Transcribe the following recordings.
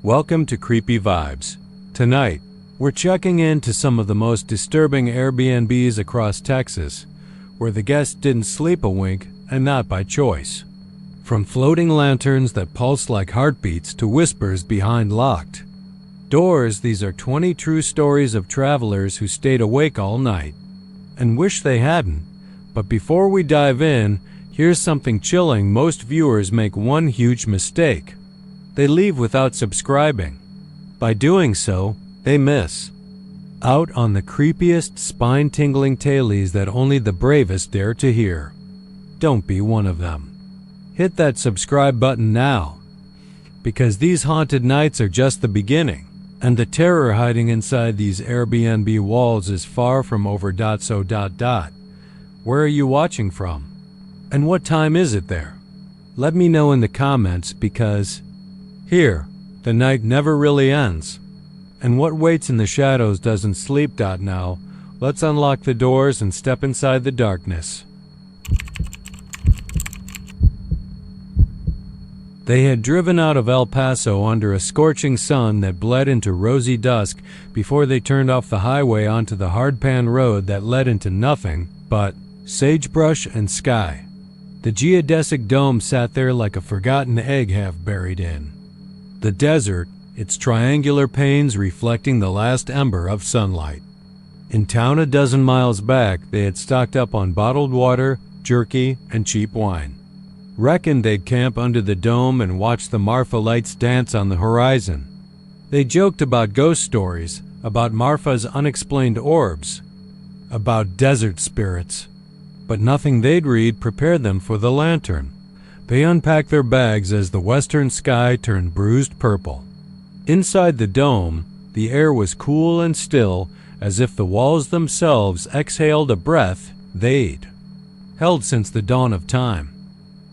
Welcome to Creepy Vibes. Tonight, we're checking into some of the most disturbing Airbnbs across Texas, where the guests didn't sleep a wink and not by choice. From floating lanterns that pulse like heartbeats to whispers behind locked doors, these are 20 true stories of travelers who stayed awake all night and wish they hadn't. But before we dive in, here's something chilling. Most viewers make one huge mistake. They leave without subscribing. By doing so, they miss out on the creepiest, spine-tingling tales that only the bravest dare to hear. Don't be one of them. Hit that subscribe button now, because these haunted nights are just the beginning, and the terror hiding inside these Airbnb walls is far from over. Where are you watching from? And what time is it there? Let me know in the comments, because here, the night never really ends. And what waits in the shadows doesn't sleep. Now, let's unlock the doors and step inside the darkness. They had driven out of El Paso under a scorching sun that bled into rosy dusk before they turned off the highway onto the hardpan road that led into nothing but sagebrush and sky. The geodesic dome sat there like a forgotten egg half buried in the desert, its triangular panes reflecting the last ember of sunlight. In town a dozen miles back, they had stocked up on bottled water, jerky, and cheap wine. Reckoned they'd camp under the dome and watch the Marfa lights dance on the horizon. They joked about ghost stories, about Marfa's unexplained orbs, about desert spirits. But nothing they'd read prepared them for the lantern. They unpacked their bags as the western sky turned bruised purple. Inside the dome, the air was cool and still, as if the walls themselves exhaled a breath they'd held since the dawn of time.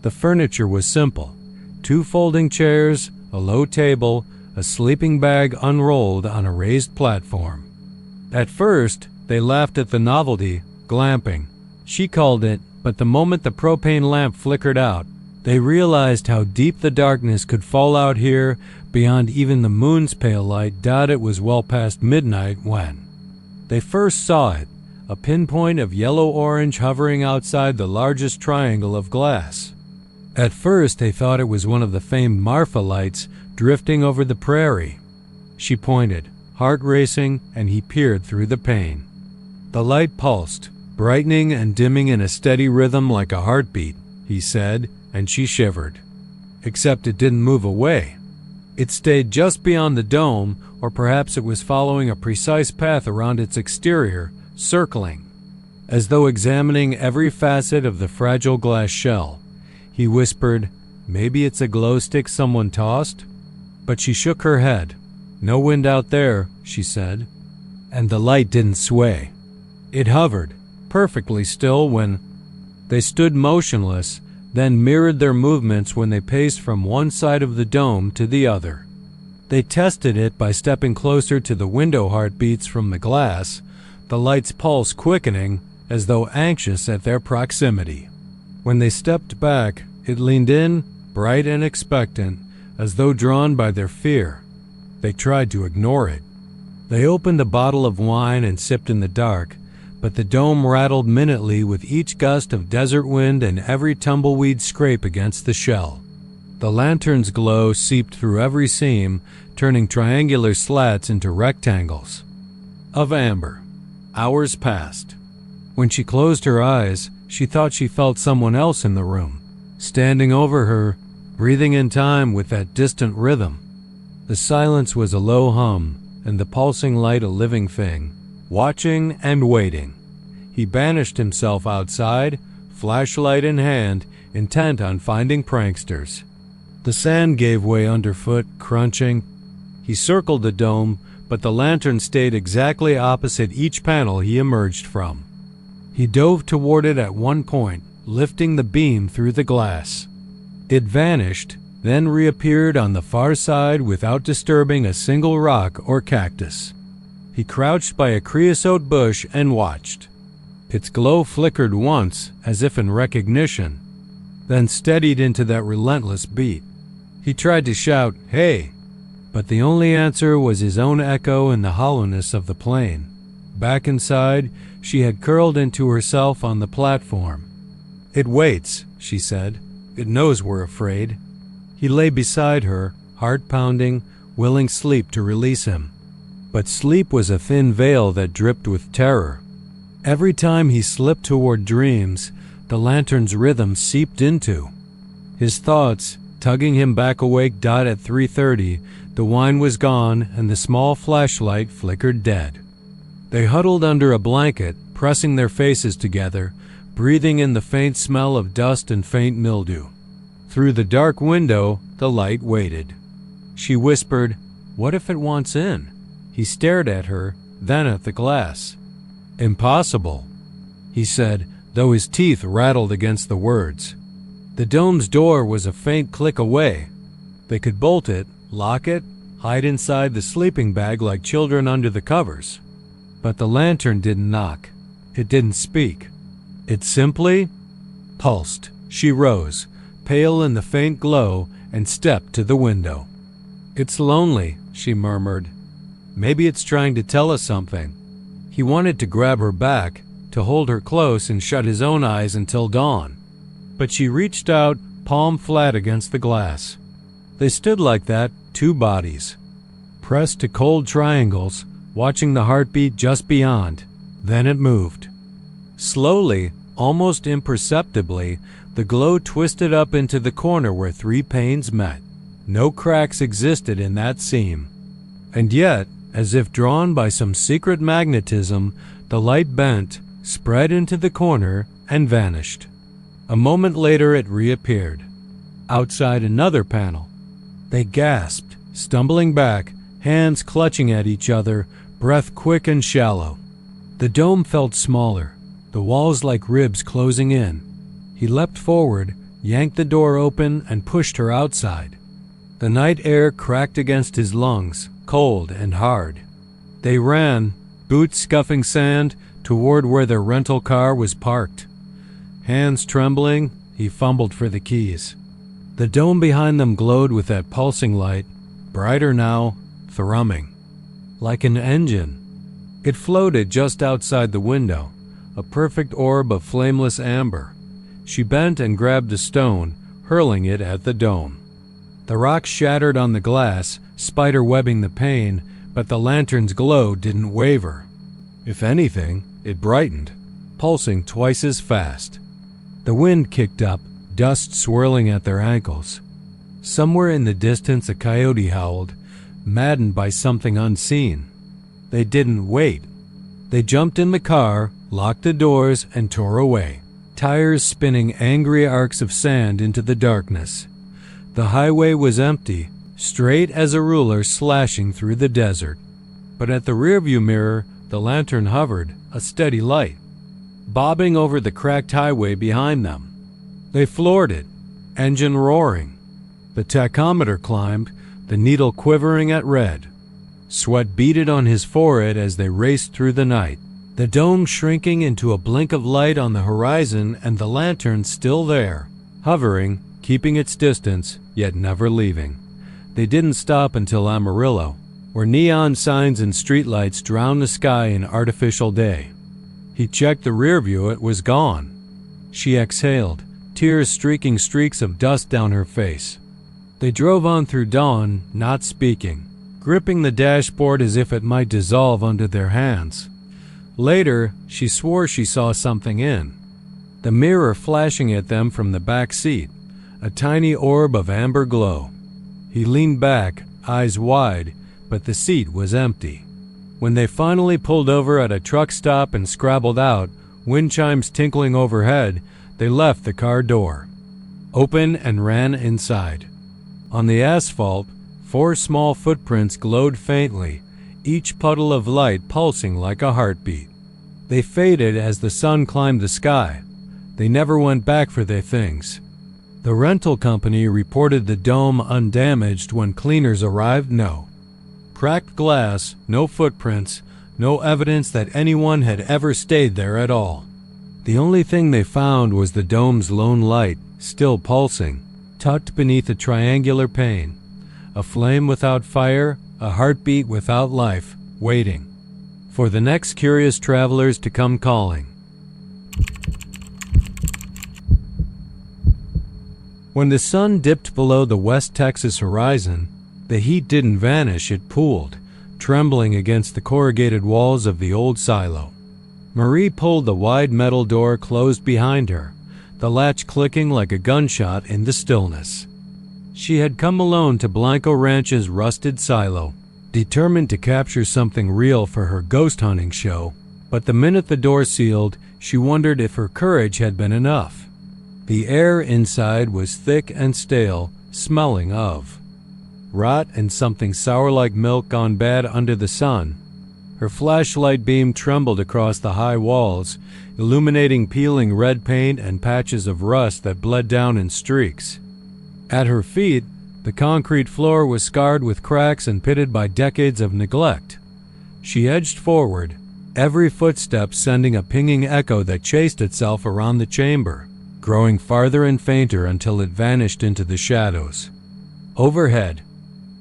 The furniture was simple: 2 folding chairs, a low table, a sleeping bag unrolled on a raised platform. At first, they laughed at the novelty, glamping, she called it, but the moment the propane lamp flickered out, they realized how deep the darkness could fall out here beyond even the moon's pale light. It was well past midnight when they first saw it, a pinpoint of yellow-orange hovering outside the largest triangle of glass. At first they thought it was one of the famed Marfa lights drifting over the prairie. She pointed, heart racing, and he peered through the pane. The light pulsed, brightening and dimming in a steady rhythm like a heartbeat, he said, and she shivered. Except it didn't move away. It stayed just beyond the dome, or perhaps it was following a precise path around its exterior, circling, as though examining every facet of the fragile glass shell. He whispered, "Maybe it's a glow stick someone tossed?" But she shook her head. "No wind out there," she said. And the light didn't sway. It hovered, perfectly still when they stood motionless, then mirrored their movements when they paced from one side of the dome to the other. They tested it by stepping closer to the window heartbeats from the glass, the light's pulse quickening as though anxious at their proximity. When they stepped back, it leaned in, bright and expectant, as though drawn by their fear. They tried to ignore it. They opened a bottle of wine and sipped in the dark, but the dome rattled minutely with each gust of desert wind and every tumbleweed scrape against the shell. The lantern's glow seeped through every seam, turning triangular slats into rectangles of amber. Hours passed. When she closed her eyes, she thought she felt someone else in the room, standing over her, breathing in time with that distant rhythm. The silence was a low hum, and the pulsing light a living thing, watching and waiting. He banished himself outside, flashlight in hand, intent on finding pranksters. The sand gave way underfoot, crunching. He circled the dome, but the lantern stayed exactly opposite each panel he emerged from. He dove toward it at one point, lifting the beam through the glass. It vanished, then reappeared on the far side without disturbing a single rock or cactus. He crouched by a creosote bush and watched. Its glow flickered once, as if in recognition, then steadied into that relentless beat. He tried to shout, "Hey!" But the only answer was his own echo in the hollowness of the plane. Back inside, she had curled into herself on the platform. "It waits," she said. "It knows we're afraid." He lay beside her, heart pounding, willing sleep to release him. But sleep was a thin veil that dripped with terror. Every time he slipped toward dreams, the lantern's rhythm seeped into his thoughts, tugging him back awake. At 3:30, the wine was gone and the small flashlight flickered dead. They huddled under a blanket, pressing their faces together, breathing in the faint smell of dust and faint mildew. Through the dark window, the light waited. She whispered, "What if it wants in?" He stared at her, then at the glass. "Impossible," he said, though his teeth rattled against the words. The dome's door was a faint click away. They could bolt it, lock it, hide inside the sleeping bag like children under the covers. But the lantern didn't knock. It didn't speak. It simply pulsed. She rose, pale in the faint glow, and stepped to the window. "It's lonely," she murmured. "Maybe it's trying to tell us something." He wanted to grab her back, to hold her close and shut his own eyes until dawn. But she reached out, palm flat against the glass. They stood like that, two bodies, pressed to cold triangles, watching the heartbeat just beyond. Then it moved. Slowly, almost imperceptibly, the glow twisted up into the corner where three panes met. No cracks existed in that seam. And yet, as if drawn by some secret magnetism, the light bent, spread into the corner, and vanished. A moment later it reappeared. Outside another panel. They gasped, stumbling back, hands clutching at each other, breath quick and shallow. The dome felt smaller, the walls like ribs closing in. He leapt forward, yanked the door open, and pushed her outside. The night air cracked against his lungs, cold and hard. They ran, boots scuffing sand, toward where their rental car was parked. Hands trembling, he fumbled for the keys. The dome behind them glowed with that pulsing light, brighter now, thrumming. Like an engine. It floated just outside the window, a perfect orb of flameless amber. She bent and grabbed a stone, hurling it at the dome. The rock shattered on the glass, spider-webbing the pane, but the lantern's glow didn't waver. If anything, it brightened, pulsing twice as fast. The wind kicked up, dust swirling at their ankles. Somewhere in the distance a coyote howled, maddened by something unseen. They didn't wait. They jumped in the car, locked the doors, and tore away, tires spinning angry arcs of sand into the darkness. The highway was empty, straight as a ruler slashing through the desert. But at the rearview mirror, the lantern hovered, a steady light, bobbing over the cracked highway behind them. They floored it, engine roaring. The tachometer climbed, the needle quivering at red. Sweat beaded on his forehead as they raced through the night, the dome shrinking into a blink of light on the horizon and the lantern still there, hovering, keeping its distance, yet never leaving. They didn't stop until Amarillo, where neon signs and streetlights drowned the sky in artificial day. He checked the rear view. It was gone. She exhaled, tears streaking streaks of dust down her face. They drove on through dawn, not speaking, gripping the dashboard as if it might dissolve under their hands. Later, she swore she saw something in the mirror flashing at them from the back seat, a tiny orb of amber glow. He leaned back, eyes wide, but the seat was empty. When they finally pulled over at a truck stop and scrabbled out, wind chimes tinkling overhead, they left the car door open and ran inside. On the asphalt, 4 small footprints glowed faintly, each puddle of light pulsing like a heartbeat. They faded as the sun climbed the sky. They never went back for their things. The rental company reported the dome undamaged when cleaners arrived. No cracked glass, no footprints, no evidence that anyone had ever stayed there at all. The only thing they found was the dome's lone light, still pulsing, tucked beneath a triangular pane, a flame without fire, a heartbeat without life, waiting for the next curious travelers to come calling. When the sun dipped below the West Texas horizon, the heat didn't vanish, it pooled, trembling against the corrugated walls of the old silo. Marie pulled the wide metal door closed behind her, the latch clicking like a gunshot in the stillness. She had come alone to Blanco Ranch's rusted silo, determined to capture something real for her ghost hunting show, but the minute the door sealed, she wondered if her courage had been enough. The air inside was thick and stale, smelling of rot and something sour like milk gone bad under the sun. Her flashlight beam trembled across the high walls, illuminating peeling red paint and patches of rust that bled down in streaks. At her feet, the concrete floor was scarred with cracks and pitted by decades of neglect. She edged forward, every footstep sending a pinging echo that chased itself around the chamber, growing farther and fainter until it vanished into the shadows. Overhead,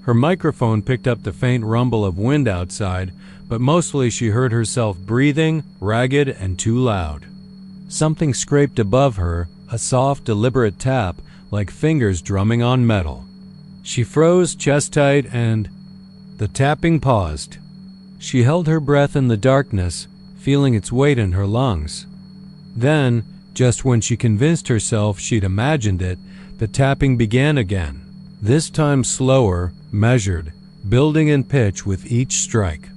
her microphone picked up the faint rumble of wind outside, but mostly she heard herself breathing, ragged and too loud. Something scraped above her, a soft, deliberate tap, like fingers drumming on metal. She froze, chest tight, and the tapping paused. She held her breath in the darkness, feeling its weight in her lungs. Then, just when she convinced herself she'd imagined it, the tapping began again, this time slower, measured, building in pitch with each strike.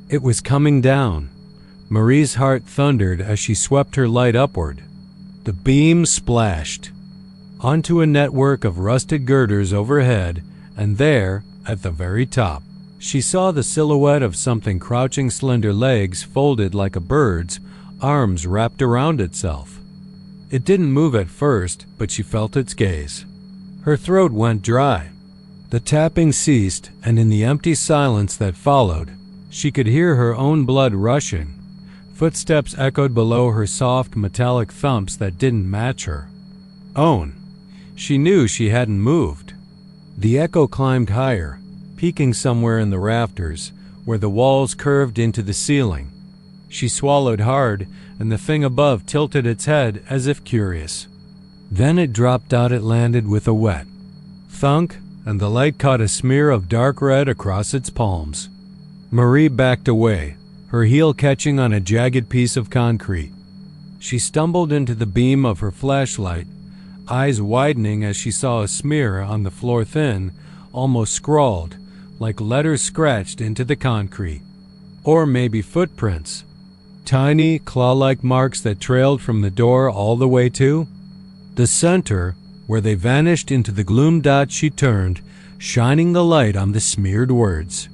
It was coming down. Marie's heart thundered as she swept her light upward. The beam splashed onto a network of rusted girders overhead, and there, at the very top, she saw the silhouette of something crouching, slender legs folded like a bird's, arms wrapped around itself. It didn't move at first, but she felt its gaze. Her throat went dry. The tapping ceased, and in the empty silence that followed, she could hear her own blood rushing. Footsteps echoed below her, soft, metallic thumps that didn't match her own. She knew she hadn't moved. The echo climbed higher, peaking somewhere in the rafters, where the walls curved into the ceiling. She swallowed hard, and the thing above tilted its head as if curious. Then it dropped out. It landed with a wet thunk, and the light caught a smear of dark red across its palms. Marie backed away, her heel catching on a jagged piece of concrete. She stumbled into the beam of her flashlight, eyes widening as she saw a smear on the floor, thin, almost scrawled, like letters scratched into the concrete. Or maybe footprints. Tiny, claw-like marks that trailed from the door all the way to the center, where they vanished into the gloom. She turned, shining the light on the smeared words.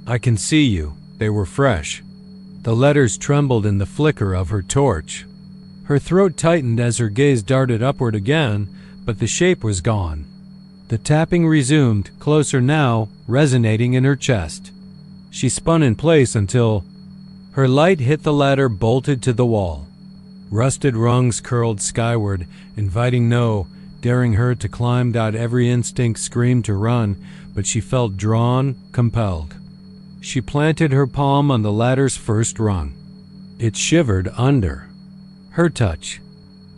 "I can see you." They were fresh. The letters trembled in the flicker of her torch. Her throat tightened as her gaze darted upward again, but the shape was gone. The tapping resumed, closer now, resonating in her chest. She spun in place until her light hit the ladder bolted to the wall. Rusted rungs curled skyward, inviting no, daring her to climb. Every instinct screamed to run, but she felt drawn, compelled. She planted her palm on the ladder's first rung. It shivered under her touch.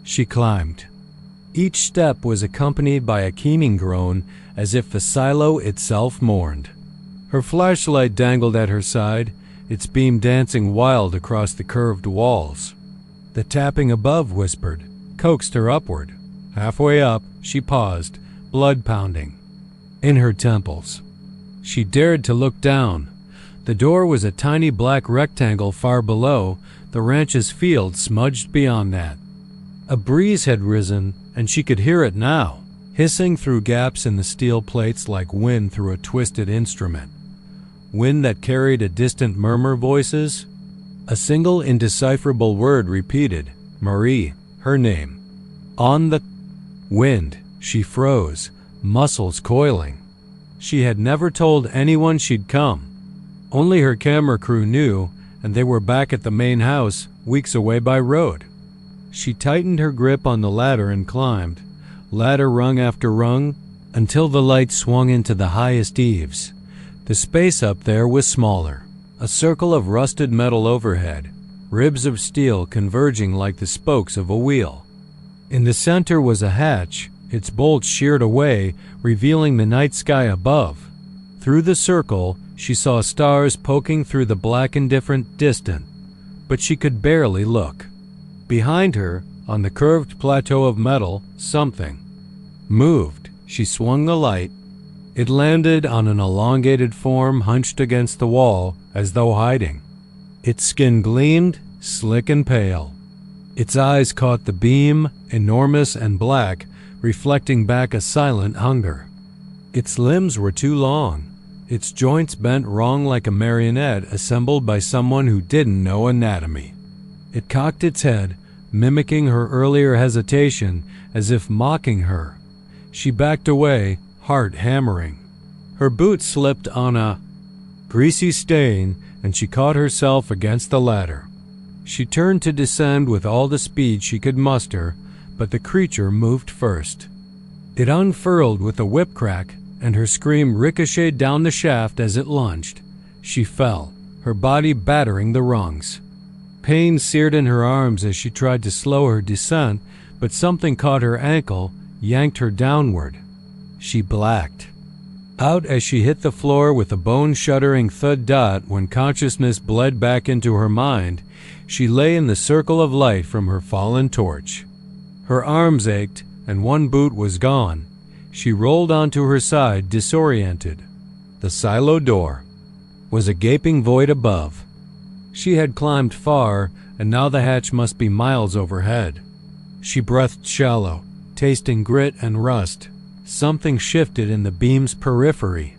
She climbed. Each step was accompanied by a keening groan, as if the silo itself mourned. Her flashlight dangled at her side, its beam dancing wild across the curved walls. The tapping above whispered, coaxed her upward. Halfway up, she paused, blood pounding in her temples. She dared to look down. The door was a tiny black rectangle far below, the ranch's field smudged beyond that. A breeze had risen, and she could hear it now, hissing through gaps in the steel plates like wind through a twisted instrument. Wind that carried a distant murmur, voices. A single indecipherable word repeated, Marie, her name. On the wind, she froze, muscles coiling. She had never told anyone she'd come. Only her camera crew knew, and they were back at the main house, weeks away by road. She tightened her grip on the ladder and climbed, ladder rung after rung, until the light swung into the highest eaves. The space up there was smaller, a circle of rusted metal overhead, ribs of steel converging like the spokes of a wheel. In the center was a hatch, its bolts sheared away, revealing the night sky above. Through the circle, she saw stars poking through the black indifferent distant, but she could barely look. Behind her, on the curved plateau of metal, something moved. She swung the light. It landed on an elongated form hunched against the wall, as though hiding. Its skin gleamed, slick and pale. Its eyes caught the beam, enormous and black, reflecting back a silent hunger. Its limbs were too long, its joints bent wrong like a marionette assembled by someone who didn't know anatomy. It cocked its head, mimicking her earlier hesitation, as if mocking her. She backed away, heart hammering. Her boot slipped on a greasy stain, and she caught herself against the ladder. She turned to descend with all the speed she could muster, but the creature moved first. It unfurled with a whip crack, and her scream ricocheted down the shaft as it lunged. She fell, her body battering the rungs. Pain seared in her arms as she tried to slow her descent, but something caught her ankle, yanked her downward. She blacked out as she hit the floor with a bone-shuddering thud. When consciousness bled back into her mind, she lay in the circle of light from her fallen torch. Her arms ached, and one boot was gone. She rolled onto her side, disoriented. The silo door was a gaping void above. She had climbed far, and now the hatch must be miles overhead. She breathed shallow, tasting grit and rust. Something shifted in the beam's periphery.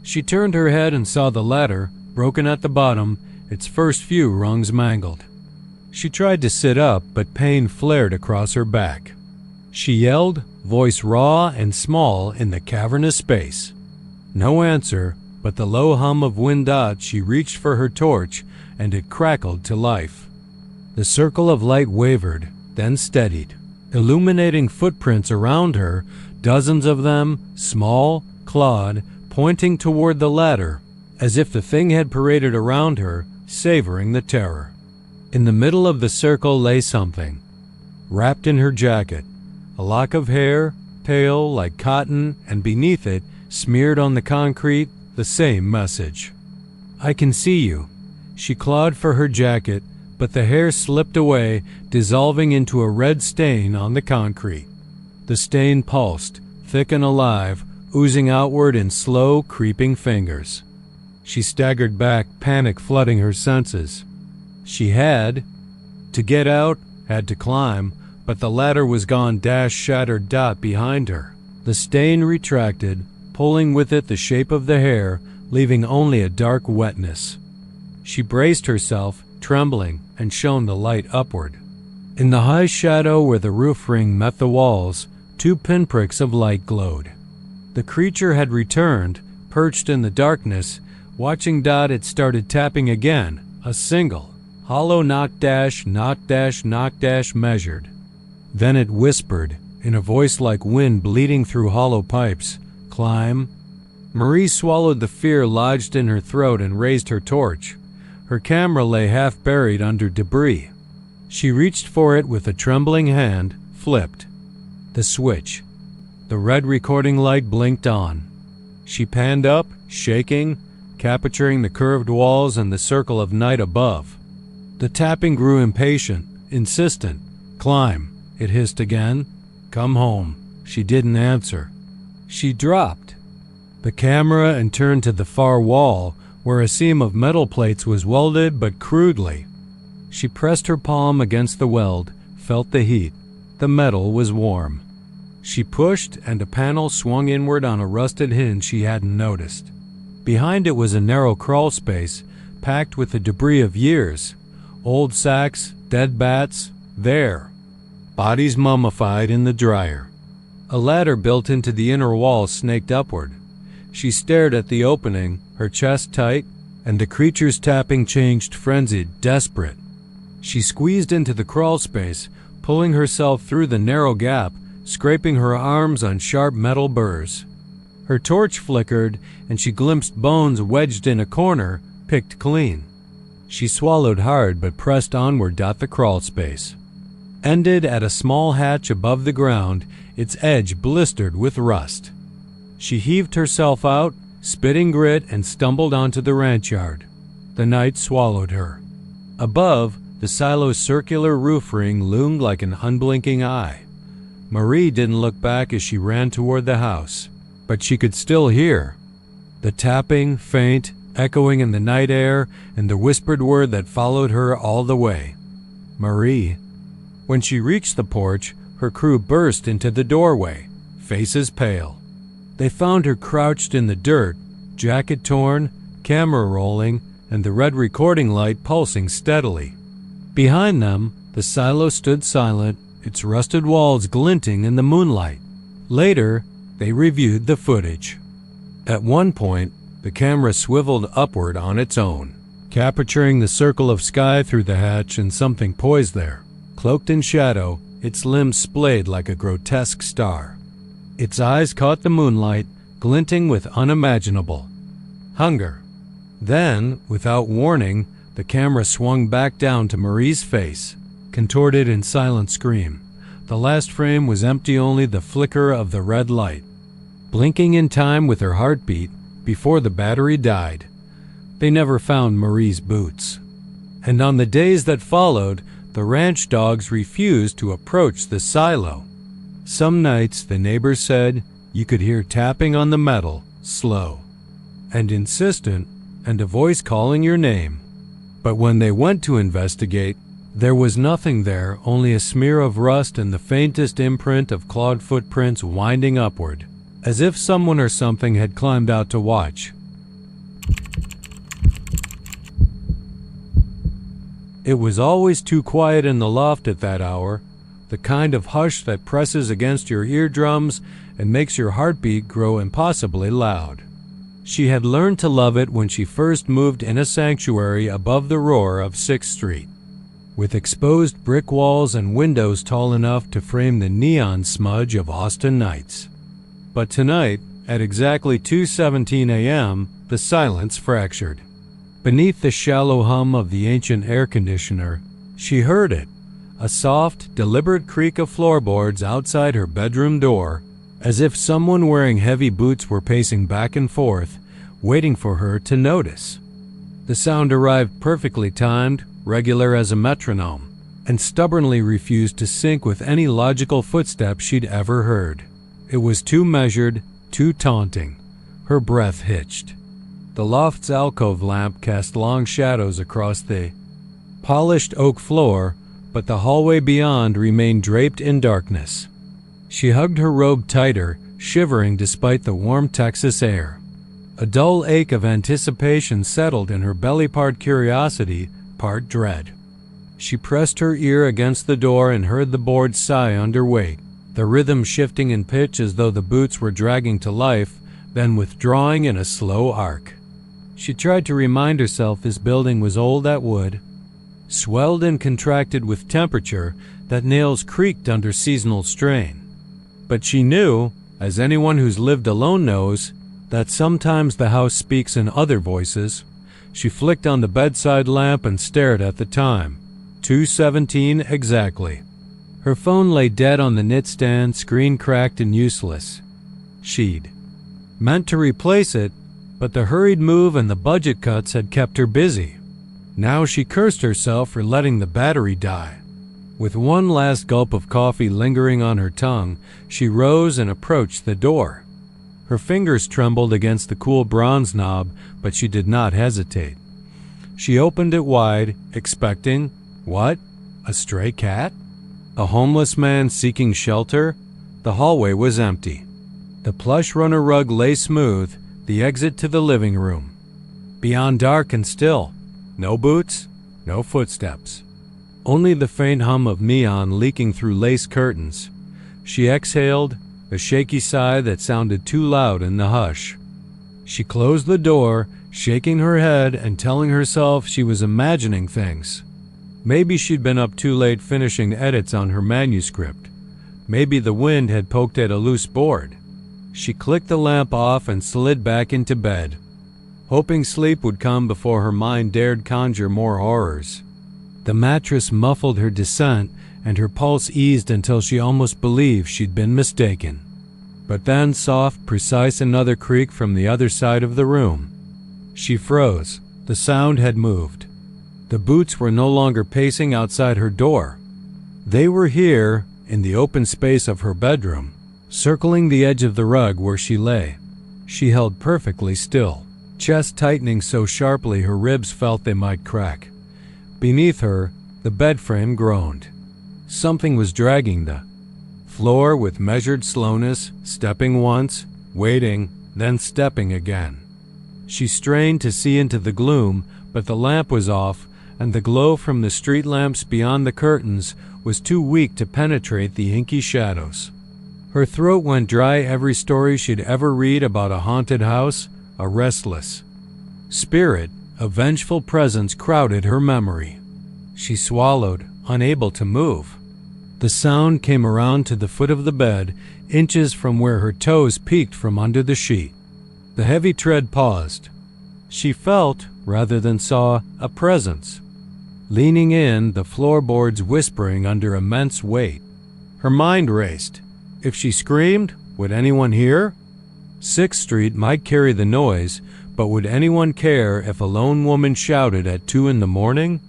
She turned her head and saw the ladder, broken at the bottom, its first few rungs mangled. She tried to sit up, but pain flared across her back. She yelled, voice raw and small in the cavernous space. No answer, but the low hum of wind. She reached for her torch, and it crackled to life. The circle of light wavered, then steadied, illuminating footprints around her, dozens of them, small, clawed, pointing toward the ladder, as if the thing had paraded around her, savoring the terror. In the middle of the circle lay something, wrapped in her jacket, a lock of hair, pale like cotton, and beneath it, smeared on the concrete, the same message. "I can see you." She clawed for her jacket, but the hair slipped away, dissolving into a red stain on the concrete. The stain pulsed, thick and alive, oozing outward in slow, creeping fingers. She staggered back, panic flooding her senses. She had to get out, had to climb, but the ladder was gone. Shattered. Behind her. The stain retracted, pulling with it the shape of the hair, leaving only a dark wetness. She braced herself, trembling, and shone the light upward. In the high shadow where the roof ring met the walls, 2 pinpricks of light glowed. The creature had returned, perched in the darkness, watching. It started tapping again, a single, hollow knock. Measured. Then it whispered, in a voice like wind bleeding through hollow pipes, "Climb." Marie swallowed the fear lodged in her throat and raised her torch. Her camera lay half buried under debris. She reached for it with a trembling hand, flipped the switch. The red recording light blinked on. She panned up, shaking, capturing the curved walls and the circle of night above. The tapping grew impatient, insistent. "Climb," it hissed again. "Come home." She didn't answer. She dropped the camera and turned to the far wall, where a seam of metal plates was welded but crudely. She pressed her palm against the weld, felt the heat. The metal was warm. She pushed, and a panel swung inward on a rusted hinge she hadn't noticed. Behind it was a narrow crawl space, packed with the debris of years. Old sacks, dead bats, there. Bodies mummified in the dryer. A ladder built into the inner wall snaked upward. She stared at the opening, her chest tight, and the creature's tapping changed frenzied, desperate. She squeezed into the crawl space, pulling herself through the narrow gap, scraping her arms on sharp metal burrs. Her torch flickered, and she glimpsed bones wedged in a corner, picked clean. She swallowed hard but pressed onward. The crawl space ended at a small hatch above the ground, its edge blistered with rust. She heaved herself out, spitting grit, and stumbled onto the ranch yard. The night swallowed her. Above, the silo's circular roof ring loomed like an unblinking eye. Marie didn't look back as she ran toward the house, but she could still hear the tapping, faint, echoing in the night air, and the whispered word that followed her all the way. Marie. When she reached the porch, her crew burst into the doorway, faces pale. They found her crouched in the dirt, jacket torn, camera rolling, and the red recording light pulsing steadily. Behind them, the silo stood silent, its rusted walls glinting in the moonlight. Later, they reviewed the footage. At one point, the camera swiveled upward on its own, capturing the circle of sky through the hatch and something poised there. Cloaked in shadow, its limbs splayed like a grotesque star. Its eyes caught the moonlight, glinting with unimaginable hunger. Then, without warning, the camera swung back down to Marie's face, contorted in silent scream. The last frame was empty, only the flicker of the red light, blinking in time with her heartbeat before the battery died. They never found Marie's boots. And on the days that followed, the ranch dogs refused to approach the silo. Some nights, the neighbors said, you could hear tapping on the metal, slow and insistent, and a voice calling your name. But when they went to investigate, there was nothing there, only a smear of rust and the faintest imprint of clawed footprints winding upward, as if someone or something had climbed out to watch. It was always too quiet in the loft at that hour, the kind of hush that presses against your eardrums and makes your heartbeat grow impossibly loud. She had learned to love it when she first moved in a sanctuary above the roar of 6th Street, with exposed brick walls and windows tall enough to frame the neon smudge of Austin nights. But tonight, at exactly 2:17 a.m., the silence fractured. Beneath the shallow hum of the ancient air conditioner, she heard it, a soft, deliberate creak of floorboards outside her bedroom door, as if someone wearing heavy boots were pacing back and forth, waiting for her to notice. The sound arrived perfectly timed, regular as a metronome, and stubbornly refused to sync with any logical footsteps she'd ever heard. It was too measured, too taunting. Her breath hitched. The loft's alcove lamp cast long shadows across the polished oak floor, but the hallway beyond remained draped in darkness. She hugged her robe tighter, shivering despite the warm Texas air. A dull ache of anticipation settled in her belly, part curiosity, part dread. She pressed her ear against the door and heard the board sigh under weight, the rhythm shifting in pitch as though the boots were dragging to life, then withdrawing in a slow arc. She tried to remind herself this building was old that wood, swelled and contracted with temperature, that nails creaked under seasonal strain. But she knew, as anyone who's lived alone knows, that sometimes the house speaks in other voices. She flicked on the bedside lamp and stared at the time. 2:17 exactly. Her phone lay dead on the knitstand, screen cracked and useless. She'd meant to replace it, but the hurried move and the budget cuts had kept her busy. Now she cursed herself for letting the battery die. With one last gulp of coffee lingering on her tongue, she rose and approached the door. Her fingers trembled against the cool bronze knob, but she did not hesitate. She opened it wide, expecting, what? A stray cat? A homeless man seeking shelter? The hallway was empty. The plush runner rug lay smooth, the exit to the living room. Beyond dark and still. No boots, no footsteps. Only the faint hum of neon leaking through lace curtains. She exhaled, a shaky sigh that sounded too loud in the hush. She closed the door, shaking her head and telling herself she was imagining things. Maybe she'd been up too late finishing edits on her manuscript. Maybe the wind had poked at a loose board. She clicked the lamp off and slid back into bed, hoping sleep would come before her mind dared conjure more horrors. The mattress muffled her descent, and her pulse eased until she almost believed she'd been mistaken. But then soft, precise another creak from the other side of the room. She froze. The sound had moved. The boots were no longer pacing outside her door. They were here, in the open space of her bedroom, circling the edge of the rug where she lay. She held perfectly still, chest tightening so sharply her ribs felt they might crack. Beneath her, the bed frame groaned. Something was dragging the floor with measured slowness, stepping once, waiting, then stepping again. She strained to see into the gloom, but the lamp was off, and the glow from the street lamps beyond the curtains was too weak to penetrate the inky shadows. Her throat went dry every story she'd ever read about a haunted house, a restless spirit, a vengeful presence crowded her memory. She swallowed, unable to move. The sound came around to the foot of the bed, inches from where her toes peeked from under the sheet. The heavy tread paused. She felt, rather than saw, a presence. Leaning in, the floorboards whispering under immense weight. Her mind raced. If she screamed, would anyone hear? 6th Street might carry the noise, but would anyone care if a lone woman shouted at 2 in the morning?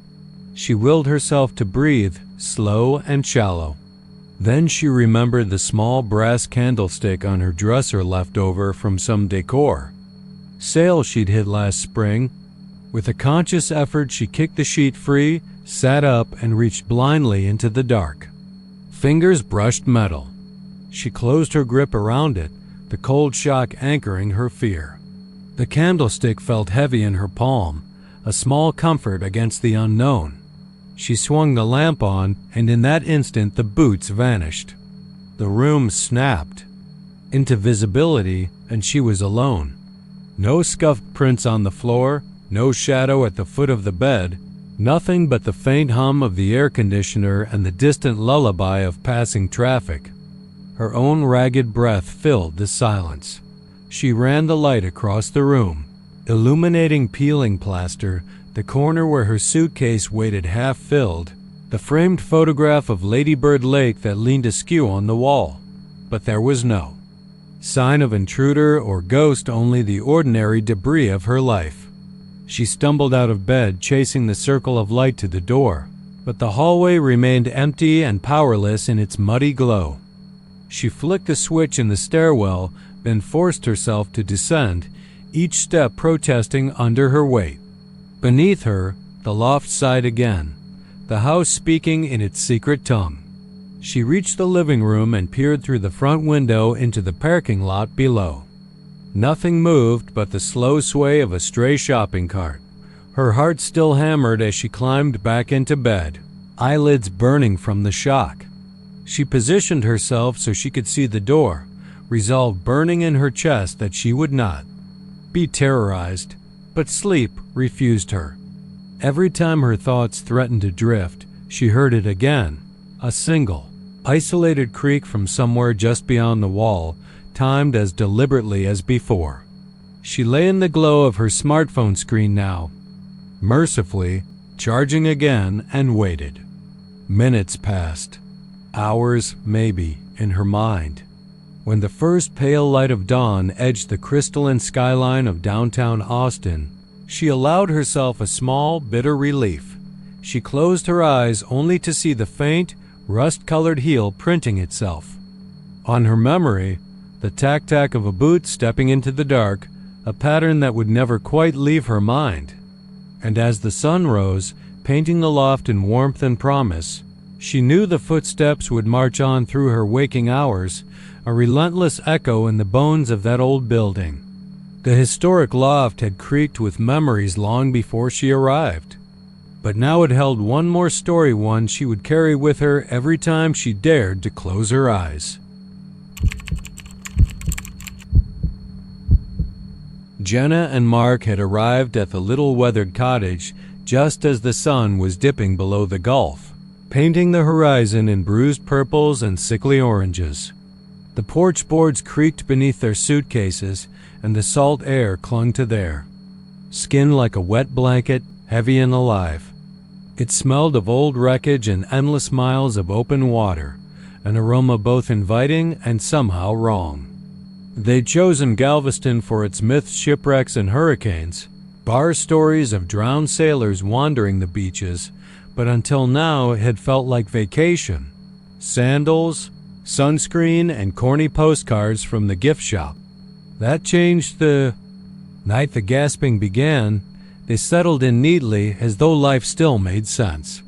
She willed herself to breathe, slow and shallow. Then she remembered the small brass candlestick on her dresser left over from some decor sale she'd hit last spring. With a conscious effort, she kicked the sheet free, sat up, and reached blindly into the dark. Fingers brushed metal. She closed her grip around it, the cold shock anchoring her fear. The candlestick felt heavy in her palm, a small comfort against the unknown. She swung the lamp on, and in that instant the boots vanished. The room snapped into visibility, and she was alone. No scuffed prints on the floor, no shadow at the foot of the bed, nothing but the faint hum of the air conditioner and the distant lullaby of passing traffic. Her own ragged breath filled the silence. She ran the light across the room, illuminating peeling plaster, the corner where her suitcase waited half filled, the framed photograph of Lady Bird Lake that leaned askew on the wall. But there was no sign of intruder or ghost, only the ordinary debris of her life. She stumbled out of bed, chasing the circle of light to the door, but the hallway remained empty and powerless in its muddy glow. She flicked a switch in the stairwell, then forced herself to descend, each step protesting under her weight. Beneath her, the loft sighed again, the house speaking in its secret tongue. She reached the living room and peered through the front window into the parking lot below. Nothing moved but the slow sway of a stray shopping cart. Her heart still hammered as she climbed back into bed, eyelids burning from the shock. She positioned herself so she could see the door, resolve burning in her chest that she would not be terrorized, but sleep refused her. Every time her thoughts threatened to drift, she heard it again, a single, isolated creak from somewhere just beyond the wall, timed as deliberately as before. She lay in the glow of her smartphone screen now, mercifully, charging again, and waited. Minutes passed. Hours, maybe, in her mind. When the first pale light of dawn edged the crystalline skyline of downtown Austin, she allowed herself a small, bitter relief. She closed her eyes only to see the faint, rust-colored heel printing itself on her memory, the tack-tack of a boot stepping into the dark, a pattern that would never quite leave her mind. And as the sun rose, painting the loft in warmth and promise, she knew the footsteps would march on through her waking hours, a relentless echo in the bones of that old building. The historic loft had creaked with memories long before she arrived. But now it held one more story, one she would carry with her every time she dared to close her eyes. Jenna and Mark had arrived at the little weathered cottage just as the sun was dipping below the gulf, painting the horizon in bruised purples and sickly oranges. The porch boards creaked beneath their suitcases, and the salt air clung to their skin like a wet blanket, heavy and alive. It smelled of old wreckage and endless miles of open water, an aroma both inviting and somehow wrong. They'd chosen Galveston for its myths, shipwrecks, and hurricanes, bar stories of drowned sailors wandering the beaches, but until now it had felt like vacation. Sandals, sunscreen, and corny postcards from the gift shop. That changed the night the gasping began. They settled in neatly as though life still made sense.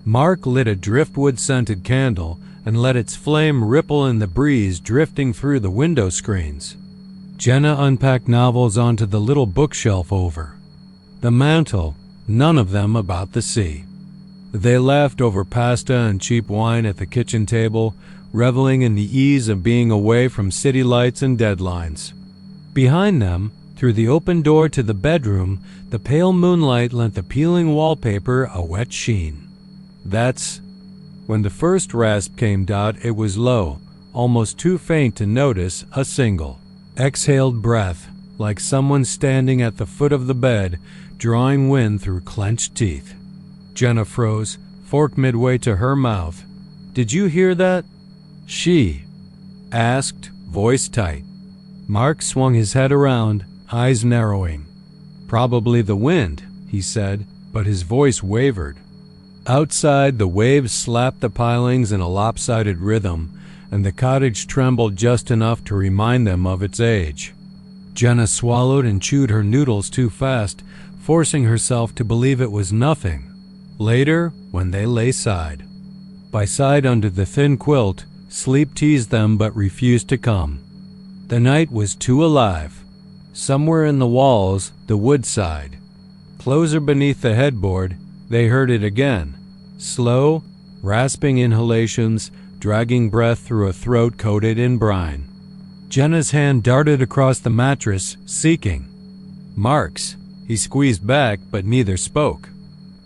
Mark lit a driftwood-scented candle and let its flame ripple in the breeze drifting through the window screens. Jenna unpacked novels onto the little bookshelf over the mantel, none of them about the sea. They laughed over pasta and cheap wine at the kitchen table, reveling in the ease of being away from city lights and deadlines. Behind them, through the open door to the bedroom, the pale moonlight lent the peeling wallpaper a wet sheen. That's when the first rasp came. It was low, almost too faint to notice a single exhaled breath, like someone standing at the foot of the bed, drawing wind through clenched teeth. Jenna froze, fork midway to her mouth. "Did you hear that?" she asked, voice tight. Mark swung his head around, eyes narrowing. "Probably the wind," he said, but his voice wavered. Outside, the waves slapped the pilings in a lopsided rhythm, and the cottage trembled just enough to remind them of its age. Jenna swallowed and chewed her noodles too fast, forcing herself to believe it was nothing. Later, when they lay side by side under the thin quilt, sleep teased them but refused to come. The night was too alive. Somewhere in the walls, the wood sighed. Closer beneath the headboard, they heard it again. Slow, rasping inhalations, dragging breath through a throat coated in brine. Jenna's hand darted across the mattress, seeking Mark's. He squeezed back, but neither spoke.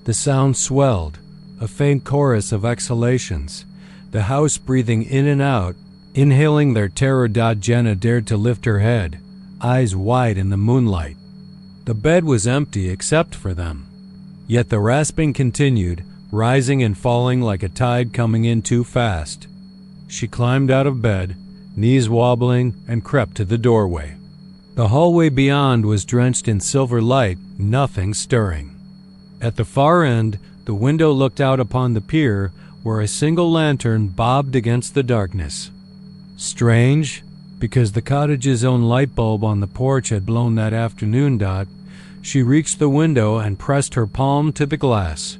The sound swelled, a faint chorus of exhalations, the house breathing in and out, inhaling their terror. Jenna dared to lift her head, eyes wide in the moonlight. The bed was empty except for them. Yet the rasping continued, rising and falling like a tide coming in too fast. She climbed out of bed, knees wobbling, and crept to the doorway. The hallway beyond was drenched in silver light, nothing stirring. At the far end, the window looked out upon the pier, where a single lantern bobbed against the darkness. Strange, because the cottage's own light bulb on the porch had blown that afternoon. She reached the window and pressed her palm to the glass.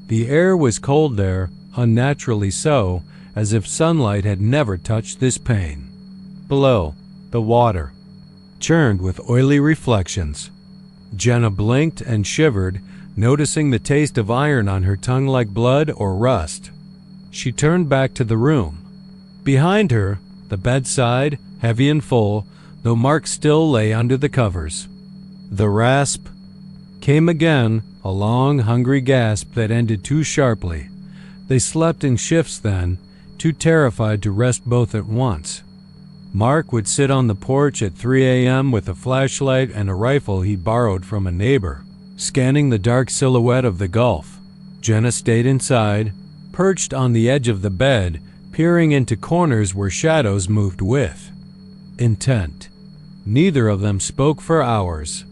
The air was cold there, unnaturally so, as if sunlight had never touched this pane. Below, the water churned with oily reflections. Jenna blinked and shivered, noticing the taste of iron on her tongue like blood or rust. She turned back to the room. Behind her, the bedside, heavy and full, though Mark still lay under the covers. The rasp came again, a long, hungry gasp that ended too sharply. They slept in shifts then, too terrified to rest both at once. Mark would sit on the porch at 3 a.m. with a flashlight and a rifle he borrowed from a neighbor, scanning the dark silhouette of the Gulf. Jenna stayed inside, perched on the edge of the bed, peering into corners where shadows moved with intent. Neither of them spoke for hours.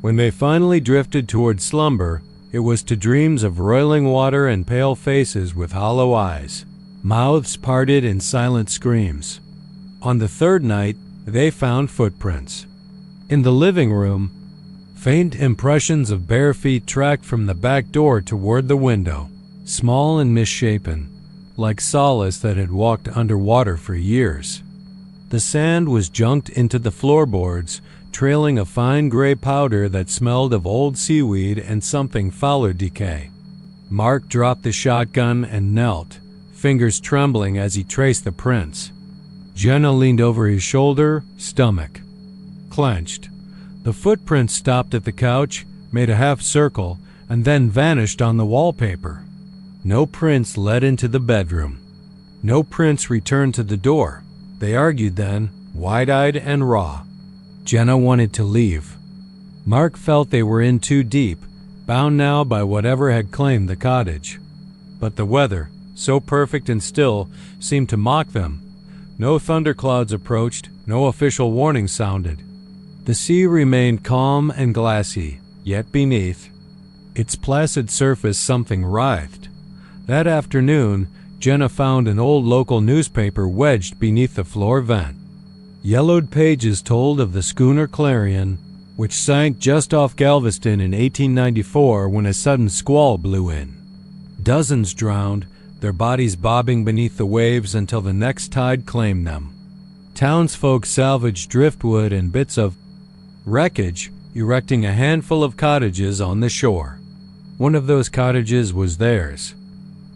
When they finally drifted toward slumber, it was to dreams of roiling water and pale faces with hollow eyes, mouths parted in silent screams. On the third night, they found footprints. In the living room, faint impressions of bare feet tracked from the back door toward the window, small and misshapen, like solace that had walked underwater for years. The sand was junked into the floorboards, trailing a fine gray powder that smelled of old seaweed and something fouler decay. Mark dropped the shotgun and knelt, fingers trembling as he traced the prints. Jenna leaned over his shoulder, stomach clenched. The footprints stopped at the couch, made a half circle, and then vanished on the wallpaper. No prints led into the bedroom. No prints returned to the door. They argued then, wide-eyed and raw. Jenna wanted to leave. Mark felt they were in too deep, bound now by whatever had claimed the cottage. But the weather, so perfect and still, seemed to mock them. No thunderclouds approached, no official warning sounded. The sea remained calm and glassy, yet beneath its placid surface something writhed. That afternoon, Jenna found an old local newspaper wedged beneath the floor vent. Yellowed pages told of the schooner Clarion, which sank just off Galveston in 1894 when a sudden squall blew in. Dozens drowned, their bodies bobbing beneath the waves until the next tide claimed them. Townsfolk salvaged driftwood and bits of wreckage, erecting a handful of cottages on the shore. One of those cottages was theirs.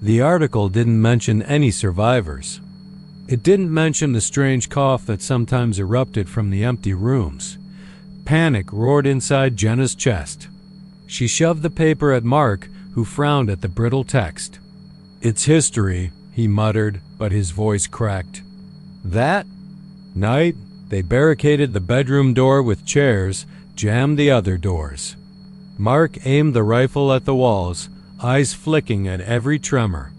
The article didn't mention any survivors. It didn't mention the strange cough that sometimes erupted from the empty rooms. Panic roared inside Jenna's chest. She shoved the paper at Mark, who frowned at the brittle text. "It's history," he muttered, but his voice cracked. That night, they barricaded the bedroom door with chairs, jammed the other doors. Mark aimed the rifle at the walls, eyes flicking at every tremor.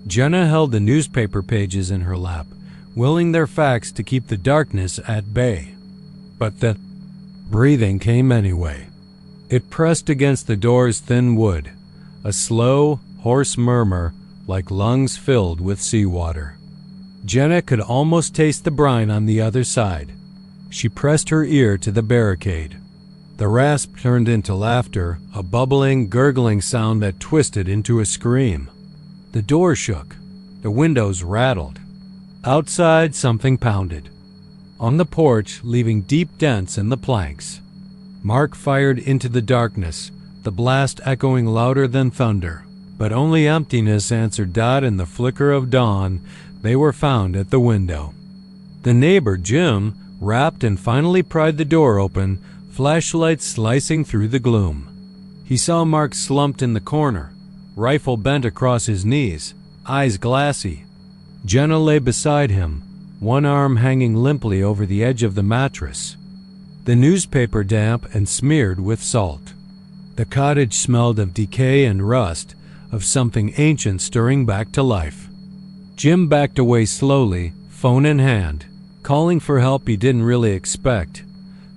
Jenna held the newspaper pages in her lap, willing their facts to keep the darkness at bay. But the breathing came anyway. It pressed against the door's thin wood, a slow, hoarse murmur like lungs filled with seawater. Jenna could almost taste the brine on the other side. She pressed her ear to the barricade. The rasp turned into laughter, a bubbling, gurgling sound that twisted into a scream. The door shook. The windows rattled. Outside, something pounded. On the porch, leaving deep dents in the planks. Mark fired into the darkness, the blast echoing louder than thunder. But only emptiness answered Dot in the flicker of dawn. They were found at the window. The neighbor, Jim, rapped and finally pried the door open, flashlights slicing through the gloom. He saw Mark slumped in the corner, rifle bent across his knees, eyes glassy. Jenna lay beside him, one arm hanging limply over the edge of the mattress. The newspaper damp and smeared with salt. The cottage smelled of decay and rust, of something ancient stirring back to life. Jim backed away slowly, phone in hand, calling for help he didn't really expect.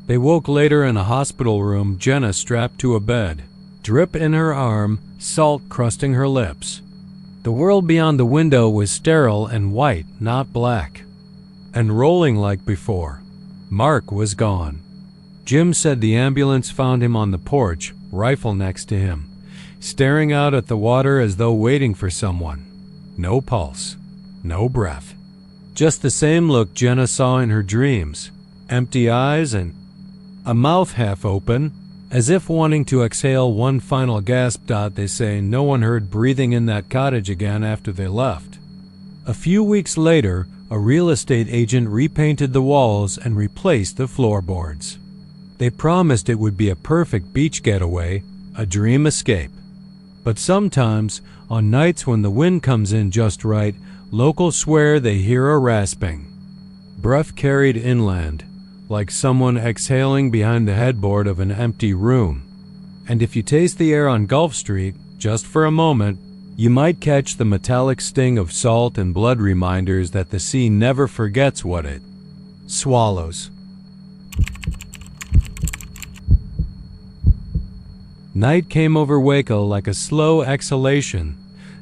They woke later in a hospital room, Jenna strapped to a bed, drip in her arm, salt crusting her lips. The world beyond the window was sterile and white, not black. And rolling like before. Mark was gone. Jim said the ambulance found him on the porch, rifle next to him, staring out at the water as though waiting for someone. No pulse. No breath. Just the same look Jenna saw in her dreams. Empty eyes and a mouth half open, as if wanting to exhale one final gasp. They say no one heard breathing in that cottage again after they left. A few weeks later, a real estate agent repainted the walls and replaced the floorboards. They promised it would be a perfect beach getaway, a dream escape. But sometimes, on nights when the wind comes in just right, locals swear they hear a rasping. Breath carried inland, like someone exhaling behind the headboard of an empty room. And if you taste the air on Gulf Street, just for a moment, you might catch the metallic sting of salt and blood, reminders that the sea never forgets what it swallows. Night came over Waco like a slow exhalation.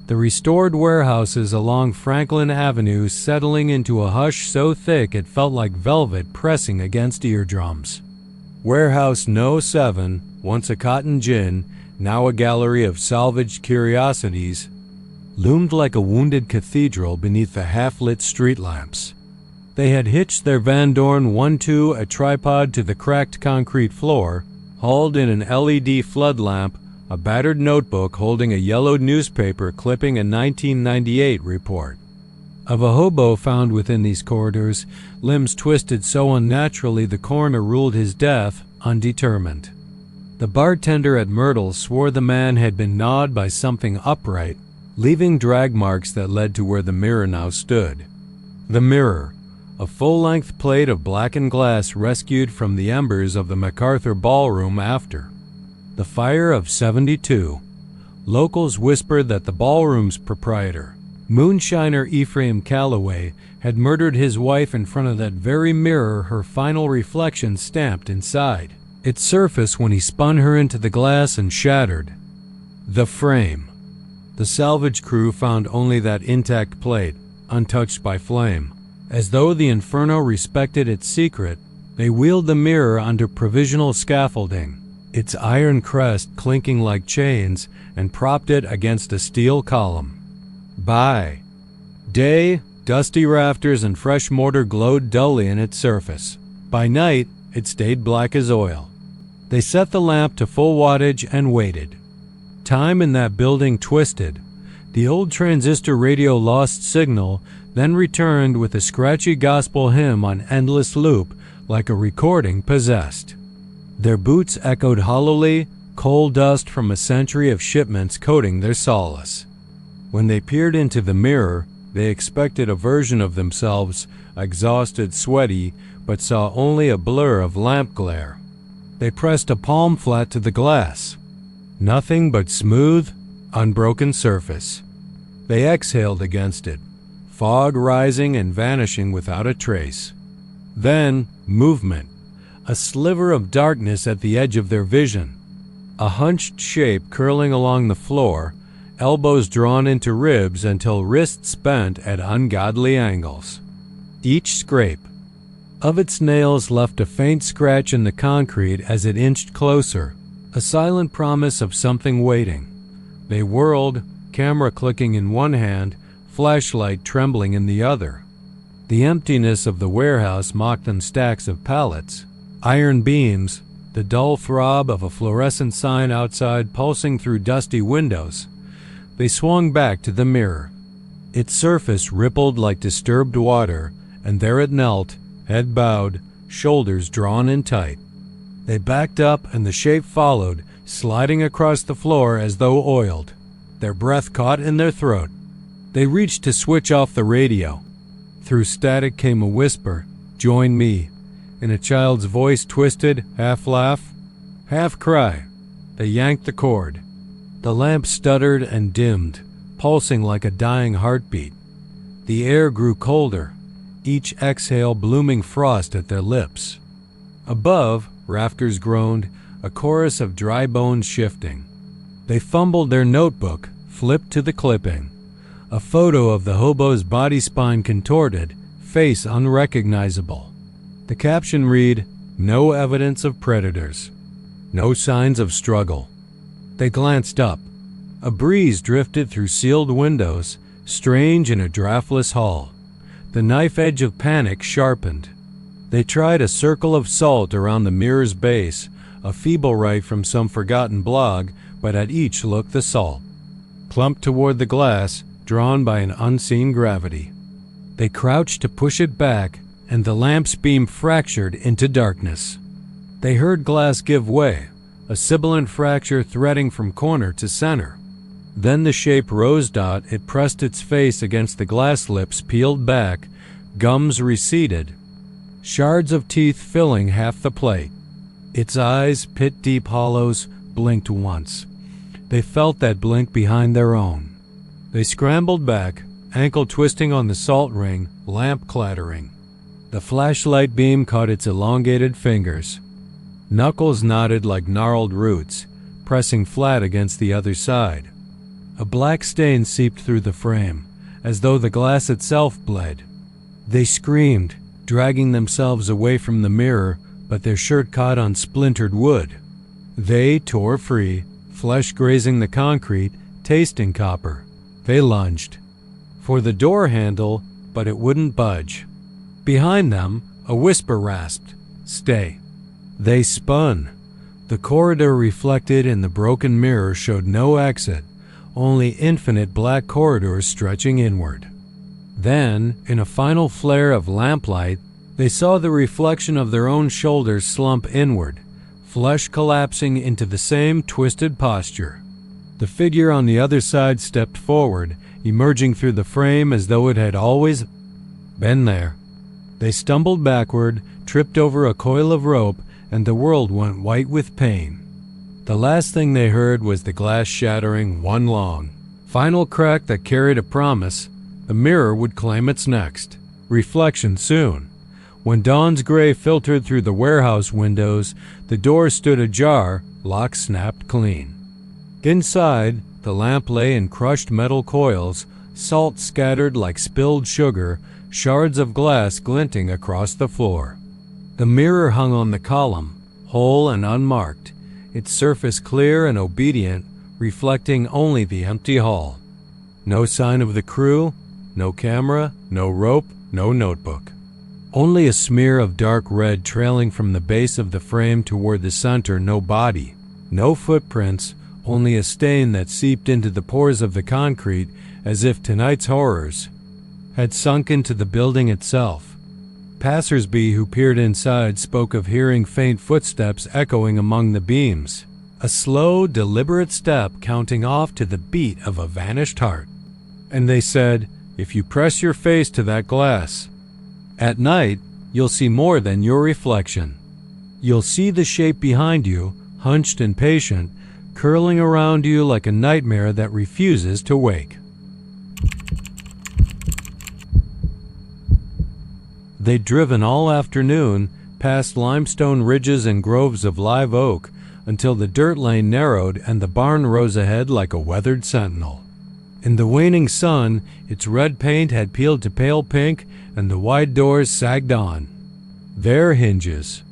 The restored warehouses along Franklin Avenue settling into a hush so thick it felt like velvet pressing against eardrums. Warehouse No. 7, once a cotton gin, now a gallery of salvaged curiosities, loomed like a wounded cathedral beneath the half-lit street lamps. They had hitched their Van Dorn 1-2 a tripod to the cracked concrete floor, hauled in an LED flood lamp, a battered notebook holding a yellowed newspaper clipping a 1998 report. Of a hobo found within these corridors, limbs twisted so unnaturally the coroner ruled his death undetermined. The bartender at Myrtle's swore the man had been gnawed by something upright, leaving drag marks that led to where the mirror now stood. The mirror, a full-length plate of blackened glass rescued from the embers of the MacArthur Ballroom after the fire of '72. Locals whispered that the ballroom's proprietor, moonshiner Ephraim Calloway, had murdered his wife in front of that very mirror her final reflection stamped inside its surface when he spun her into the glass and shattered the frame. The salvage crew found only that intact plate, untouched by flame. As though the inferno respected its secret, they wheeled the mirror under provisional scaffolding, its iron crest clinking like chains, and propped it against a steel column. By day, dusty rafters and fresh mortar glowed dully in its surface. By night, it stayed black as oil. They set the lamp to full wattage and waited. Time in that building twisted. The old transistor radio lost signal, then returned with a scratchy gospel hymn on endless loop like a recording possessed. Their boots echoed hollowly, coal dust from a century of shipments coating their solace. When they peered into the mirror, they expected a version of themselves, exhausted, sweaty, but saw only a blur of lamp glare. They pressed a palm flat to the glass. Nothing but smooth, unbroken surface. They exhaled against it, fog rising and vanishing without a trace. Then, movement, a sliver of darkness at the edge of their vision. A hunched shape curling along the floor, elbows drawn into ribs until wrists bent at ungodly angles. Each scrape of its nails left a faint scratch in the concrete as it inched closer, a silent promise of something waiting. They whirled, camera clicking in one hand, flashlight trembling in the other. The emptiness of the warehouse mocked in stacks of pallets, iron beams, the dull throb of a fluorescent sign outside pulsing through dusty windows. They swung back to the mirror. Its surface rippled like disturbed water, and there it knelt, head bowed, shoulders drawn in tight. They backed up, and the shape followed, sliding across the floor as though oiled, their breath caught in their throat. They reached to switch off the radio. Through static came a whisper, "Join me," in a child's voice, twisted, half laugh, half cry. They yanked the cord. The lamp stuttered and dimmed, pulsing like a dying heartbeat. The air grew colder, each exhale blooming frost at their lips. Above, rafters groaned, a chorus of dry bones shifting. They fumbled their notebook, flipped to the clipping. A photo of the hobo's body spine contorted, face unrecognizable. The caption read, "No evidence of predators. No signs of struggle." They glanced up. A breeze drifted through sealed windows, strange in a draftless hall. The knife edge of panic sharpened. They tried a circle of salt around the mirror's base, a feeble rite from some forgotten blog, but at each look the salt, clumped toward the glass, drawn by an unseen gravity. They crouched to push it back, and the lamp's beam fractured into darkness. They heard glass give way, a sibilant fracture threading from corner to center. Then the shape rose. It pressed its face against the glass lips, peeled back, gums receded, shards of teeth filling half the plate. Its eyes, pit-deep hollows, blinked once. They felt that blink behind their own. They scrambled back, ankle twisting on the salt ring, lamp clattering. The flashlight beam caught its elongated fingers. Knuckles knotted like gnarled roots, pressing flat against the other side. A black stain seeped through the frame, as though the glass itself bled. They screamed, dragging themselves away from the mirror, but their shirt caught on splintered wood. They tore free, flesh grazing the concrete, tasting copper. They lunged for the door handle, but it wouldn't budge. Behind them, a whisper rasped, "Stay." They spun. The corridor reflected in the broken mirror showed no exit, only infinite black corridors stretching inward. Then, in a final flare of lamplight, they saw the reflection of their own shoulders slump inward, flesh collapsing into the same twisted posture. The figure on the other side stepped forward, emerging through the frame as though it had always been there. They stumbled backward, tripped over a coil of rope, and the world went white with pain. The last thing they heard was the glass shattering one long, final crack that carried a promise. The mirror would claim its next reflection soon. When dawn's gray filtered through the warehouse windows, the door stood ajar, lock snapped clean. Inside, the lamp lay in crushed metal coils, salt scattered like spilled sugar, shards of glass glinting across the floor. The mirror hung on the column, whole and unmarked, its surface clear and obedient, reflecting only the empty hall. No sign of the crew, no camera, no rope, no notebook. Only a smear of dark red trailing from the base of the frame toward the center, no body, no footprints, only a stain that seeped into the pores of the concrete as if tonight's horrors had sunk into the building itself. Passers-by who peered inside spoke of hearing faint footsteps echoing among the beams, a slow, deliberate step counting off to the beat of a vanished heart. And they said, if you press your face to that glass, at night, you'll see more than your reflection. You'll see the shape behind you, hunched and patient, curling around you like a nightmare that refuses to wake. They'd driven all afternoon, past limestone ridges and groves of live oak, until the dirt lane narrowed and the barn rose ahead like a weathered sentinel. In the waning sun, its red paint had peeled to pale pink, and the wide doors sagged on. Their hinges.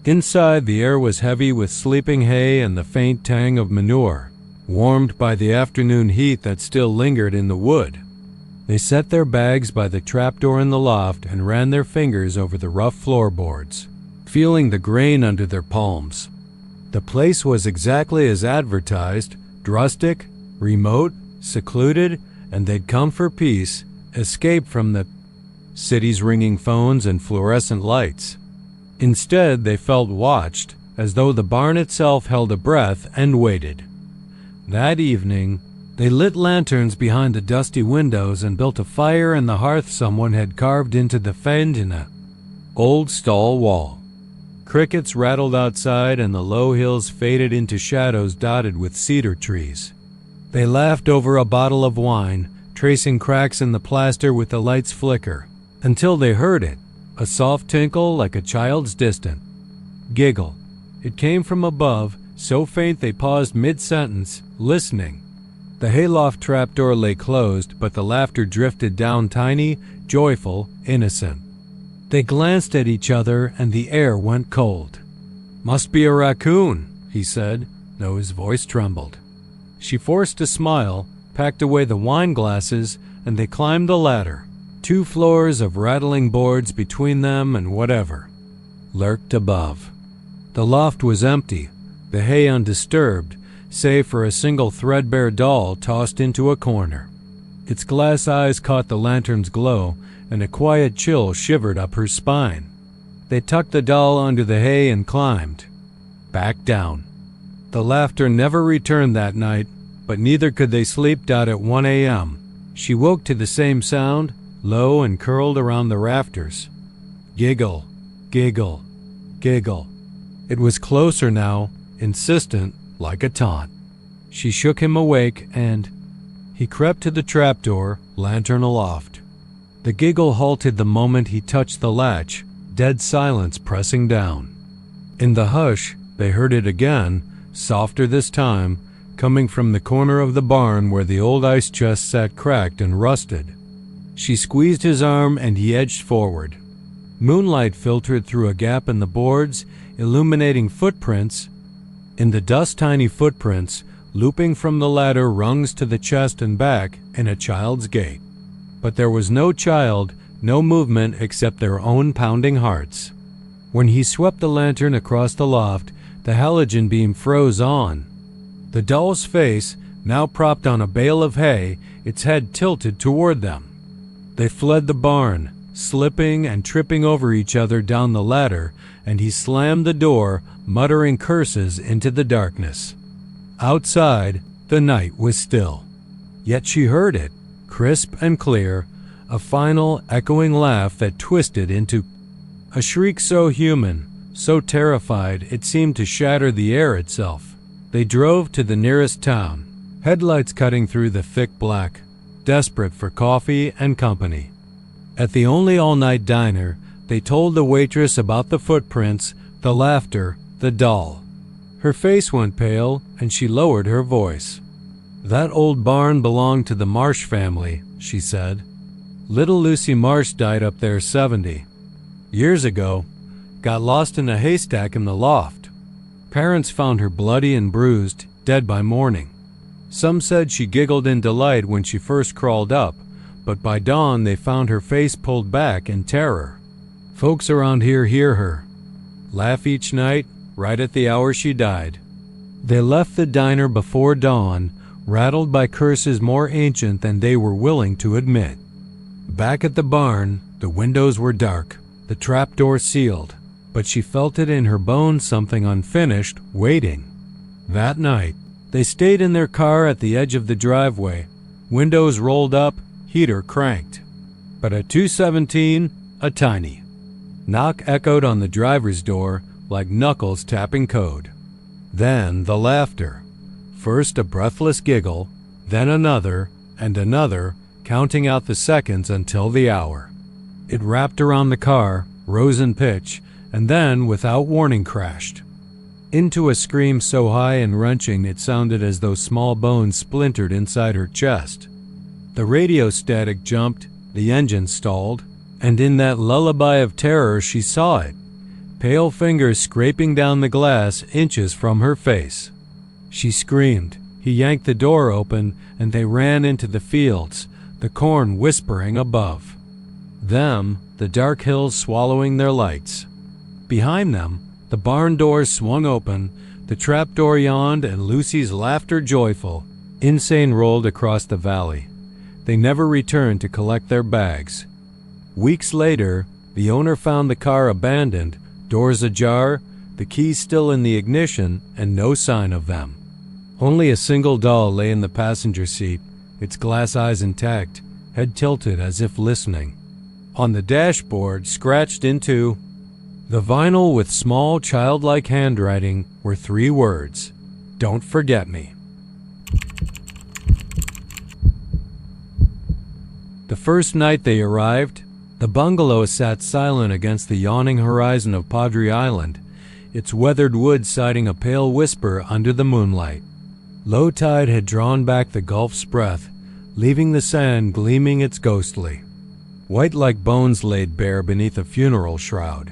Inside, the air was heavy with sleeping hay and the faint tang of manure, warmed by the afternoon heat that still lingered in the wood. They set their bags by the trapdoor in the loft and ran their fingers over the rough floorboards, feeling the grain under their palms. The place was exactly as advertised, rustic, remote, secluded, and they'd come for peace, escape from the city's ringing phones and fluorescent lights. Instead, they felt watched, as though the barn itself held a breath and waited. That evening, they lit lanterns behind the dusty windows and built a fire in the hearth someone had carved into the fend in an old stall wall. Crickets rattled outside and the low hills faded into shadows dotted with cedar trees. They laughed over a bottle of wine, tracing cracks in the plaster with the light's flicker, until they heard it, a soft tinkle like a child's distant giggle. It came from above, so faint they paused mid-sentence, listening. The hayloft trapdoor lay closed, but the laughter drifted down tiny, joyful, innocent. They glanced at each other, and the air went cold. "Must be a raccoon," he said, though his voice trembled. She forced a smile, packed away the wine glasses, and they climbed the ladder. 2 floors of rattling boards between them and whatever lurked above. The loft was empty, the hay undisturbed, save for a single threadbare doll tossed into a corner. Its glass eyes caught the lantern's glow, and a quiet chill shivered up her spine. They tucked the doll under the hay and climbed back down. The laughter never returned that night, but neither could they sleep. At 1 a.m., she woke to the same sound, low and curled around the rafters. Giggle, giggle, giggle. It was closer now, insistent, like a taunt. She shook him awake, and he crept to the trapdoor, lantern aloft. The giggle halted the moment he touched the latch, dead silence pressing down. In the hush, they heard it again, softer this time, coming from the corner of the barn where the old ice chest sat cracked and rusted. She squeezed his arm and he edged forward. Moonlight filtered through a gap in the boards, illuminating footprints. In the dust, tiny footprints, looping from the ladder rungs to the chest and back in a child's gait. But there was no child, no movement except their own pounding hearts. When he swept the lantern across the loft, the halogen beam froze on. The doll's face, now propped on a bale of hay, its head tilted toward them. They fled the barn, slipping and tripping over each other down the ladder, and he slammed the door, muttering curses into the darkness. Outside, the night was still. Yet she heard it, crisp and clear, a final, echoing laugh that twisted into A shriek so human, so terrified it seemed to shatter the air itself. They drove to the nearest town, headlights cutting through the thick black, desperate for coffee and company. At the only all-night diner, they told the waitress about the footprints, the laughter, the doll. Her face went pale, and she lowered her voice. "That old barn belonged to the Marsh family," she said. "Little Lucy Marsh died up there 70 years ago. Got lost in a haystack in the loft. Parents found her bloody and bruised, dead by morning. Some said she giggled in delight when she first crawled up, but by dawn they found her face pulled back in terror. Folks around here hear her laugh each night, right at the hour she died." They left the diner before dawn, rattled by curses more ancient than they were willing to admit. Back at the barn, the windows were dark, the trapdoor sealed, but she felt it in her bones, something unfinished, waiting. That night, they stayed in their car at the edge of the driveway, windows rolled up, heater cranked. But at 2:17, a tiny knock echoed on the driver's door like knuckles tapping code. Then the laughter. First a breathless giggle, then another and another, counting out the seconds until the hour. It wrapped around the car, rose in pitch, and then, without warning, crashed into a scream so high and wrenching it sounded as though small bones splintered inside her chest. The radio static jumped, the engine stalled, and in that lullaby of terror she saw it, pale fingers scraping down the glass inches from her face. She screamed. He yanked the door open, and they ran into the fields, the corn whispering above them, the dark hills swallowing their lights. Behind them, the barn doors swung open, the trapdoor yawned, and Lucy's laughter, joyful, insane, rolled across the valley. They never returned to collect their bags. Weeks later, the owner found the car abandoned, doors ajar, the keys still in the ignition, and no sign of them. Only a single doll lay in the passenger seat, its glass eyes intact, head tilted as if listening. On the dashboard, scratched into the vinyl with small childlike handwriting, were 3 words: "Don't forget me." The first night they arrived, the bungalow sat silent against the yawning horizon of Padre Island, its weathered wood siding a pale whisper under the moonlight. Low tide had drawn back the Gulf's breath, leaving the sand gleaming its ghostly white like bones laid bare beneath a funeral shroud.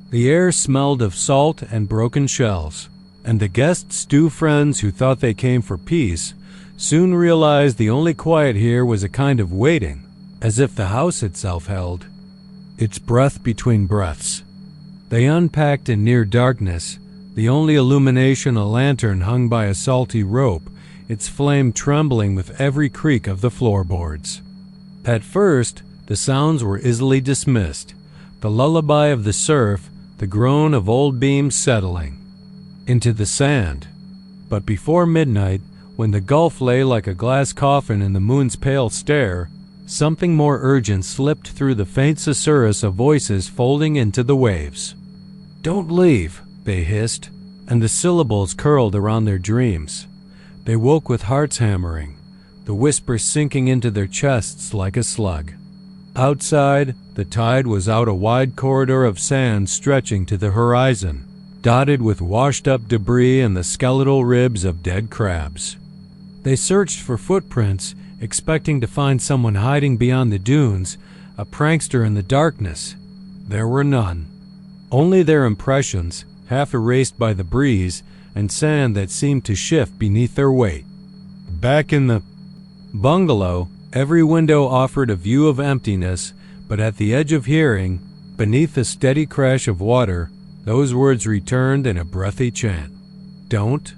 The air smelled of salt and broken shells, and the guests, stew friends who thought they came for peace, soon realized the only quiet here was a kind of waiting, as if the house itself held its breath between breaths. They unpacked in near darkness, the only illumination a lantern hung by a salty rope, its flame trembling with every creak of the floorboards. At first, the sounds were easily dismissed, the lullaby of the surf, the groan of old beams settling into the sand. But before midnight, when the Gulf lay like a glass coffin in the moon's pale stare, something more urgent slipped through the faint susurrus of voices folding into the waves. "Don't leave," they hissed, and the syllables curled around their dreams. They woke with hearts hammering, the whisper sinking into their chests like a slug. Outside, the tide was out, a wide corridor of sand stretching to the horizon, dotted with washed-up debris and the skeletal ribs of dead crabs. They searched for footprints, expecting to find someone hiding beyond the dunes, a prankster in the darkness. There were none. Only their impressions, half erased by the breeze, and sand that seemed to shift beneath their weight. Back in the bungalow, every window offered a view of emptiness, but at the edge of hearing, beneath the steady crash of water, those words returned in a breathy chant. "Don't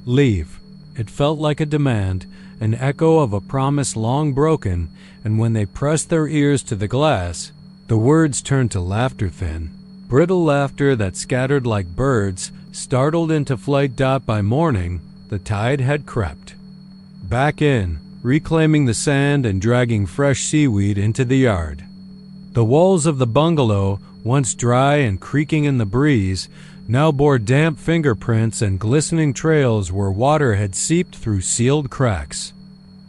leave." It felt like a demand, an echo of a promise long broken, and when they pressed their ears to the glass, the words turned to laughter, thin, brittle laughter that scattered like birds, startled into flight. By morning, the tide had crept back in, reclaiming the sand and dragging fresh seaweed into the yard. The walls of the bungalow once dry and creaking in the breeze, now bore damp fingerprints and glistening trails where water had seeped through sealed cracks.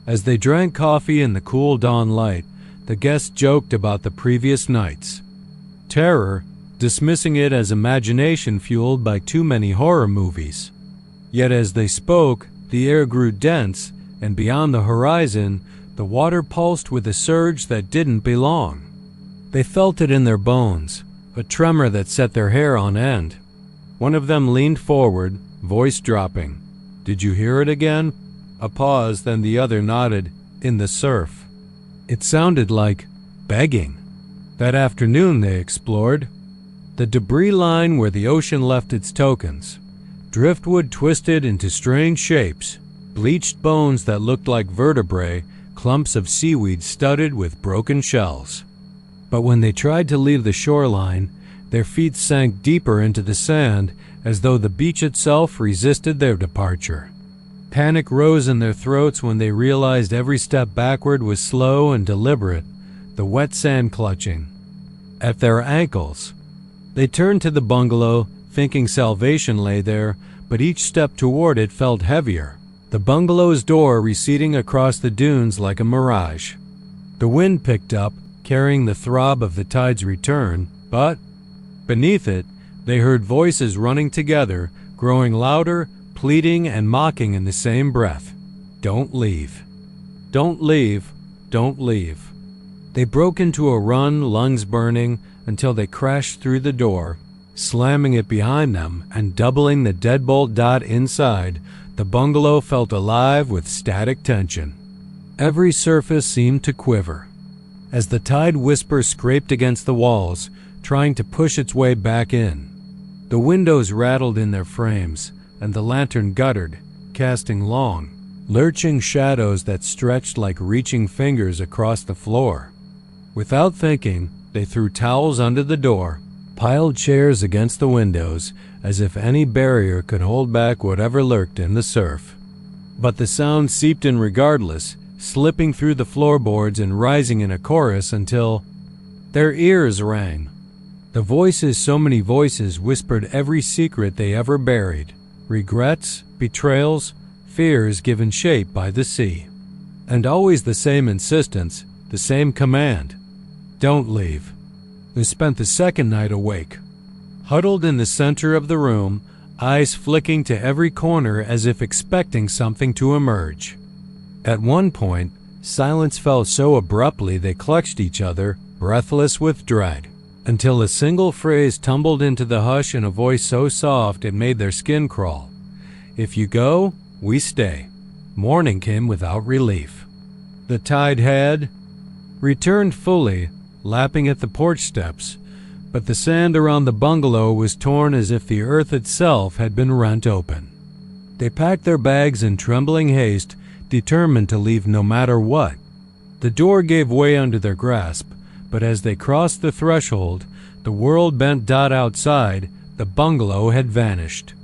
As they drank coffee in the cool dawn light, the guests joked about the previous nights. Terror, dismissing it as imagination fueled by too many horror movies. Yet as they spoke, the air grew dense, and beyond the horizon, the water pulsed with a surge that didn't belong. They felt it in their bones, a tremor that set their hair on end. One of them leaned forward, voice dropping. "Did you hear it again?" A pause, then the other nodded. "In the surf." It sounded like begging. That afternoon they explored the debris line where the ocean left its tokens. Driftwood twisted into strange shapes, bleached bones that looked like vertebrae, clumps of seaweed studded with broken shells. But when they tried to leave the shoreline, their feet sank deeper into the sand as though the beach itself resisted their departure. Panic rose in their throats when they realized every step backward was slow and deliberate, the wet sand clutching at their ankles. They turned to the bungalow, thinking salvation lay there, but each step toward it felt heavier, the bungalow's door receding across the dunes like a mirage. The wind picked up, carrying the throb of the tide's return, but beneath it, they heard voices running together, growing louder, pleading and mocking in the same breath. "Don't leave. Don't leave. Don't leave." They broke into a run, lungs burning, until they crashed through the door, slamming it behind them and doubling the deadbolt dot inside. The bungalow felt alive with static tension. Every surface seemed to quiver as the tide whisper scraped against the walls, trying to push its way back in. The windows rattled in their frames, and the lantern guttered, casting long, lurching shadows that stretched like reaching fingers across the floor. Without thinking, they threw towels under the door, piled chairs against the windows, as if any barrier could hold back whatever lurked in the surf. But the sound seeped in regardless, slipping through the floorboards and rising in a chorus until their ears rang. The voices, so many voices, whispered every secret they ever buried. Regrets, betrayals, fears given shape by the sea. And always the same insistence, the same command. Don't leave. They spent the second night awake, huddled in the center of the room, eyes flicking to every corner as if expecting something to emerge. At one point, silence fell so abruptly they clutched each other, breathless with dread, until a single phrase tumbled into the hush in a voice so soft it made their skin crawl. "If you go, we stay." Morning came without relief. The tide had returned fully, lapping at the porch steps, but the sand around the bungalow was torn as if the earth itself had been rent open. They packed their bags in trembling haste, determined to leave no matter what. The door gave way under their grasp, but as they crossed the threshold, the world bent dot outside, the bungalow had vanished.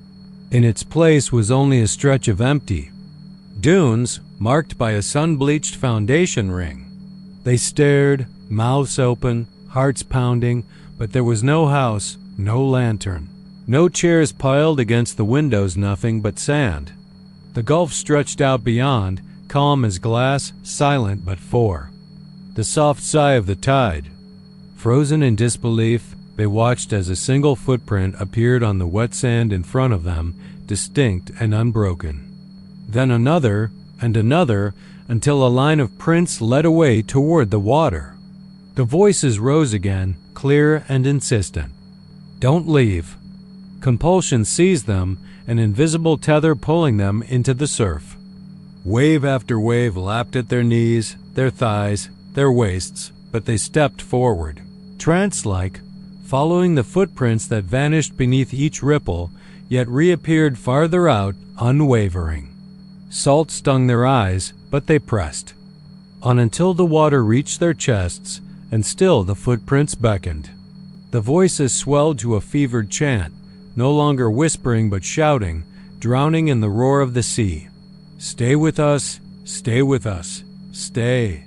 In its place was only a stretch of empty dunes, marked by a sun-bleached foundation ring. They stared, mouths open, hearts pounding, but there was no house, no lantern, no chairs piled against the windows, nothing but sand. The gulf stretched out beyond, calm as glass, silent but for the soft sigh of the tide. Frozen in disbelief, they watched as a single footprint appeared on the wet sand in front of them, distinct and unbroken. Then another, and another, until a line of prints led away toward the water. The voices rose again, clear and insistent. Don't leave. Compulsion seized them, an invisible tether pulling them into the surf. Wave after wave lapped at their knees, their thighs, their waists, but they stepped forward, trance-like, following the footprints that vanished beneath each ripple, yet reappeared farther out, unwavering. Salt stung their eyes, but they pressed on until the water reached their chests, and still the footprints beckoned. The voices swelled to a fevered chant, no longer whispering but shouting, drowning in the roar of the sea. Stay with us, stay with us, stay.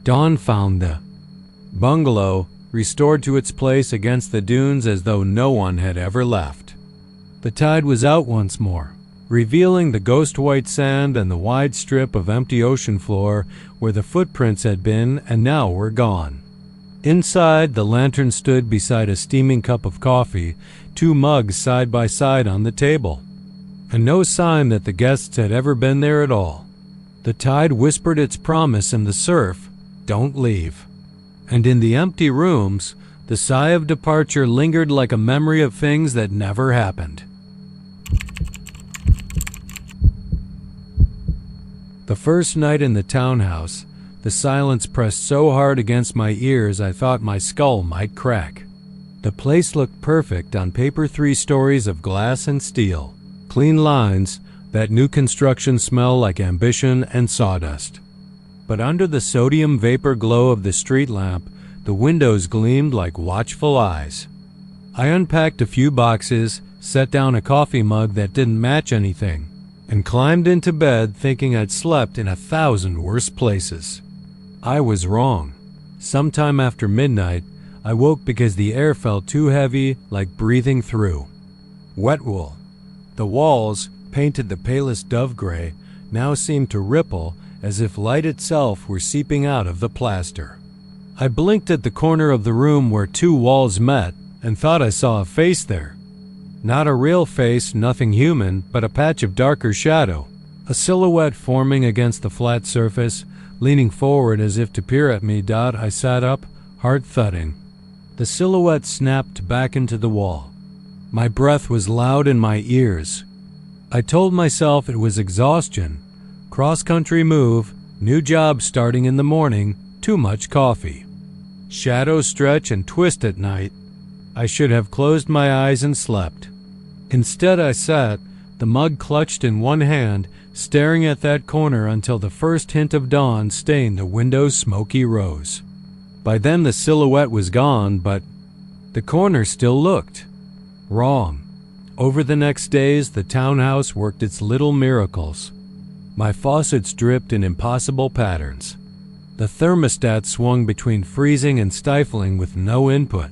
Dawn found the bungalow, restored to its place against the dunes as though no one had ever left. The tide was out once more, revealing the ghost-white sand and the wide strip of empty ocean floor where the footprints had been and now were gone. Inside, the lantern stood beside a steaming cup of coffee, 2 mugs side by side on the table, and no sign that the guests had ever been there at all. The tide whispered its promise in the surf, "Don't leave." And in the empty rooms, the sigh of departure lingered like a memory of things that never happened. The first night in the townhouse, the silence pressed so hard against my ears I thought my skull might crack. The place looked perfect on paper, 3 stories of glass and steel, clean lines, that new construction smell like ambition and sawdust. But under the sodium vapor glow of the street lamp, the windows gleamed like watchful eyes. I unpacked a few boxes, set down a coffee mug that didn't match anything, and climbed into bed thinking I'd slept in 1,000 worse places. I was wrong. Sometime after midnight, I woke because the air felt too heavy, like breathing through wet wool. The walls, painted the palest dove gray, now seemed to ripple as if light itself were seeping out of the plaster. I blinked at the corner of the room where 2 walls met and thought I saw a face there. Not a real face, nothing human, but a patch of darker shadow, a silhouette forming against the flat surface, leaning forward as if to peer at me. I sat up, heart thudding. The silhouette snapped back into the wall. My breath was loud in my ears. I told myself it was exhaustion. Cross-country move, new job starting in the morning, too much coffee. Shadows stretch and twist at night. I should have closed my eyes and slept. Instead I sat, the mug clutched in one hand, staring at that corner until the first hint of dawn stained the window's smoky rose. By then the silhouette was gone, but the corner still looked wrong. Over the next days, the townhouse worked its little miracles. My faucets dripped in impossible patterns. The thermostat swung between freezing and stifling with no input.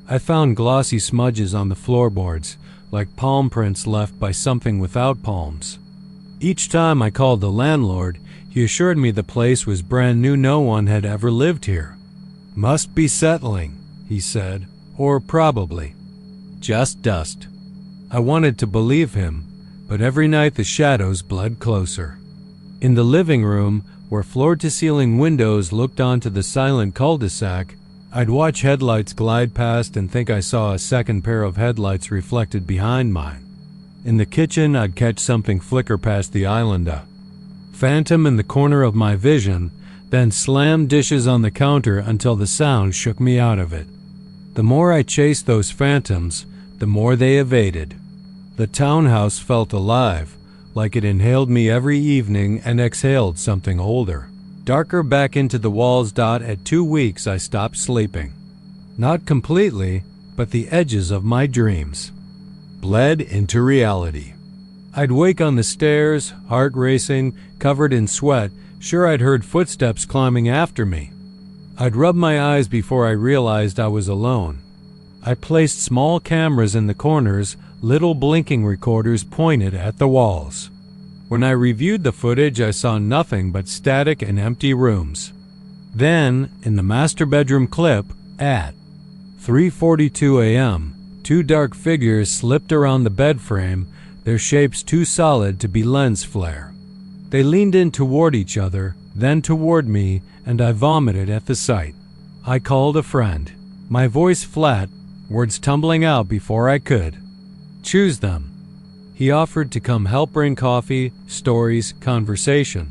I found glossy smudges on the floorboards, like palm prints left by something without palms. Each time I called the landlord, he assured me the place was brand new, no one had ever lived here. Must be settling, he said, or probably just dust. I wanted to believe him, but every night the shadows bled closer. In the living room, where floor-to-ceiling windows looked onto the silent cul-de-sac, I'd watch headlights glide past and think I saw a second pair of headlights reflected behind mine. In the kitchen, I'd catch something flicker past the island, a phantom in the corner of my vision, then slam dishes on the counter until the sound shook me out of it. The more I chased those phantoms, the more they evaded. The townhouse felt alive, like it inhaled me every evening and exhaled something older, darker back into the walls. At 2 weeks I stopped sleeping. Not completely, but the edges of my dreams bled into reality. I'd wake on the stairs, heart racing, covered in sweat, sure I'd heard footsteps climbing after me. I'd rub my eyes before I realized I was alone. I placed small cameras in the corners, little blinking recorders pointed at the walls. When I reviewed the footage, I saw nothing but static and empty rooms. Then, in the master bedroom clip, at 3:42 a.m., 2 dark figures slipped around the bed frame, their shapes too solid to be lens flare. They leaned in toward each other, then toward me, and I vomited at the sight. I called a friend, my voice flat, words tumbling out before I could choose them. He offered to come help bring coffee, stories, conversation.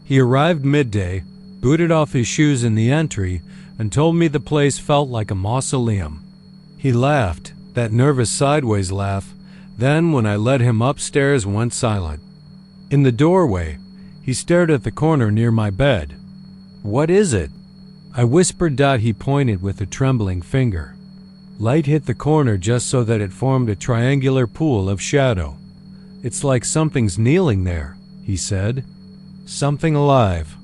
He arrived midday, booted off his shoes in the entry, and told me the place felt like a mausoleum. He laughed, that nervous sideways laugh, then when I led him upstairs went silent. In the doorway, he stared at the corner near my bed. "What is it?" I whispered. He pointed with a trembling finger. Light hit the corner just so that it formed a triangular pool of shadow. "It's like something's kneeling there," he said. "Something alive."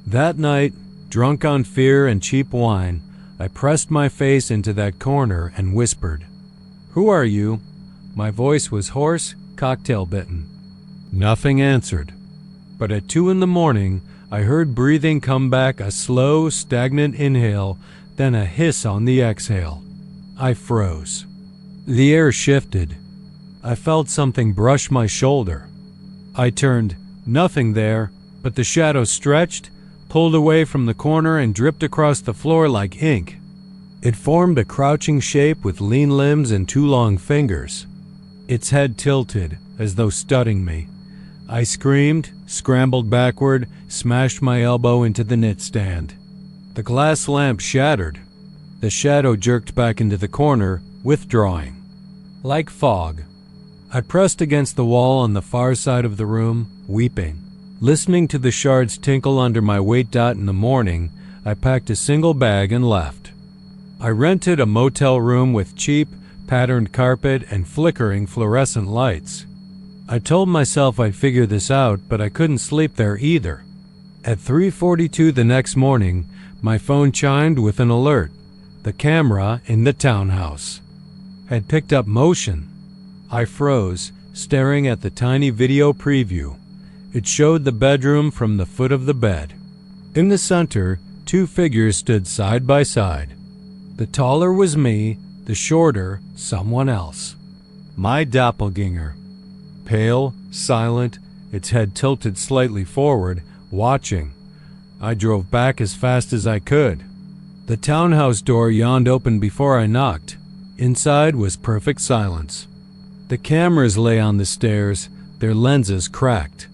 That night, drunk on fear and cheap wine, I pressed my face into that corner and whispered, "Who are you?" My voice was hoarse, cocktail-bitten. Nothing answered. But at 2 in the morning, I heard breathing come back, a slow, stagnant inhale, then a hiss on the exhale. I froze. The air shifted. I felt something brush my shoulder. I turned. Nothing there, but the shadow stretched, pulled away from the corner, and dripped across the floor like ink. It formed a crouching shape with lean limbs and 2 long fingers. Its head tilted, as though studying me. I screamed, scrambled backward, smashed my elbow into the knitstand. The glass lamp shattered. The shadow jerked back into the corner, withdrawing. Like fog. I pressed against the wall on the far side of the room, weeping. Listening to the shards tinkle under my weight. In the morning, I packed a single bag and left. I rented a motel room with cheap, patterned carpet and flickering fluorescent lights. I told myself I'd figure this out, but I couldn't sleep there either. At 3:42 the next morning, my phone chimed with an alert. The camera in the townhouse had picked up motion. I froze, staring at the tiny video preview. It showed the bedroom from the foot of the bed. In the center, 2 figures stood side by side. The taller was me, the shorter, someone else. My doppelganger. Pale, silent, its head tilted slightly forward, watching. I drove back as fast as I could. The townhouse door yawned open before I knocked. Inside was perfect silence. The cameras lay on the stairs, their lenses cracked.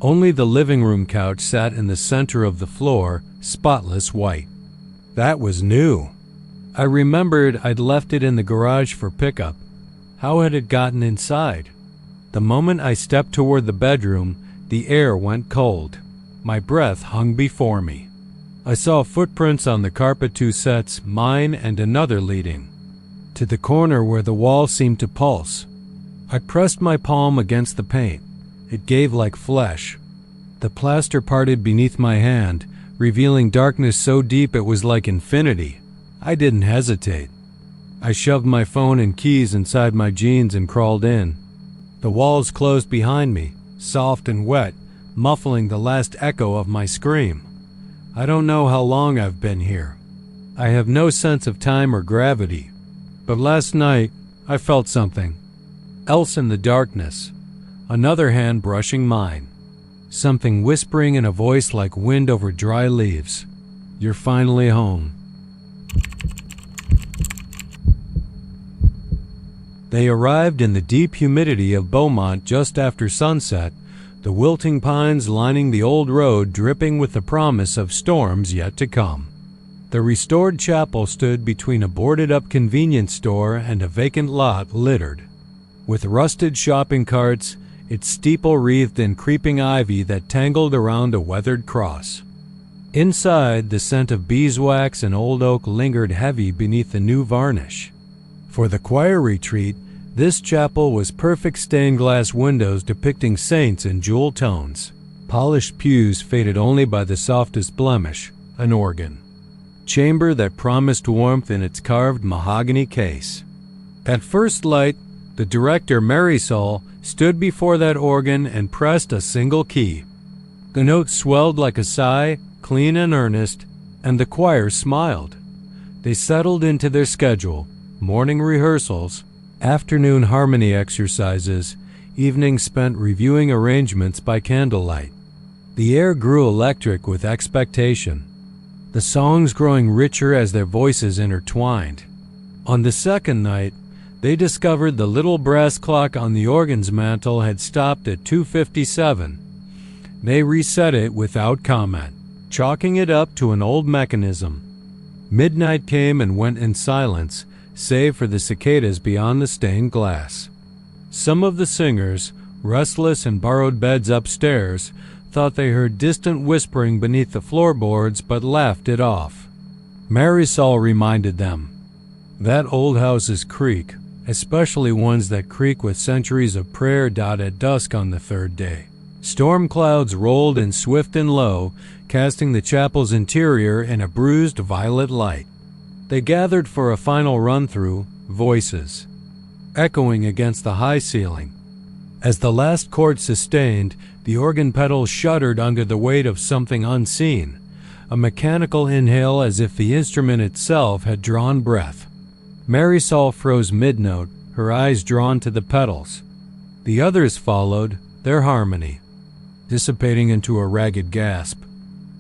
Only the living room couch sat in the center of the floor, spotless white. That was new. I remembered I'd left it in the garage for pickup. How had it gotten inside? The moment I stepped toward the bedroom, the air went cold. My breath hung before me. I saw footprints on the carpet, 2 sets, mine and another leading to the corner where the wall seemed to pulse. I pressed my palm against the paint. It gave like flesh. The plaster parted beneath my hand, revealing darkness so deep it was like infinity. I didn't hesitate. I shoved my phone and keys inside my jeans and crawled in. The walls closed behind me, soft and wet, muffling the last echo of my scream. I don't know how long I've been here. I have no sense of time or gravity. But last night, I felt something else in the darkness. Another hand brushing mine. Something whispering in a voice like wind over dry leaves. "You're finally home." They arrived in the deep humidity of Beaumont just after sunset, the wilting pines lining the old road dripping with the promise of storms yet to come. The restored chapel stood between a boarded-up convenience store and a vacant lot littered with rusted shopping carts, its steeple wreathed in creeping ivy that tangled around a weathered cross. Inside, the scent of beeswax and old oak lingered heavy beneath the new varnish. For the choir retreat, this chapel was perfect stained glass windows depicting saints in jewel tones. Polished pews faded only by the softest blemish, an organ. Chamber that promised warmth in its carved mahogany case. At first light, the director, Marisol, stood before that organ and pressed a single key. The note swelled like a sigh, clean and earnest, and the choir smiled. They settled into their schedule, morning rehearsals, afternoon harmony exercises, evenings spent reviewing arrangements by candlelight. The air grew electric with expectation, the songs growing richer as their voices intertwined. On the second night, they discovered the little brass clock on the organ's mantel had stopped at 2:57. They reset it without comment, chalking it up to an old mechanism. Midnight came and went in silence, save for the cicadas beyond the stained glass. Some of the singers, restless in borrowed beds upstairs, thought they heard distant whispering beneath the floorboards but laughed it off. Marisol reminded them, "That old houses creak, especially ones that creak with centuries of prayer. At dusk on the 3rd day, storm clouds rolled in swift and low, casting the chapel's interior in a bruised violet light. They gathered for a final run-through, voices echoing against the high ceiling. As the last chord sustained, the organ pedals shuddered under the weight of something unseen, a mechanical inhale as if the instrument itself had drawn breath. Marisol froze mid-note, her eyes drawn to the pedals. The others followed, their harmony dissipating into a ragged gasp.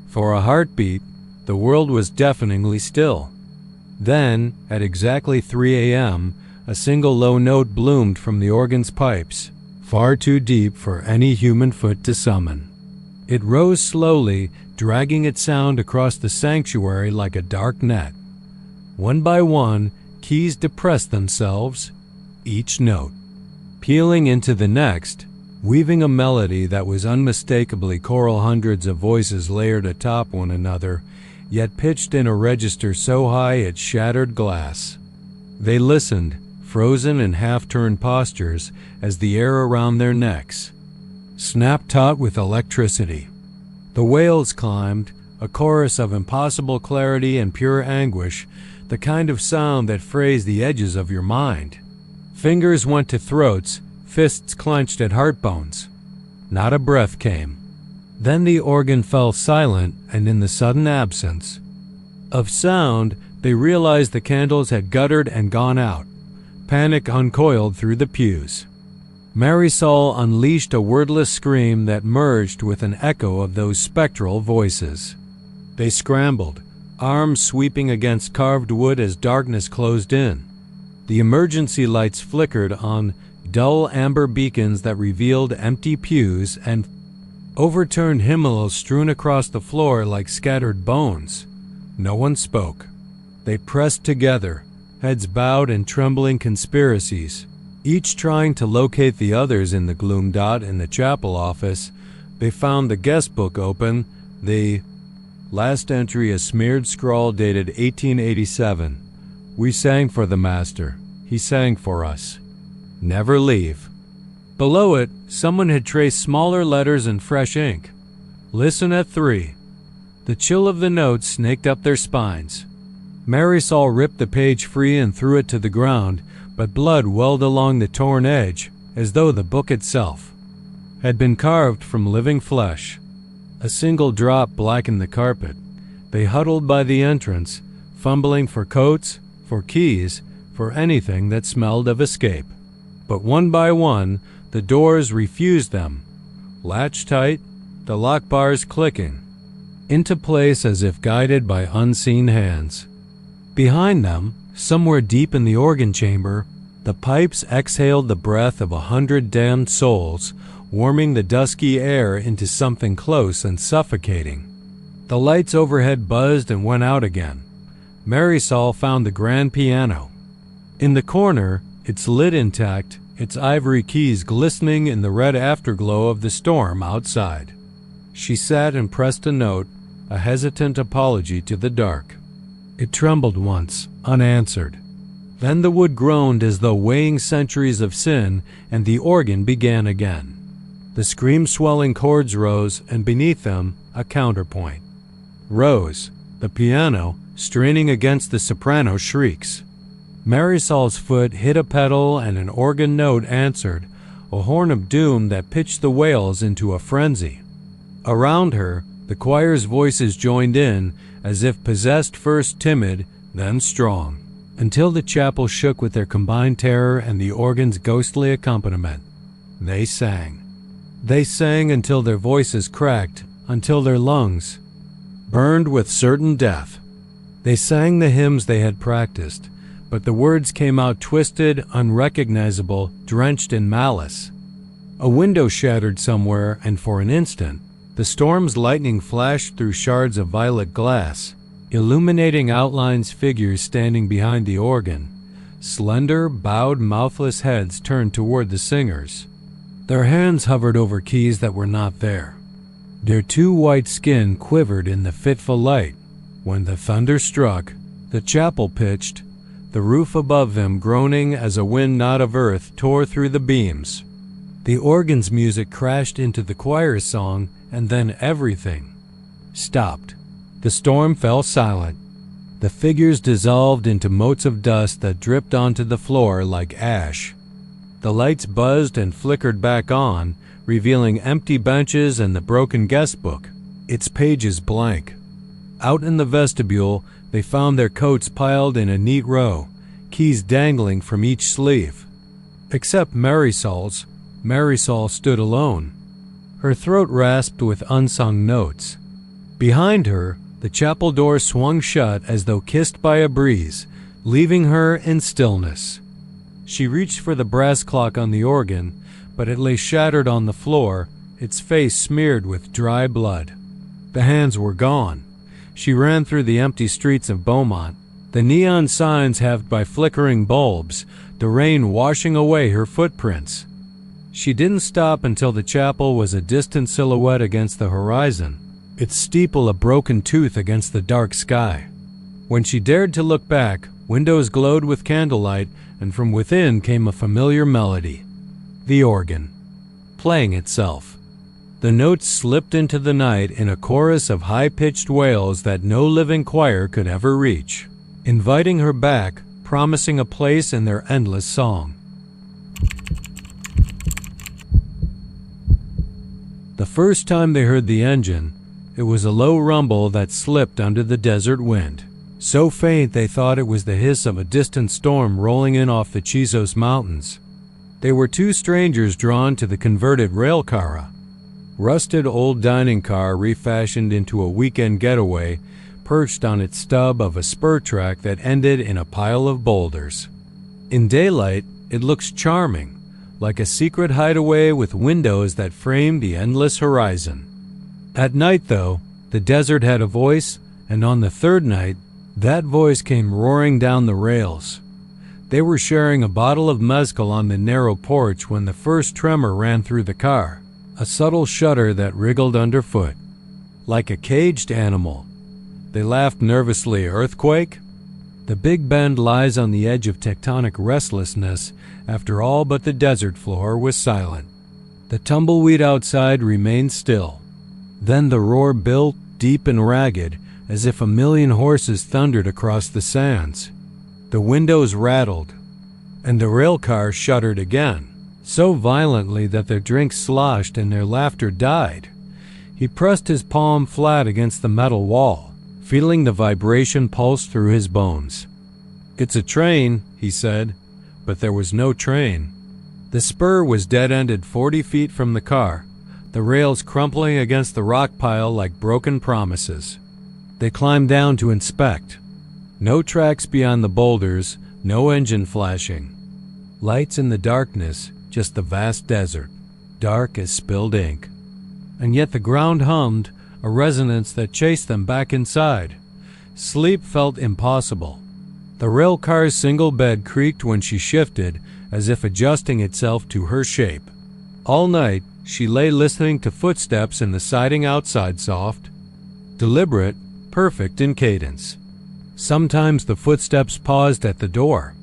For a heartbeat, the world was deafeningly still. Then, at exactly 3 a.m., a single low note bloomed from the organ's pipes, far too deep for any human foot to summon. It rose slowly, dragging its sound across the sanctuary like a dark net. One by one, keys depressed themselves, each note peeling into the next, weaving a melody that was unmistakably choral, hundreds of voices layered atop one another, yet pitched in a register so high it shattered glass. They listened, frozen in half-turned postures, as the air around their necks snapped taut with electricity. The wails climbed, a chorus of impossible clarity and pure anguish, the kind of sound that frays the edges of your mind. Fingers went to throats, fists clenched at heart bones. Not a breath came. Then the organ fell silent, and in the sudden absence of sound, they realized the candles had guttered and gone out. Panic uncoiled through the pews. Marisol unleashed a wordless scream that merged with an echo of those spectral voices. They scrambled, arms sweeping against carved wood as darkness closed in. The emergency lights flickered on dull amber beacons that revealed empty pews and overturned hymnals strewn across the floor like scattered bones. No one spoke. They pressed together, heads bowed in trembling conspiracies, each trying to locate the others in the gloom. In the chapel office, they found the guest book open, the last entry a smeared scrawl dated 1887. We sang for the Master. He sang for us. Never leave. Below it, someone had traced smaller letters in fresh ink. Listen at 3. The chill of the notes snaked up their spines. Marisol ripped the page free and threw it to the ground, but blood welled along the torn edge, as though the book itself had been carved from living flesh. A single drop blackened the carpet. They huddled by the entrance, fumbling for coats, for keys, for anything that smelled of escape. But one by one, the doors refused them, latch tight, the lock bars clicking into place as if guided by unseen hands. Behind them, somewhere deep in the organ chamber, the pipes exhaled the breath of 100 damned souls, warming the dusky air into something close and suffocating. The lights overhead buzzed and went out again. Marisol found the grand piano. In the corner, its lid intact, its ivory keys glistening in the red afterglow of the storm outside. She sat and pressed a note, a hesitant apology to the dark. It trembled once, unanswered. Then the wood groaned as though weighing centuries of sin, and the organ began again. The scream-swelling chords rose, and beneath them, a counterpoint rose, the piano straining against the soprano shrieks. Marisol's foot hit a pedal and an organ note answered, a horn of doom that pitched the wails into a frenzy. Around her, the choir's voices joined in, as if possessed, first timid, then strong, until the chapel shook with their combined terror and the organ's ghostly accompaniment. They sang. They sang until their voices cracked, until their lungs burned with certain death. They sang the hymns they had practiced, but the words came out twisted, unrecognizable, drenched in malice. A window shattered somewhere, and for an instant, the storm's lightning flashed through shards of violet glass, illuminating outlines, figures standing behind the organ. Slender, bowed, mouthless heads turned toward the singers. Their hands hovered over keys that were not there. Their too white skin quivered in the fitful light. When the thunder struck, the chapel pitched, the roof above them groaning as a wind not of earth tore through the beams. The organ's music crashed into the choir's song, and then everything stopped. The storm fell silent. The figures dissolved into motes of dust that dripped onto the floor like ash. The lights buzzed and flickered back on, revealing empty benches and the broken guest book, its pages blank. Out in the vestibule, they found their coats piled in a neat row, keys dangling from each sleeve. Except Marisol's, Marisol stood alone. Her throat rasped with unsung notes. Behind her, the chapel door swung shut as though kissed by a breeze, leaving her in stillness. She reached for the brass clock on the organ, but it lay shattered on the floor, its face smeared with dry blood. The hands were gone. She ran through the empty streets of Beaumont, the neon signs halved by flickering bulbs, the rain washing away her footprints. She didn't stop until the chapel was a distant silhouette against the horizon, its steeple a broken tooth against the dark sky. When she dared to look back, windows glowed with candlelight, and from within came a familiar melody. The organ, playing itself. The notes slipped into the night in a chorus of high-pitched wails that no living choir could ever reach, inviting her back, promising a place in their endless song. The first time they heard the engine, it was a low rumble that slipped under the desert wind, so faint they thought it was the hiss of a distant storm rolling in off the Chisos Mountains. They were two strangers drawn to the converted rail car, rusted old dining car refashioned into a weekend getaway, perched on its stub of a spur track that ended in a pile of boulders. In daylight, it looks charming, like a secret hideaway with windows that frame the endless horizon. At night, though, the desert had a voice, and on the third night, that voice came roaring down the rails. They were sharing a bottle of mezcal on the narrow porch when the first tremor ran through the car, a subtle shudder that wriggled underfoot. Like a caged animal. They laughed nervously. Earthquake? The Big Bend lies on the edge of tectonic restlessness after all but the desert floor was silent. The tumbleweed outside remained still. Then the roar built, deep and ragged, as if a million horses thundered across the sands. The windows rattled, and the rail car shuddered again, so violently that their drinks sloshed and their laughter died. He pressed his palm flat against the metal wall, feeling the vibration pulse through his bones. "It's a train," he said, but there was no train. The spur was dead-ended 40 feet from the car, the rails crumpling against the rock pile like broken promises. They climbed down to inspect. No tracks beyond the boulders, no engine flashing. Lights in the darkness, just the vast desert, dark as spilled ink. And yet the ground hummed, a resonance that chased them back inside. Sleep felt impossible. The rail car's single bed creaked when she shifted, as if adjusting itself to her shape. All night, she lay listening to footsteps in the siding outside, soft, deliberate, perfect in cadence. Sometimes the footsteps paused at the door.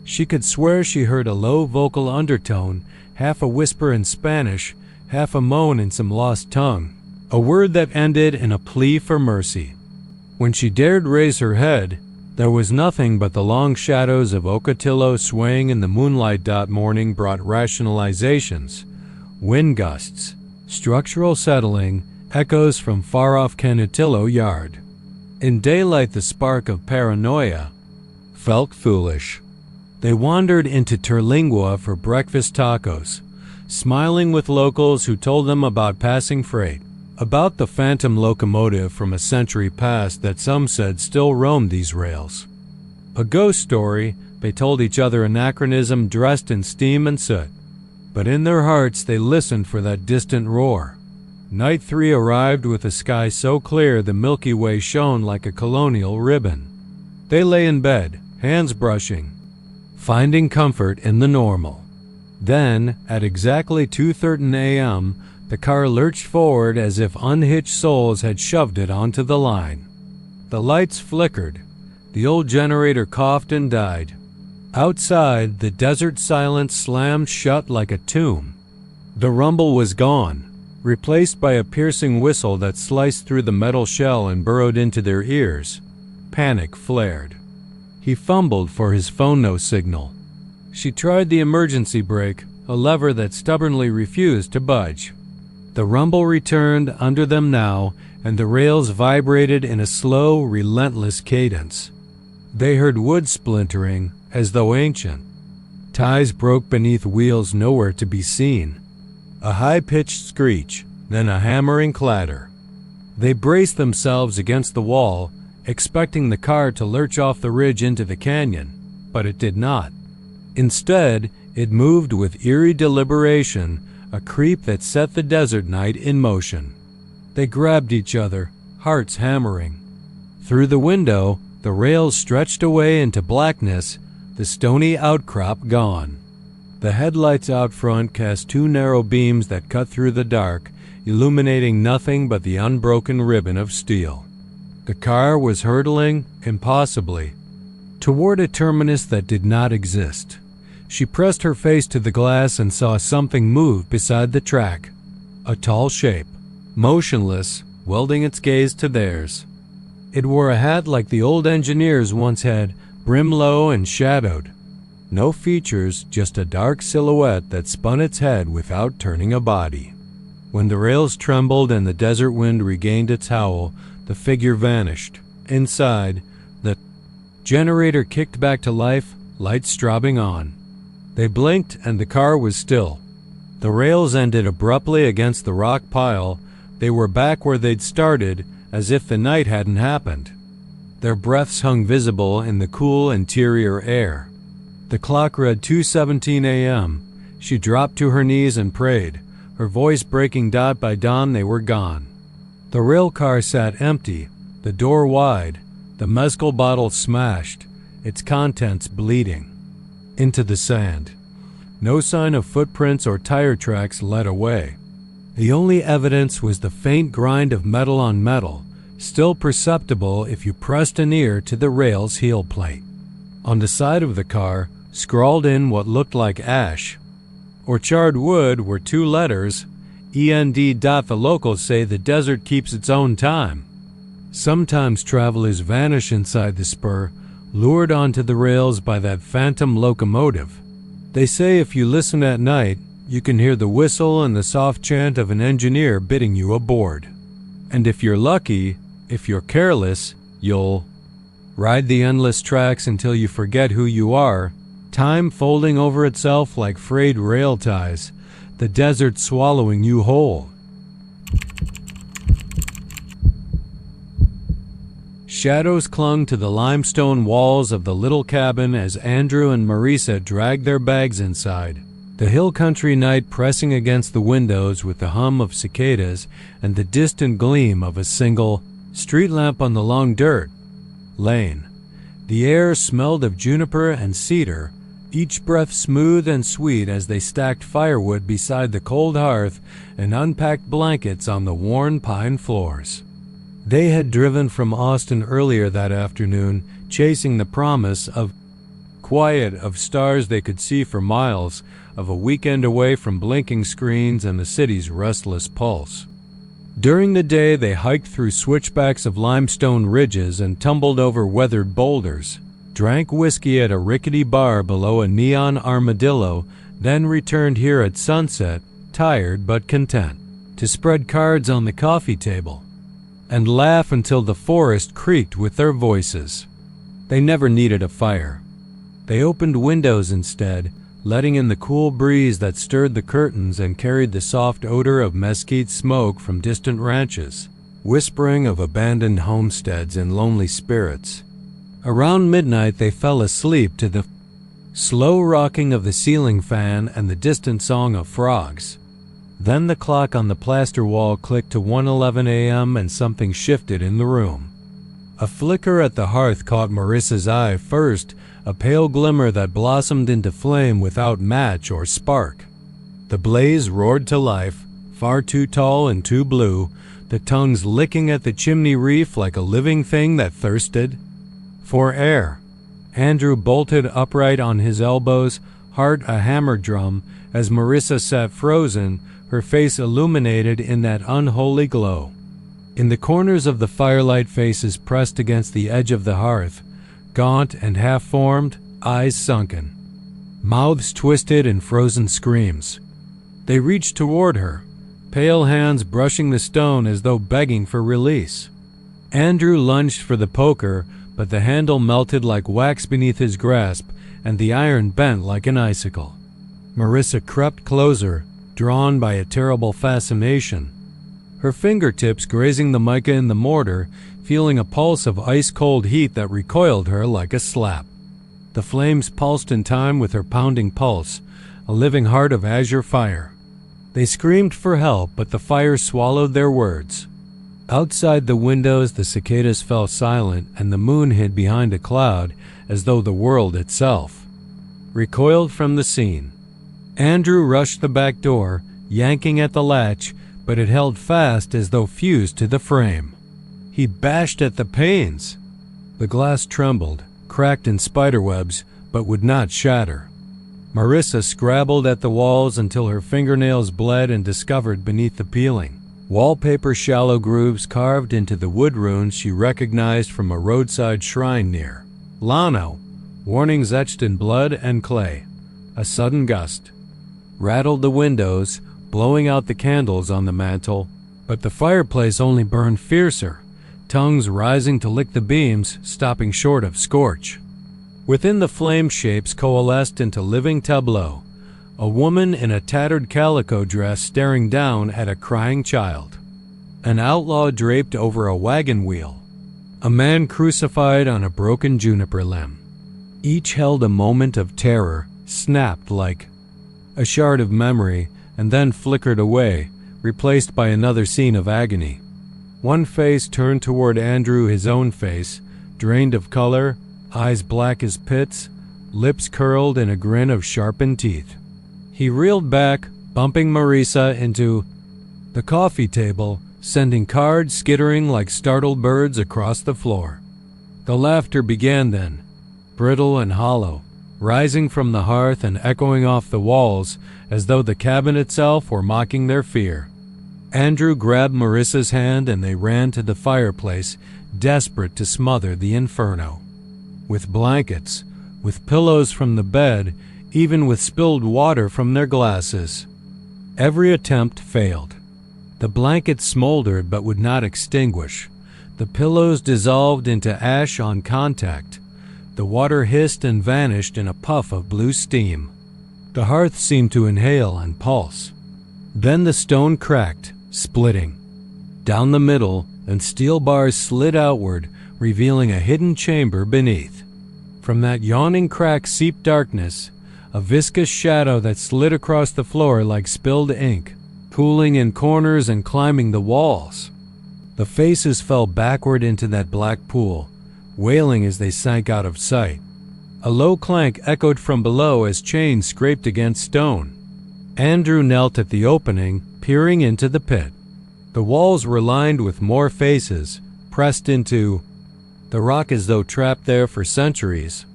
She could swear she heard a low vocal undertone, half a whisper in Spanish, half a moan in some lost tongue, a word that ended in a plea for mercy. When she dared raise her head, there was nothing but the long shadows of Ocotillo swaying in the moonlight. Morning brought rationalizations, wind gusts, structural settling, echoes from far-off Canutillo Yard. In daylight, the spark of paranoia felt foolish. They wandered into Terlingua for breakfast tacos, smiling with locals who told them about passing freight, about the phantom locomotive from a century past that some said still roamed these rails. A ghost story, they told each other, anachronism dressed in steam and soot. But in their hearts they listened for that distant roar. Night 3 arrived with a sky so clear the Milky Way shone like a colonial ribbon. They lay in bed, hands brushing, finding comfort in the normal. Then, at exactly 2:13 a.m., the car lurched forward as if unhitched souls had shoved it onto the line. The lights flickered. The old generator coughed and died. Outside, the desert silence slammed shut like a tomb. The rumble was gone, replaced by a piercing whistle that sliced through the metal shell and burrowed into their ears. Panic flared. He fumbled for his phone no signal. She tried the emergency brake, a lever that stubbornly refused to budge. The rumble returned under them now, and the rails vibrated in a slow, relentless cadence. They heard wood splintering, as though ancient. Ties broke beneath wheels nowhere to be seen. A high-pitched screech, then a hammering clatter. They braced themselves against the wall, expecting the car to lurch off the ridge into the canyon, but it did not. Instead, it moved with eerie deliberation, a creep that set the desert night in motion. They grabbed each other, hearts hammering. Through the window, the rails stretched away into blackness, the stony outcrop gone. The headlights out front cast two narrow beams that cut through the dark, illuminating nothing but the unbroken ribbon of steel. The car was hurtling, impossibly, toward a terminus that did not exist. She pressed her face to the glass and saw something move beside the track. A tall shape, motionless, welding its gaze to theirs. It wore a hat like the old engineers once had, brim low and shadowed. No features, just a dark silhouette that spun its head without turning a body. When the rails trembled and the desert wind regained its howl, the figure vanished. Inside, the generator kicked back to life, lights strobing on. They blinked and the car was still. The rails ended abruptly against the rock pile. They were back where they'd started, as if the night hadn't happened. Their breaths hung visible in the cool interior air. The clock read 2:17 a.m. She dropped to her knees and prayed, her voice breaking dot by dawn. They were gone. The rail car sat empty, the door wide, the mezcal bottle smashed, its contents bleeding into the sand. No sign of footprints or tire tracks led away. The only evidence was the faint grind of metal on metal, still perceptible if you pressed an ear to the rail's heel plate. On the side of the car, scrawled in what looked like ash or charred wood, were two letters, END. The locals say the desert keeps its own time. Sometimes travelers vanish inside the spur, lured onto the rails by that phantom locomotive. They say if you listen at night, you can hear the whistle and the soft chant of an engineer bidding you aboard. And if you're lucky, if you're careless, you'll ride the endless tracks until you forget who you are, time folding over itself like frayed rail ties, the desert swallowing you whole. Shadows clung to the limestone walls of the little cabin as Andrew and Marisa dragged their bags inside, the hill country night pressing against the windows with the hum of cicadas and the distant gleam of a single street lamp on the long dirt lane. The air smelled of juniper and cedar, each breath smooth and sweet as they stacked firewood beside the cold hearth and unpacked blankets on the worn pine floors. They had driven from Austin earlier that afternoon, chasing the promise of quiet, of stars they could see for miles, of a weekend away from blinking screens and the city's restless pulse. During the day, they hiked through switchbacks of limestone ridges and tumbled over weathered boulders, drank whiskey at a rickety bar below a neon armadillo, then returned here at sunset, tired but content, to spread cards on the coffee table and laugh until the forest creaked with their voices. They never needed a fire. They opened windows instead, letting in the cool breeze that stirred the curtains and carried the soft odor of mesquite smoke from distant ranches, whispering of abandoned homesteads and lonely spirits. Around midnight they fell asleep to the slow rocking of the ceiling fan and the distant song of frogs. Then the clock on the plaster wall clicked to 1:11 a.m. and something shifted in the room. A flicker at the hearth caught Marissa's eye first, a pale glimmer that blossomed into flame without match or spark. The blaze roared to life, far too tall and too blue, the tongues licking at the chimney reef like a living thing that thirsted for air. Andrew bolted upright on his elbows, heart a hammer drum, as Marissa sat frozen, her face illuminated in that unholy glow. In the corners of the firelight, faces pressed against the edge of the hearth, gaunt and half-formed, eyes sunken, mouths twisted in frozen screams. They reached toward her, pale hands brushing the stone as though begging for release. Andrew lunged for the poker, but the handle melted like wax beneath his grasp, and the iron bent like an icicle. Marissa crept closer, drawn by a terrible fascination, her fingertips grazing the mica in the mortar, feeling a pulse of ice-cold heat that recoiled her like a slap. The flames pulsed in time with her pounding pulse, a living heart of azure fire. They screamed for help, but the fire swallowed their words. Outside the windows, the cicadas fell silent, and the moon hid behind a cloud, as though the world itself recoiled from the scene. Andrew rushed the back door, yanking at the latch, but it held fast as though fused to the frame. He bashed at the panes. The glass trembled, cracked in spiderwebs, but would not shatter. Marissa scrabbled at the walls until her fingernails bled and discovered beneath the peeling wallpaper shallow grooves carved into the wood runes she recognized from a roadside shrine near. Lano, warnings etched in blood and clay. A sudden gust rattled the windows, blowing out the candles on the mantel, but the fireplace only burned fiercer, tongues rising to lick the beams, stopping short of scorch. Within the flame shapes coalesced into living tableau, a woman in a tattered calico dress staring down at a crying child, an outlaw draped over a wagon wheel, a man crucified on a broken juniper limb. Each held a moment of terror, snapped like a shard of memory, and then flickered away, replaced by another scene of agony. One face turned toward Andrew, his own face, drained of color, eyes black as pits, lips curled in a grin of sharpened teeth. He reeled back, bumping Marissa into the coffee table, sending cards skittering like startled birds across the floor. The laughter began then, brittle and hollow, rising from the hearth and echoing off the walls as though the cabin itself were mocking their fear. Andrew grabbed Marissa's hand and they ran to the fireplace, desperate to smother the inferno. With blankets, with pillows from the bed, even with spilled water from their glasses. Every attempt failed. The blankets smoldered but would not extinguish. The pillows dissolved into ash on contact. The water hissed and vanished in a puff of blue steam. The hearth seemed to inhale and pulse. Then the stone cracked, splitting down the middle, and steel bars slid outward, revealing a hidden chamber beneath. From that yawning crack seeped darkness, a viscous shadow that slid across the floor like spilled ink, pooling in corners and climbing the walls. The faces fell backward into that black pool, wailing as they sank out of sight. A low clank echoed from below as chains scraped against stone. Andrew knelt at the opening, peering into the pit. The walls were lined with more faces, pressed into the rock as though trapped there for centuries.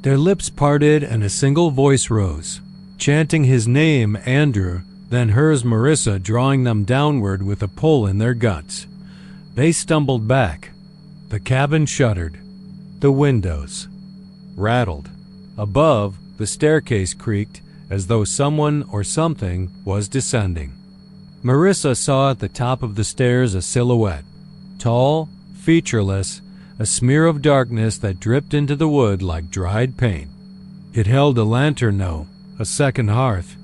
Their lips parted and a single voice rose, chanting his name, Andrew, then hers, Marissa, drawing them downward with a pull in their guts. They stumbled back. The cabin shuddered. The windows rattled. Above, the staircase creaked as though someone or something was descending. Marissa saw at the top of the stairs a silhouette, tall, featureless, a smear of darkness that dripped into the wood like dried paint. It held a lantern, no, a second hearth,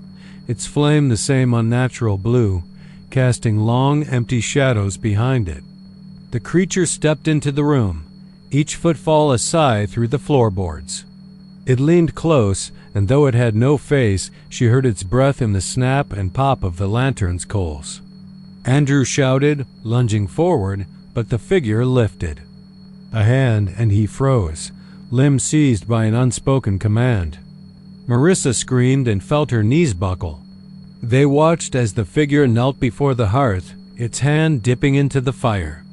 its flame the same unnatural blue, casting long, empty shadows behind it. The creature stepped into the room, each footfall a sigh through the floorboards. It leaned close, and though it had no face, she heard its breath in the snap and pop of the lantern's coals. Andrew shouted, lunging forward, but the figure lifted a hand, and he froze, limb seized by an unspoken command. Marissa screamed and felt her knees buckle. They watched as the figure knelt before the hearth, its hand dipping into the fire.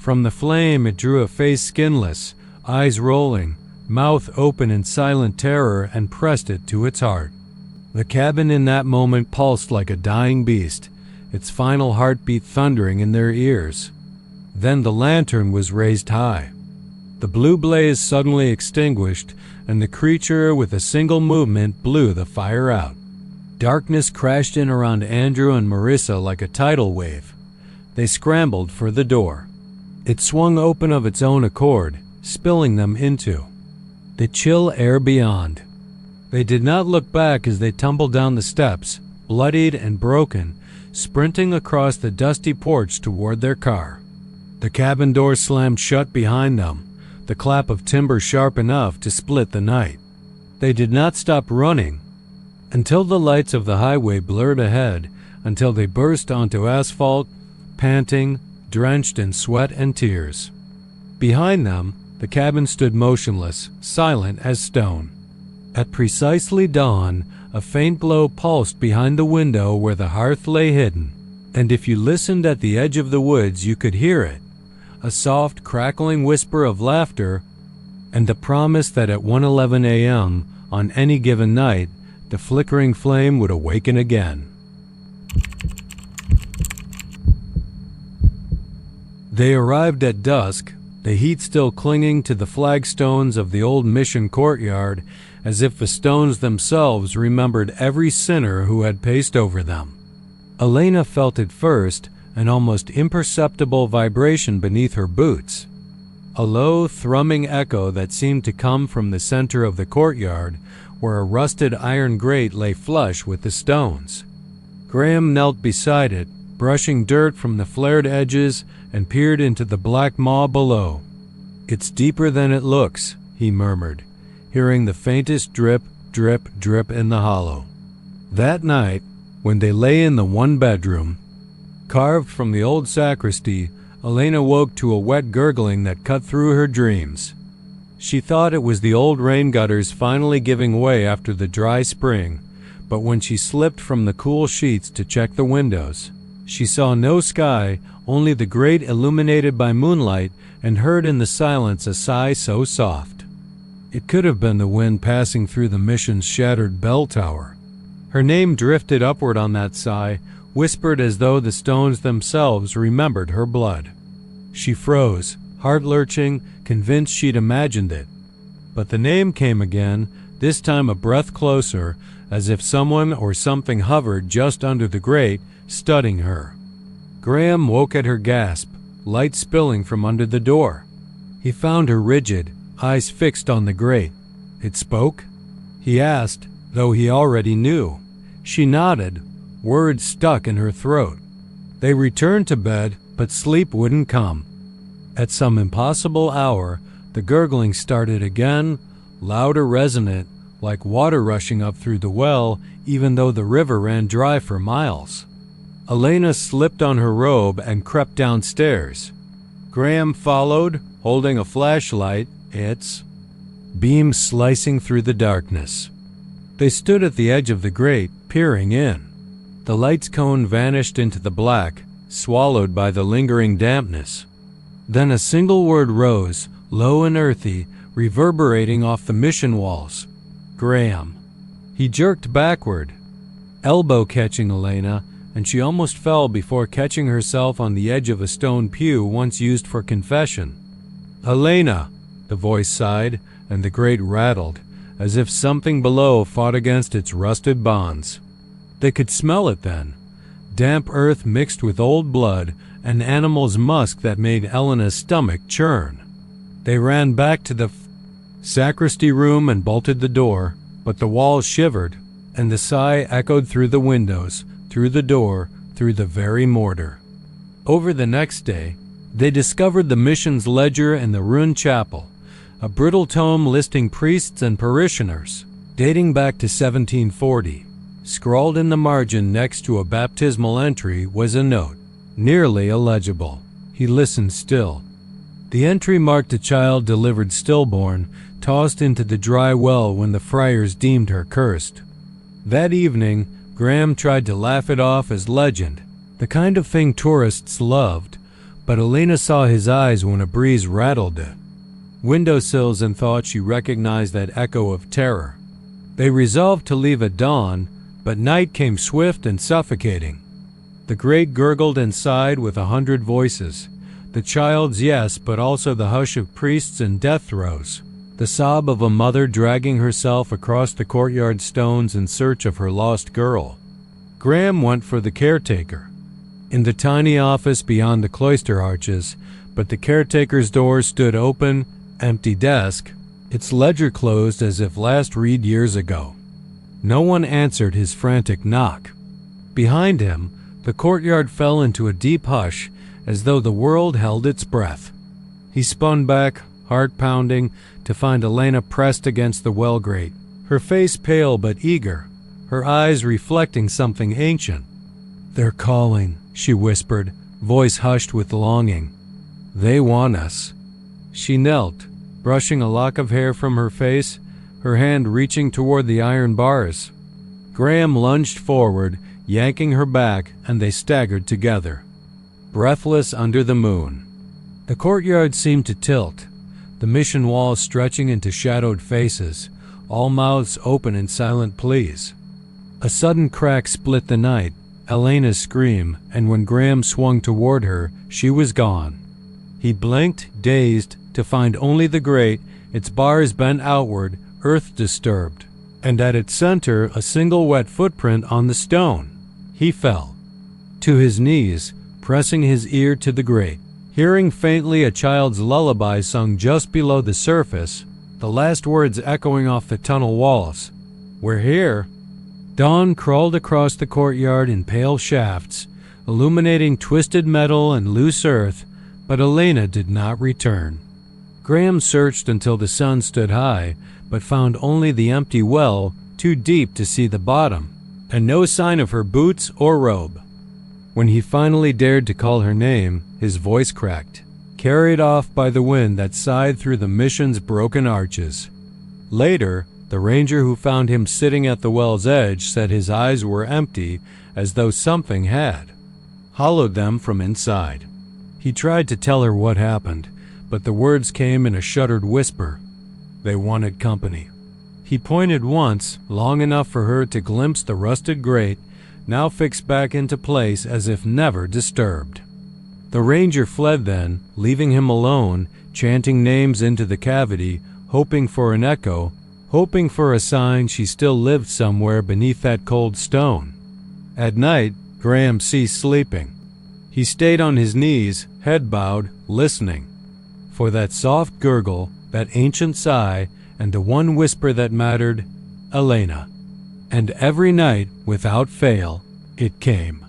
From the flame it drew a face skinless, eyes rolling, mouth open in silent terror, and pressed it to its heart. The cabin in that moment pulsed like a dying beast, its final heartbeat thundering in their ears. Then the lantern was raised high. The blue blaze suddenly extinguished, and the creature with a single movement blew the fire out. Darkness crashed in around Andrew and Marissa like a tidal wave. They scrambled for the door. It swung open of its own accord, spilling them into the chill air beyond. They did not look back as they tumbled down the steps, bloodied and broken, sprinting across the dusty porch toward their car. The cabin door slammed shut behind them, the clap of timber sharp enough to split the night. They did not stop running until the lights of the highway blurred ahead, until they burst onto asphalt, panting, drenched in sweat and tears. Behind them, the cabin stood motionless, silent as stone. At precisely dawn, a faint glow pulsed behind the window where the hearth lay hidden, and if you listened at the edge of the woods you could hear it, a soft, crackling whisper of laughter, and the promise that at 1:11 a.m. on any given night, the flickering flame would awaken again. They arrived at dusk, the heat still clinging to the flagstones of the old mission courtyard, as if the stones themselves remembered every sinner who had paced over them. Elena felt it first, an almost imperceptible vibration beneath her boots. A low, thrumming echo that seemed to come from the center of the courtyard, where a rusted iron grate lay flush with the stones. Graham knelt beside it, brushing dirt from the flared edges, and peered into the black maw below. "It's deeper than it looks," he murmured, hearing the faintest drip, drip, drip in the hollow. That night, when they lay in the one bedroom, carved from the old sacristy, Elena woke to a wet gurgling that cut through her dreams. She thought it was the old rain gutters finally giving way after the dry spring, but when she slipped from the cool sheets to check the windows, she saw no sky, only the grate illuminated by moonlight, and heard in the silence a sigh so soft. It could have been the wind passing through the mission's shattered bell tower. Her name drifted upward on that sigh, whispered as though the stones themselves remembered her blood. She froze, heart-lurching, convinced she'd imagined it. But the name came again, this time a breath closer, as if someone or something hovered just under the grate, studying her. Graham woke at her gasp, light spilling from under the door. He found her rigid, eyes fixed on the grate. It spoke? He asked, though he already knew. She nodded, words stuck in her throat. They returned to bed, but sleep wouldn't come. At some impossible hour, the gurgling started again, louder, resonant, like water rushing up through the well, even though the river ran dry for miles. Elena slipped on her robe and crept downstairs. Graham followed, holding a flashlight, its beam slicing through the darkness. They stood at the edge of the grate, peering in. The light's cone vanished into the black, swallowed by the lingering dampness. Then a single word rose, low and earthy, reverberating off the mission walls. Graham. He jerked backward, elbow catching Elena, and she almost fell before catching herself on the edge of a stone pew once used for confession. Elena, the voice sighed, and the grate rattled, as if something below fought against its rusted bonds. They could smell it then, damp earth mixed with old blood, an animal's musk that made Elena's stomach churn. They ran back to the sacristy room and bolted the door, but the walls shivered, and the sigh echoed through the windows, through the door, through the very mortar. Over the next day, they discovered the mission's ledger in the ruined chapel, a brittle tome listing priests and parishioners, dating back to 1740. Scrawled in the margin next to a baptismal entry was a note, nearly illegible. He listened still. The entry marked a child delivered stillborn, tossed into the dry well when the friars deemed her cursed. That evening, Graham tried to laugh it off as legend, the kind of thing tourists loved, but Elena saw his eyes when a breeze rattled it. Windowsills, and thought she recognized that echo of terror. They resolved to leave at dawn, but night came swift and suffocating. The grate gurgled and sighed with 100 voices. The child's yes, but also the hush of priests and death throes. The sob of a mother dragging herself across the courtyard stones in search of her lost girl. Graham went for the caretaker. In the tiny office beyond the cloister arches, but the caretaker's door stood open, empty desk, its ledger closed as if last read years ago. No one answered his frantic knock. Behind him, the courtyard fell into a deep hush, as though the world held its breath. He spun back, heart pounding, to find Elena pressed against the well grate, her face pale but eager, her eyes reflecting something ancient. "They're calling," she whispered, voice hushed with longing. "They want us." She knelt, brushing a lock of hair from her face, her hand reaching toward the iron bars. Graham lunged forward, yanking her back, and they staggered together, breathless under the moon. The courtyard seemed to tilt, the mission walls stretching into shadowed faces, all mouths open in silent pleas. A sudden crack split the night, Elena's scream, and when Graham swung toward her, she was gone. He blinked, dazed, to find only the grate, its bars bent outward, earth disturbed, and at its center a single wet footprint on the stone. He fell to his knees, pressing his ear to the grate, hearing faintly a child's lullaby sung just below the surface, the last words echoing off the tunnel walls. "We're here." Dawn crawled across the courtyard in pale shafts, illuminating twisted metal and loose earth, but Elena did not return. Graham searched until the sun stood high, but found only the empty well, too deep to see the bottom, and no sign of her boots or robe. When he finally dared to call her name, his voice cracked, carried off by the wind that sighed through the mission's broken arches. Later, the ranger who found him sitting at the well's edge said his eyes were empty, as though something had hollowed them from inside. He tried to tell her what happened, but the words came in a shuttered whisper. They wanted company. He pointed once, long enough for her to glimpse the rusted grate, now fixed back into place as if never disturbed. The ranger fled then, leaving him alone, chanting names into the cavity, hoping for an echo, hoping for a sign she still lived somewhere beneath that cold stone. At night, Graham ceased sleeping. He stayed on his knees, head bowed, listening for that soft gurgle, that ancient sigh, and the one whisper that mattered, Elena. And every night, without fail, it came.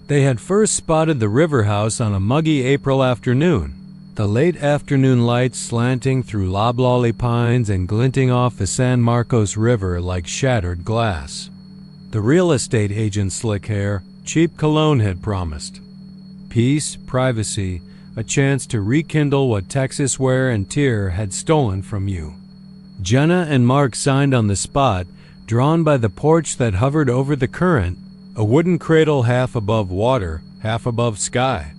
They had first spotted the river house on a muggy April afternoon, the late afternoon light slanting through loblolly pines and glinting off the San Marcos River like shattered glass. The real estate agent's slick hair, cheap cologne had promised. Peace, privacy, a chance to rekindle what Texas wear and tear had stolen from you. Jenna and Mark signed on the spot, drawn by the porch that hovered over the current, a wooden cradle half above water, half above sky.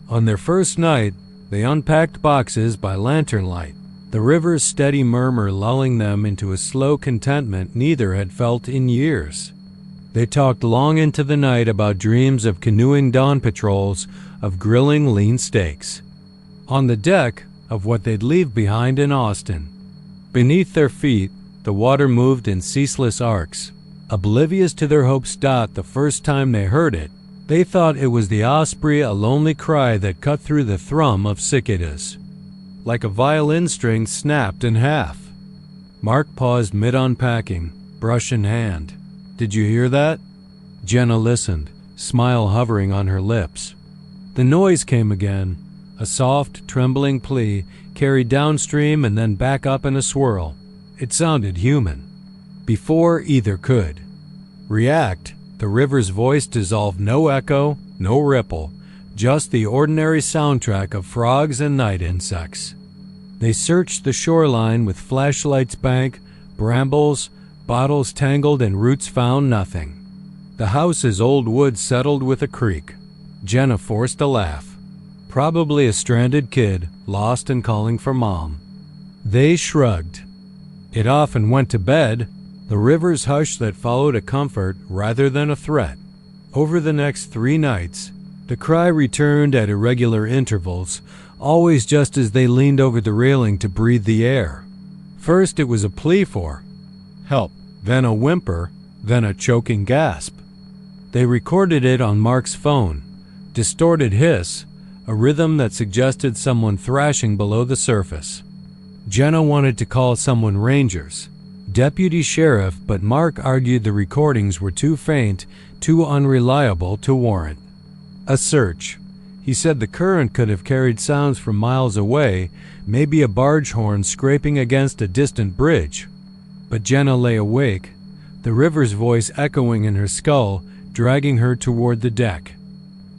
On their first night, they unpacked boxes by lantern light, the river's steady murmur lulling them into a slow contentment neither had felt in years. They talked long into the night about dreams of canoeing dawn patrols, of grilling lean steaks. On the deck, of what they'd leave behind in Austin. Beneath their feet, the water moved in ceaseless arcs. Oblivious to their hopes' dot the first time they heard it, they thought it was the osprey, a lonely cry that cut through the thrum of cicadas. Like a violin string snapped in half. Mark paused mid-unpacking, brush in hand. "Did you hear that?" Jenna listened, smile hovering on her lips. The noise came again, a soft, trembling plea, carried downstream and then back up in a swirl. It sounded human. Before either could react, the river's voice dissolved no echo, no ripple, just the ordinary soundtrack of frogs and night insects. They searched the shoreline with flashlights bank, brambles, bottles tangled and roots found nothing. The house's old wood settled with a creak. Jenna forced a laugh. Probably a stranded kid, lost and calling for mom. They shrugged. It often went to bed, the river's hush that followed a comfort rather than a threat. Over the next 3 nights, the cry returned at irregular intervals, always just as they leaned over the railing to breathe the air. First it was a plea for help, then a whimper, then a choking gasp. They recorded it on Mark's phone. Distorted hiss, a rhythm that suggested someone thrashing below the surface. Jenna wanted to call someone Rangers, deputy sheriff, but Mark argued the recordings were too faint, too unreliable to warrant a search. He said the current could have carried sounds from miles away, maybe a barge horn scraping against a distant bridge. But Jenna lay awake, the river's voice echoing in her skull, dragging her toward the deck.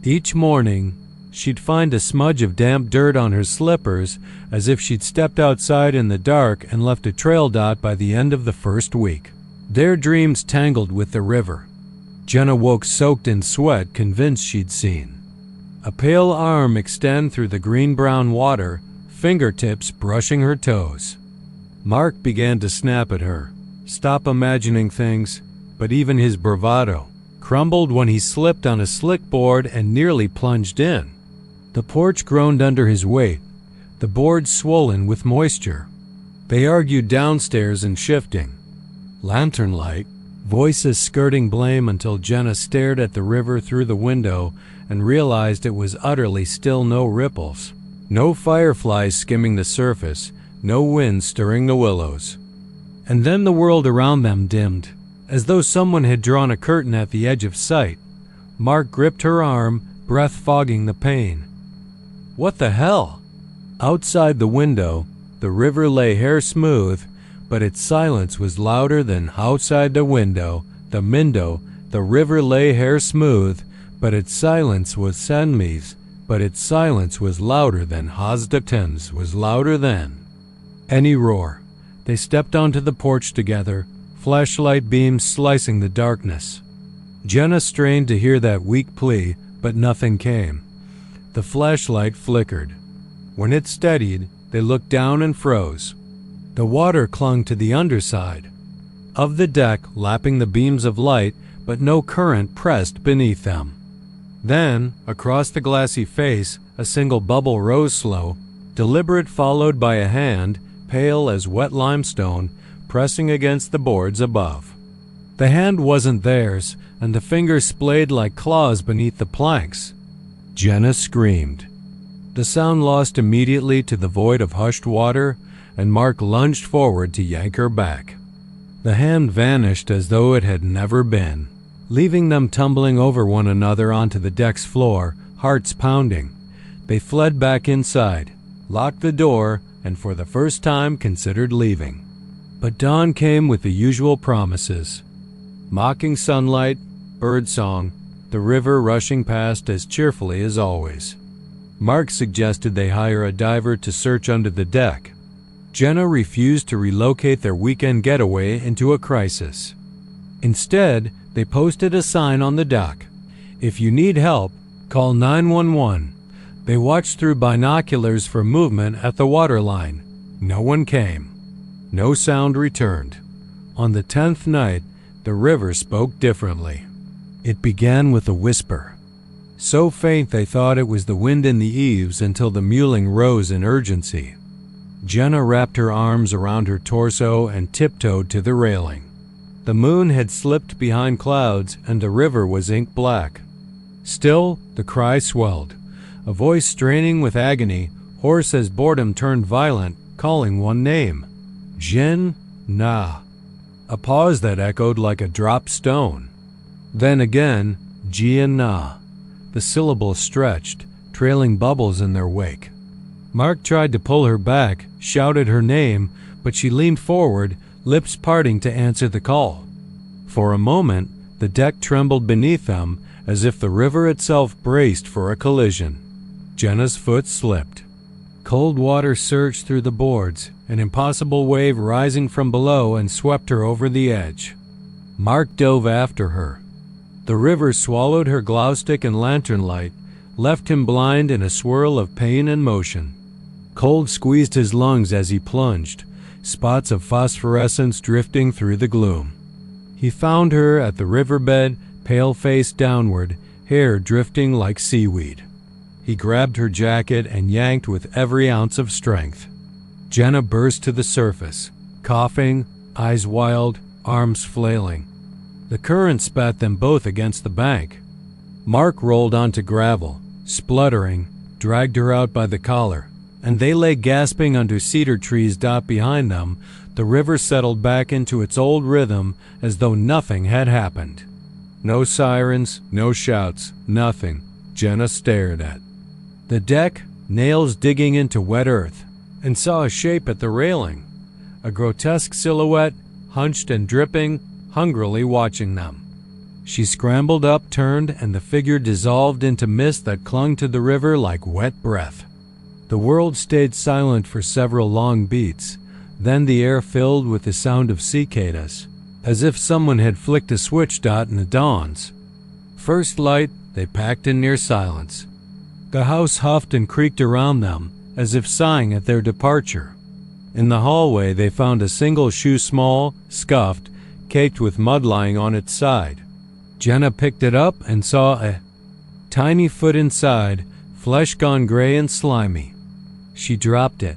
Each morning, she'd find a smudge of damp dirt on her slippers, as if she'd stepped outside in the dark and left a trail dot by the end of the first week. Their dreams tangled with the river. Jenna woke soaked in sweat, convinced she'd seen a pale arm extend through the green-brown water, fingertips brushing her toes. Mark began to snap at her. Stop imagining things, but even his bravado crumbled when he slipped on a slick board and nearly plunged in. The porch groaned under his weight, the board swollen with moisture. They argued downstairs and shifting. Lantern light, voices skirting blame until Jenna stared at the river through the window and realized it was utterly still. No ripples, no fireflies skimming the surface, no wind stirring the willows. And then the world around them dimmed, as though someone had drawn a curtain at the edge of sight. Mark gripped her arm, breath fogging the pain. What the hell? Outside the window, the river lay hair smooth, but its silence was louder than outside the window. The river lay hair smooth, but its silence was Senmi's, but its silence was louder than Hasdaten's, was louder than any roar. They stepped onto the porch together, flashlight beams slicing the darkness. Jenna strained to hear that weak plea, but nothing came. The flashlight flickered. When it steadied, they looked down and froze. The water clung to the underside of the deck, lapping the beams of light, but no current pressed beneath them. Then, across the glassy face, a single bubble rose slow, deliberate, followed by a hand, pale as wet limestone, pressing against the boards above. The hand wasn't theirs, and the fingers splayed like claws beneath the planks. Jenna screamed. The sound lost immediately to the void of hushed water, and Mark lunged forward to yank her back. The hand vanished as though it had never been, leaving them tumbling over one another onto the deck's floor, hearts pounding. They fled back inside, locked the door, and for the first time considered leaving. But dawn came with the usual promises. Mocking sunlight, birdsong, the river rushing past as cheerfully as always. Mark suggested they hire a diver to search under the deck. Jenna refused to relocate their weekend getaway into a crisis. Instead, they posted a sign on the dock. If you need help, call 911. They watched through binoculars for movement at the waterline. No one came. No sound returned. On the 10th night, the river spoke differently. It began with a whisper, so faint they thought it was the wind in the eaves until the mewling rose in urgency. Jenna wrapped her arms around her torso and tiptoed to the railing. The moon had slipped behind clouds and the river was ink black. Still, the cry swelled, a voice straining with agony, hoarse as boredom turned violent, calling one name. Jin Na. A pause that echoed like a dropped stone. Then again, Jian Na. The syllables stretched, trailing bubbles in their wake. Mark tried to pull her back, shouted her name, but she leaned forward, lips parting to answer the call. For a moment, the deck trembled beneath them, as if the river itself braced for a collision. Jenna's foot slipped. Cold water surged through the boards, an impossible wave rising from below and swept her over the edge. Mark dove after her. The river swallowed her glow stick and lantern light, left him blind in a swirl of pain and motion. Cold squeezed his lungs as he plunged, spots of phosphorescence drifting through the gloom. He found her at the riverbed, pale face downward, hair drifting like seaweed. He grabbed her jacket and yanked with every ounce of strength. Jenna burst to the surface, coughing, eyes wild, arms flailing. The current spat them both against the bank. Mark rolled onto gravel, spluttering, dragged her out by the collar, and they lay gasping under cedar trees behind them. The river settled back into its old rhythm as though nothing had happened. No sirens, no shouts, nothing. Jenna stared at the deck, nails digging into wet earth, and saw a shape at the railing, a grotesque silhouette, hunched and dripping, hungrily watching them. She scrambled up, turned, and the figure dissolved into mist that clung to the river like wet breath. The world stayed silent for several long beats. Then the air filled with the sound of cicadas, as if someone had flicked a switch in the dawns. First light, they packed in near silence. The house huffed and creaked around them, as if sighing at their departure. In the hallway they found a single shoe, small, scuffed, caked with mud lying on its side. Jenna picked it up and saw a tiny foot inside, flesh gone gray and slimy. She dropped it.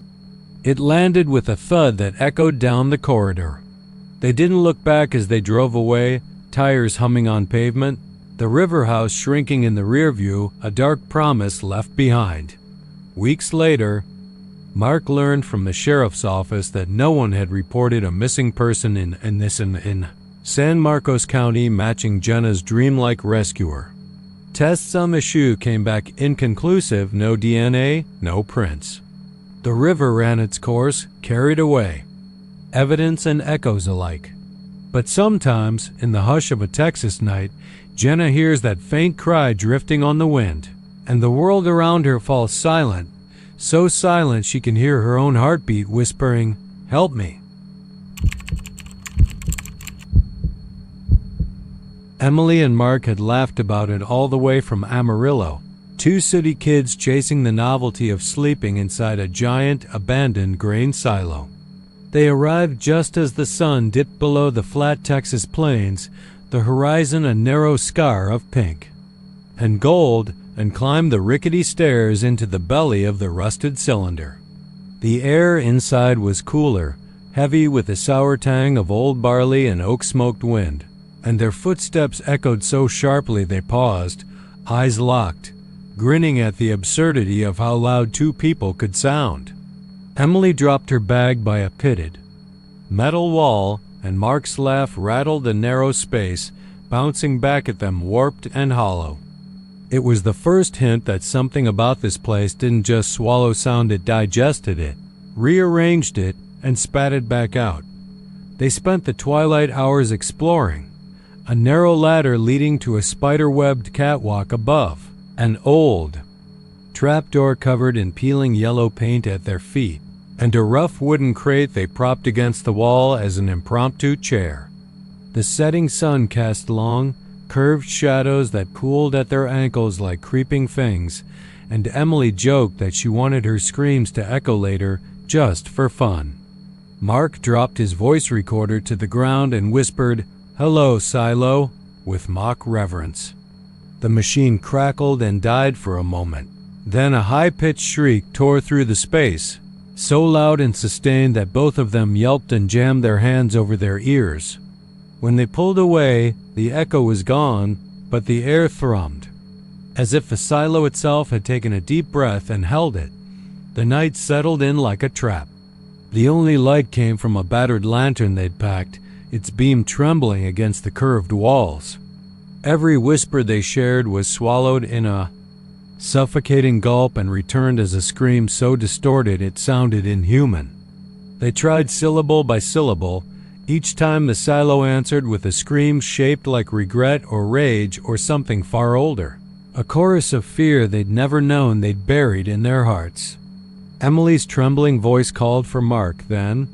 It landed with a thud that echoed down the corridor. They didn't look back as they drove away, tires humming on pavement, the river house shrinking in the rear view, a dark promise left behind. Weeks later, Mark learned from the sheriff's office that no one had reported a missing person in San Marcos County matching Jenna's dreamlike rescuer. Tests on the shoe came back inconclusive, no DNA, no prints. The river ran its course, carried away, evidence and echoes alike. But sometimes, in the hush of a Texas night, Jenna hears that faint cry drifting on the wind, and the world around her falls silent, so silent she can hear her own heartbeat whispering, "Help me." Emily and Mark had laughed about it all the way from Amarillo, two city kids chasing the novelty of sleeping inside a giant, abandoned grain silo. They arrived just as the sun dipped below the flat Texas plains, the horizon a narrow scar of pink and gold, and climbed the rickety stairs into the belly of the rusted cylinder. The air inside was cooler, heavy with the sour tang of old barley and oak-smoked wind, and their footsteps echoed so sharply they paused, eyes locked, grinning at the absurdity of how loud two people could sound. Emily dropped her bag by a pitted metal wall, and Mark's laugh rattled the narrow space, bouncing back at them warped and hollow. It was the first hint that something about this place didn't just swallow sound, it digested it, rearranged it, and spat it back out. They spent the twilight hours exploring, a narrow ladder leading to a spider-webbed catwalk above, an old trapdoor covered in peeling yellow paint at their feet, and a rough wooden crate they propped against the wall as an impromptu chair. The setting sun cast long, curved shadows that pooled at their ankles like creeping things, and Emily joked that she wanted her screams to echo later, just for fun. Mark dropped his voice recorder to the ground and whispered, "Hello, Silo," with mock reverence. The machine crackled and died for a moment. Then a high-pitched shriek tore through the space, so loud and sustained that both of them yelped and jammed their hands over their ears. When they pulled away, the echo was gone, but the air thrummed, as if the silo itself had taken a deep breath and held it. The night settled in like a trap. The only light came from a battered lantern they'd packed, its beam trembling against the curved walls. Every whisper they shared was swallowed in a suffocating gulp and returned as a scream so distorted it sounded inhuman. They tried syllable by syllable. Each time the silo answered with a scream shaped like regret or rage or something far older, a chorus of fear they'd never known they'd buried in their hearts. Emily's trembling voice called for Mark, then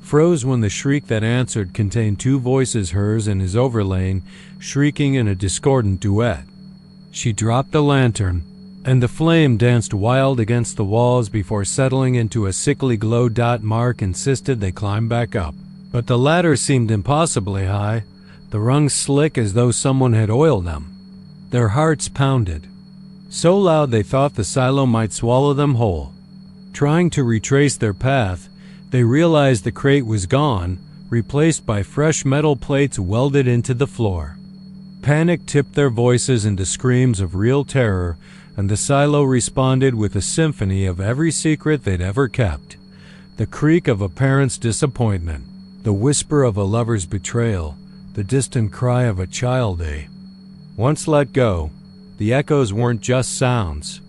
froze when the shriek that answered contained two voices, hers and his overlaying, shrieking in a discordant duet. She dropped the lantern, and the flame danced wild against the walls before settling into a sickly glow. Mark insisted they climb back up, but the ladder seemed impossibly high. the rungs slick as though someone had oiled them. Their hearts pounded, so loud they thought the silo might swallow them whole. Trying to retrace their path, they realized the crate was gone, replaced by fresh metal plates welded into the floor. Panic tipped their voices into screams of real terror, and the silo responded with a symphony of every secret they'd ever kept. The creak of a parent's disappointment, the whisper of a lover's betrayal, the distant cry of a child. Once let go, the echoes weren't just sounds.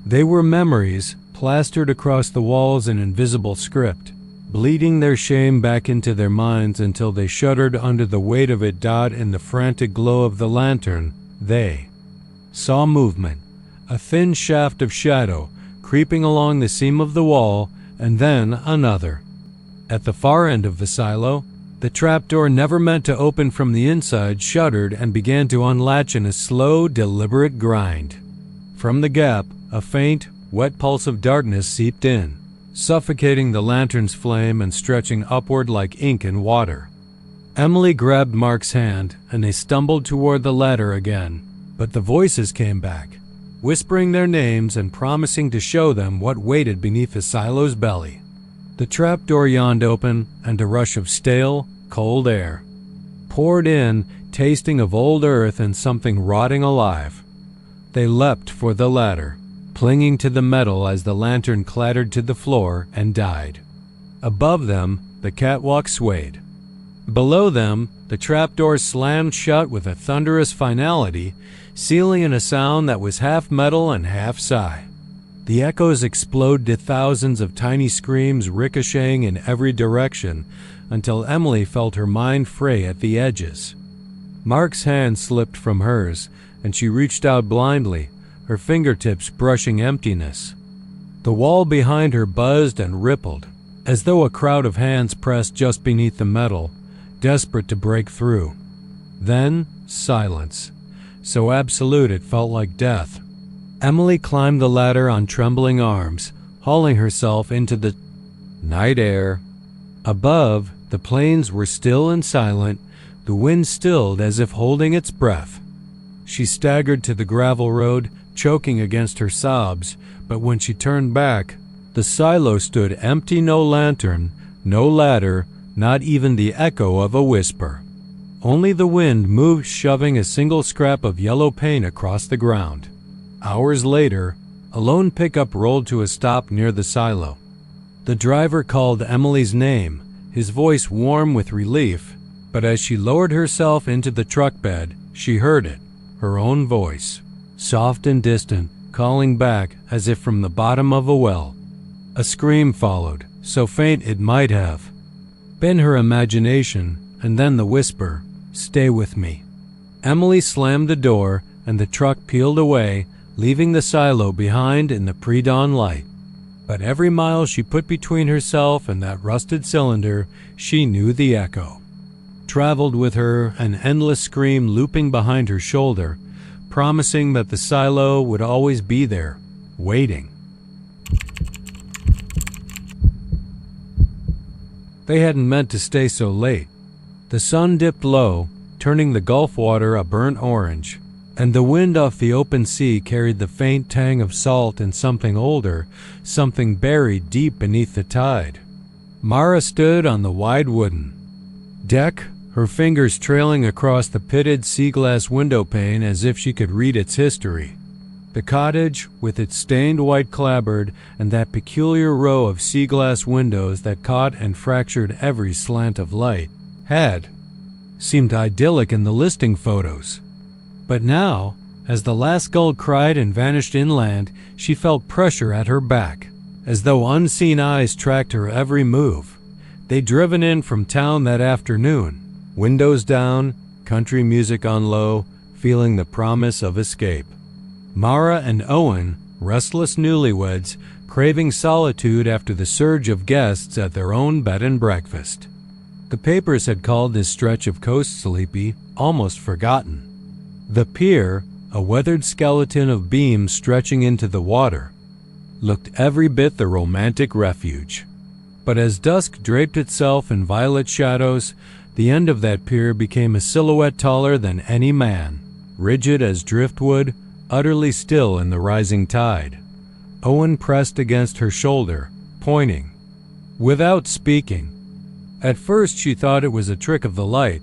They were memories plastered across the walls in invisible script, bleeding their shame back into their minds until they shuddered under the weight of it. In the frantic glow of the lantern, they saw movement, a thin shaft of shadow creeping along the seam of the wall, and then another. At the far end of the silo, the trapdoor, never meant to open from the inside, shuddered and began to unlatch in a slow, deliberate grind. From the gap, a faint, wet pulse of darkness seeped in, suffocating the lantern's flame and stretching upward like ink in water. Emily grabbed Mark's hand, and they stumbled toward the ladder again, but the voices came back, whispering their names and promising to show them what waited beneath the silo's belly. The trapdoor yawned open, and a rush of stale, cold air poured in, tasting of old earth and something rotting alive. They leapt for the ladder, clinging to the metal as the lantern clattered to the floor and died. Above them, the catwalk swayed. Below them, the trapdoor slammed shut with a thunderous finality, sealing in a sound that was half metal and half sigh. The echoes exploded to thousands of tiny screams ricocheting in every direction until Emily felt her mind fray at the edges. Mark's hand slipped from hers, and she reached out blindly, her fingertips brushing emptiness. The wall behind her buzzed and rippled, as though a crowd of hands pressed just beneath the metal, desperate to break through. Then, silence, so absolute it felt like death. Emily climbed the ladder on trembling arms, hauling herself into the night air. Above, the plains were still and silent, the wind stilled as if holding its breath. She staggered to the gravel road, choking against her sobs, but when she turned back, the silo stood empty. No lantern, no ladder, not even the echo of a whisper. Only the wind moved, shoving a single scrap of yellow paint across the ground. Hours later, a lone pickup rolled to a stop near the silo. The driver called Emily's name, his voice warm with relief, but as she lowered herself into the truck bed, she heard it, her own voice, soft and distant, calling back as if from the bottom of a well. A scream followed, so faint it might have been her imagination, and then the whisper, "Stay with me." Emily slammed the door, and the truck peeled away, leaving the silo behind in the pre-dawn light. But every mile she put between herself and that rusted cylinder, she knew the echo traveled with her, an endless scream looping behind her shoulder, promising that the silo would always be there, waiting. They hadn't meant to stay so late. The sun dipped low, turning the Gulf water a burnt orange, and the wind off the open sea carried the faint tang of salt and something older, something buried deep beneath the tide. Mara stood on the wide wooden deck, her fingers trailing across the pitted sea-glass window pane as if she could read its history. The cottage, with its stained white clapboard and that peculiar row of sea-glass windows that caught and fractured every slant of light, had seemed idyllic in the listing photos. But now, as the last gull cried and vanished inland, she felt pressure at her back, as though unseen eyes tracked her every move. They'd driven in from town that afternoon, windows down, country music on low, feeling the promise of escape. Mara and Owen, restless newlyweds, craving solitude after the surge of guests at their own bed and breakfast. The papers had called this stretch of coast sleepy, almost forgotten. The pier, a weathered skeleton of beams stretching into the water, looked every bit the romantic refuge. But as dusk draped itself in violet shadows, The end of that pier became a silhouette taller than any man, rigid as driftwood, utterly still in the rising tide. Owen pressed against her shoulder, pointing, without speaking. At first she thought it was a trick of the light,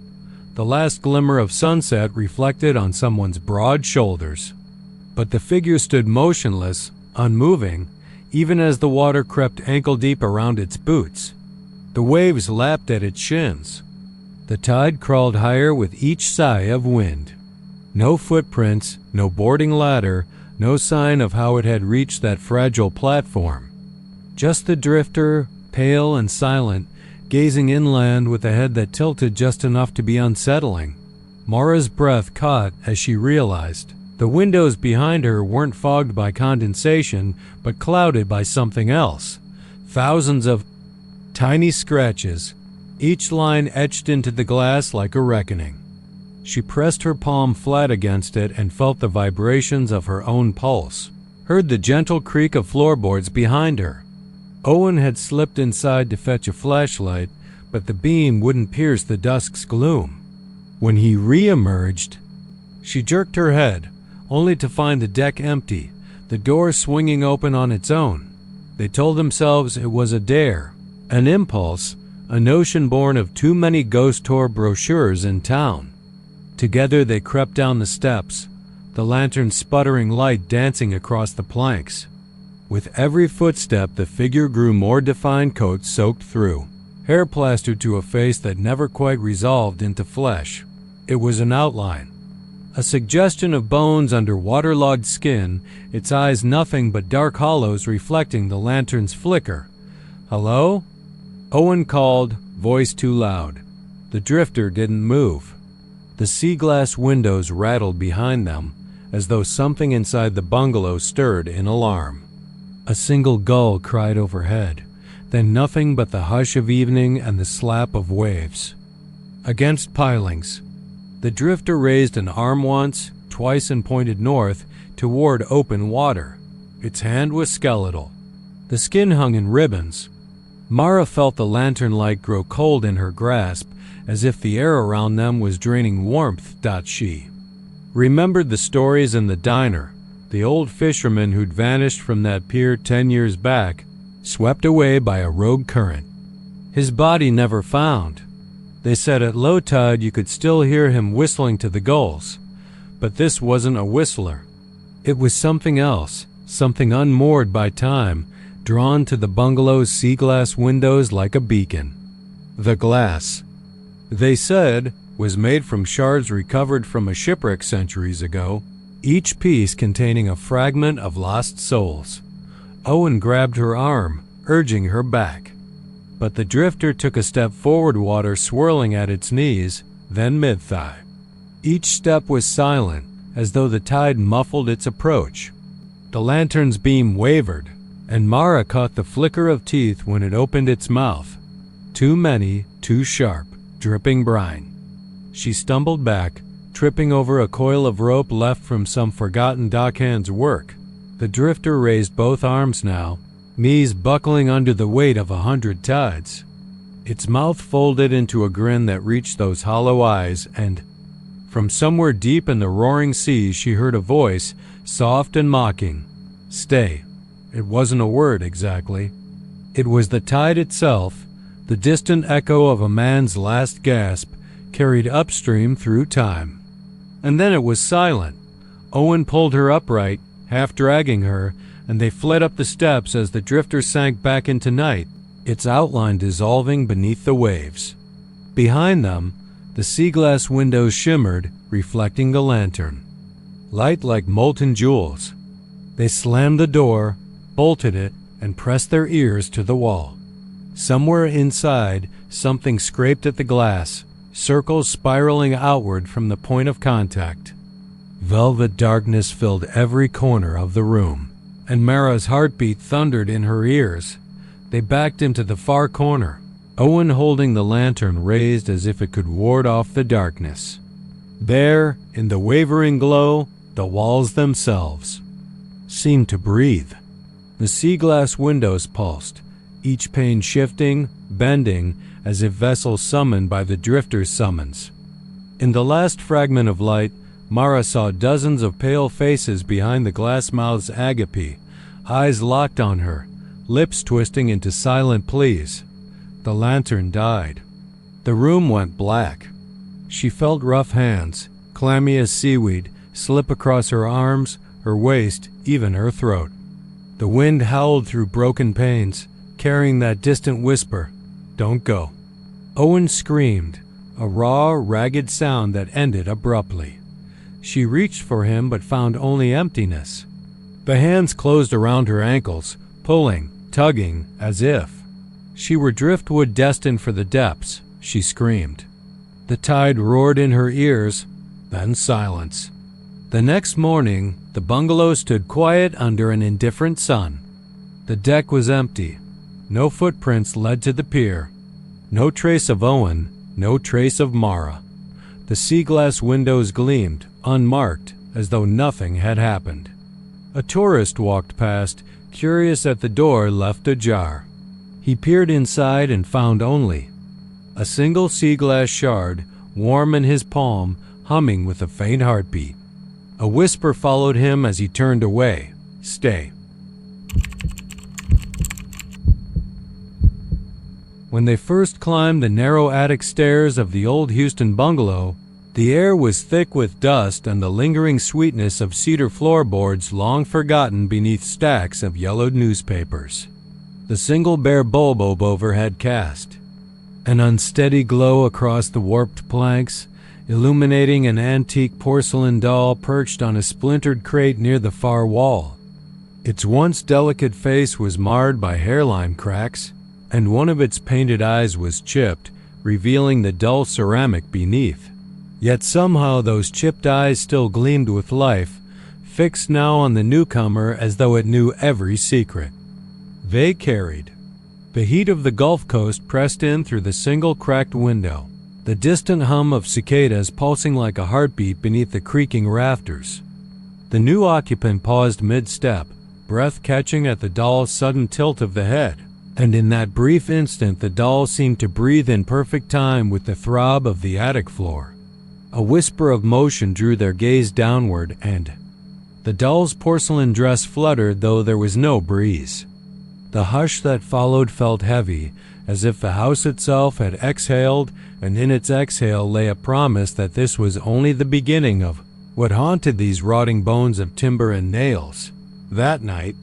the last glimmer of sunset reflected on someone's broad shoulders. But the figure stood motionless, unmoving, even as the water crept ankle-deep around its boots. The waves lapped at its shins. The tide crawled higher with each sigh of wind. No footprints, no boarding ladder, no sign of how it had reached that fragile platform. Just the drifter, pale and silent, gazing inland with a head that tilted just enough to be unsettling. Mara's breath caught as she realized the windows behind her weren't fogged by condensation, but clouded by something else. Thousands of tiny scratches, each line etched into the glass like a reckoning. She pressed her palm flat against it and felt the vibrations of her own pulse, heard the gentle creak of floorboards behind her. Owen had slipped inside to fetch a flashlight, but the beam wouldn't pierce the dusk's gloom. When he re-emerged, she jerked her head, only to find the deck empty, the door swinging open on its own. They told themselves it was a dare, an impulse, a notion born of too many ghost tour brochures in town. Together they crept down the steps, the lantern's sputtering light dancing across the planks. With every footstep, the figure grew more defined, coat soaked through, hair plastered to a face that never quite resolved into flesh. It was an outline, a suggestion of bones under waterlogged skin, its eyes nothing but dark hollows reflecting the lantern's flicker. "Hello?" Owen called, voice too loud. The drifter didn't move. The sea glass windows rattled behind them, as though something inside the bungalow stirred in alarm. A single gull cried overhead, then nothing but the hush of evening and the slap of waves. Against pilings, the drifter raised an arm once, twice, and pointed north toward open water. Its hand was skeletal. The skin hung in ribbons. Mara felt the lantern light grow cold in her grasp, as if the air around them was draining warmth. She remembered the stories in the diner, the old fisherman who'd vanished from that pier 10 years back, swept away by a rogue current. His body never found. They said at low tide you could still hear him whistling to the gulls. But this wasn't a whistler. It was something else, something unmoored by time, drawn to the bungalow's sea glass windows like a beacon. The glass, they said, was made from shards recovered from a shipwreck centuries ago, each piece containing a fragment of lost souls. Owen grabbed her arm, urging her back. But the drifter took a step forward, water swirling at its knees, then mid-thigh. Each step was silent, as though the tide muffled its approach. The lantern's beam wavered, and Mara caught the flicker of teeth when it opened its mouth. Too many, too sharp, dripping brine. She stumbled back, tripping over a coil of rope left from some forgotten dockhand's work. The drifter raised both arms now, knees buckling under the weight of 100 tides. Its mouth folded into a grin that reached those hollow eyes, and from somewhere deep in the roaring sea she heard a voice, soft and mocking. "Stay." It wasn't a word exactly. It was the tide itself, the distant echo of a man's last gasp, carried upstream through time. And then it was silent. Owen pulled her upright, half dragging her, and they fled up the steps as the drifter sank back into night, its outline dissolving beneath the waves. Behind them, the sea glass windows shimmered, reflecting the lantern. Light like molten jewels. They slammed the door, bolted it, and pressed their ears to the wall. Somewhere inside, something scraped at the glass, circles spiraling outward from the point of contact. Velvet darkness filled every corner of the room, and Mara's heartbeat thundered in her ears. They backed into the far corner, Owen holding the lantern raised as if it could ward off the darkness. There, in the wavering glow, the walls themselves seemed to breathe. The sea glass windows pulsed, each pane shifting, bending, as if vessels summoned by the drifter's summons. In the last fragment of light, Mara saw dozens of pale faces behind the glass-mouthed agape, eyes locked on her, lips twisting into silent pleas. The lantern died. The room went black. She felt rough hands, clammy as seaweed, slip across her arms, her waist, even her throat. The wind howled through broken panes, carrying that distant whisper, "Don't go." Owen screamed, a raw, ragged sound that ended abruptly. She reached for him but found only emptiness. The hands closed around her ankles, pulling, tugging, as if she were driftwood destined for the depths. She screamed. The tide roared in her ears, then silence. The next morning, the bungalow stood quiet under an indifferent sun. The deck was empty. No footprints led to the pier. No trace of Owen, no trace of Mara. The sea glass windows gleamed, unmarked, as though nothing had happened. A tourist walked past, curious at the door left ajar. He peered inside and found only a single sea glass shard, warm in his palm, humming with a faint heartbeat. A whisper followed him as he turned away. "Stay." When they first climbed the narrow attic stairs of the old Houston bungalow, the air was thick with dust and the lingering sweetness of cedar floorboards long forgotten beneath stacks of yellowed newspapers. The single bare bulb overhead cast an unsteady glow across the warped planks, illuminating an antique porcelain doll perched on a splintered crate near the far wall. Its once delicate face was marred by hairline cracks, and one of its painted eyes was chipped, revealing the dull ceramic beneath. Yet somehow those chipped eyes still gleamed with life, fixed now on the newcomer as though it knew every secret. They carried. The heat of the Gulf Coast pressed in through the single cracked window, the distant hum of cicadas pulsing like a heartbeat beneath the creaking rafters. The new occupant paused mid-step, breath catching at the doll's sudden tilt of the head, and in that brief instant the doll seemed to breathe in perfect time with the throb of the attic floor. A whisper of motion drew their gaze downward, and the doll's porcelain dress fluttered though there was no breeze. The hush that followed felt heavy, as if the house itself had exhaled, and in its exhale lay a promise that this was only the beginning of what haunted these rotting bones of timber and nails. That night,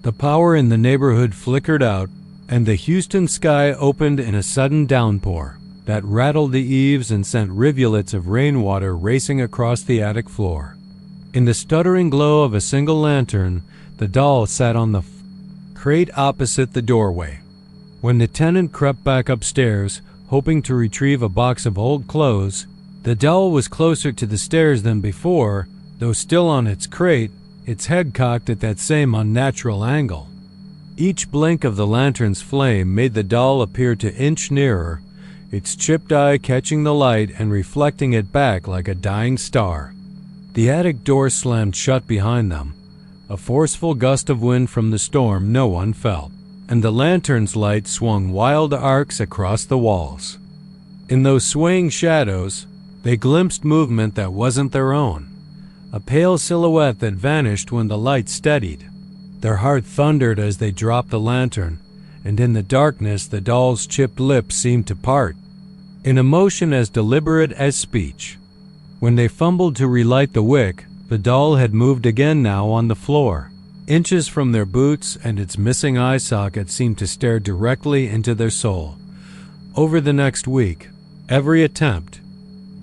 the power in the neighborhood flickered out, and the Houston sky opened in a sudden downpour that rattled the eaves and sent rivulets of rainwater racing across the attic floor. In the stuttering glow of a single lantern, the doll sat on the crate opposite the doorway. When the tenant crept back upstairs, hoping to retrieve a box of old clothes, the doll was closer to the stairs than before, though still on its crate, its head cocked at that same unnatural angle. Each blink of the lantern's flame made the doll appear to inch nearer, its chipped eye catching the light and reflecting it back like a dying star. The attic door slammed shut behind them, a forceful gust of wind from the storm no one felt, and the lantern's light swung wild arcs across the walls. In those swaying shadows, they glimpsed movement that wasn't their own, a pale silhouette that vanished when the light steadied. Their heart thundered as they dropped the lantern, and in the darkness the doll's chipped lips seemed to part, in a motion as deliberate as speech. When they fumbled to relight the wick, the doll had moved again now on the floor, inches from their boots, and its missing eye socket seemed to stare directly into their soul. Over the next week, every attempt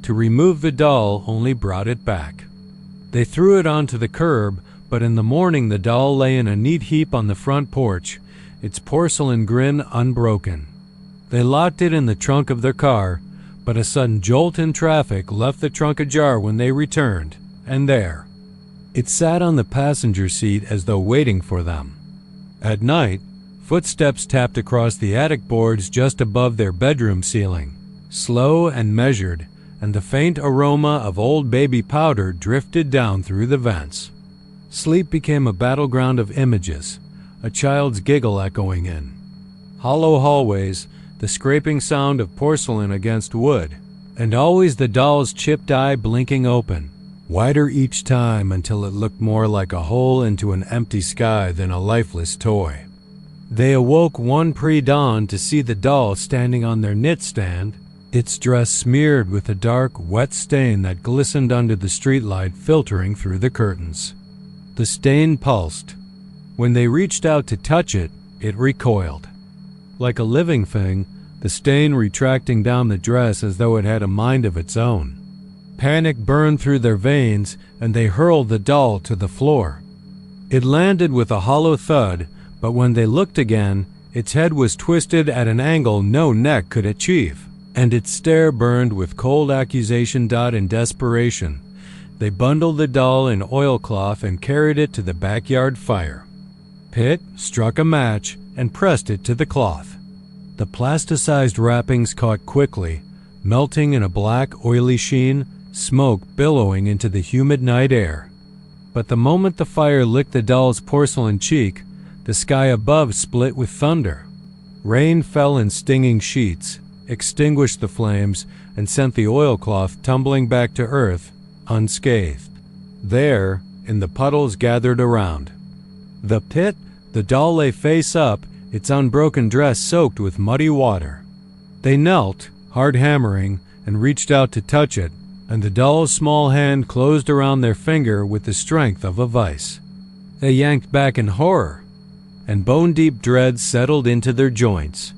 to remove the doll only brought it back. They threw it onto the curb, but in the morning the doll lay in a neat heap on the front porch, its porcelain grin unbroken. They locked it in the trunk of their car, but a sudden jolt in traffic left the trunk ajar when they returned, and there it sat on the passenger seat as though waiting for them. At night, footsteps tapped across the attic boards just above their bedroom ceiling, slow and measured, and the faint aroma of old baby powder drifted down through the vents. Sleep became a battleground of images, a child's giggle echoing in hollow hallways, the scraping sound of porcelain against wood, and always the doll's chipped eye blinking open, wider each time until it looked more like a hole into an empty sky than a lifeless toy. They awoke one pre-dawn to see the doll standing on their knit stand, its dress smeared with a dark, wet stain that glistened under the streetlight filtering through the curtains. The stain pulsed. When they reached out to touch it, it recoiled. Like a living thing, the stain retracting down the dress as though it had a mind of its own. Panic burned through their veins, and they hurled the doll to the floor. It landed with a hollow thud, but when they looked again, its head was twisted at an angle no neck could achieve, and its stare burned with cold accusation and desperation. They bundled the doll in oilcloth and carried it to the backyard fire. Pitt struck a match and pressed it to the cloth. The plasticized wrappings caught quickly, melting in a black, oily sheen, smoke billowing into the humid night air. But the moment the fire licked the doll's porcelain cheek, the sky above split with thunder. Rain fell in stinging sheets, extinguished the flames, and sent the oilcloth tumbling back to earth, unscathed. There, in the puddles gathered around the pit, the doll lay face up, its unbroken dress soaked with muddy water. They knelt, hard hammering, and reached out to touch it, and the doll's small hand closed around their finger with the strength of a vice. They yanked back in horror, and bone-deep dread settled into their joints.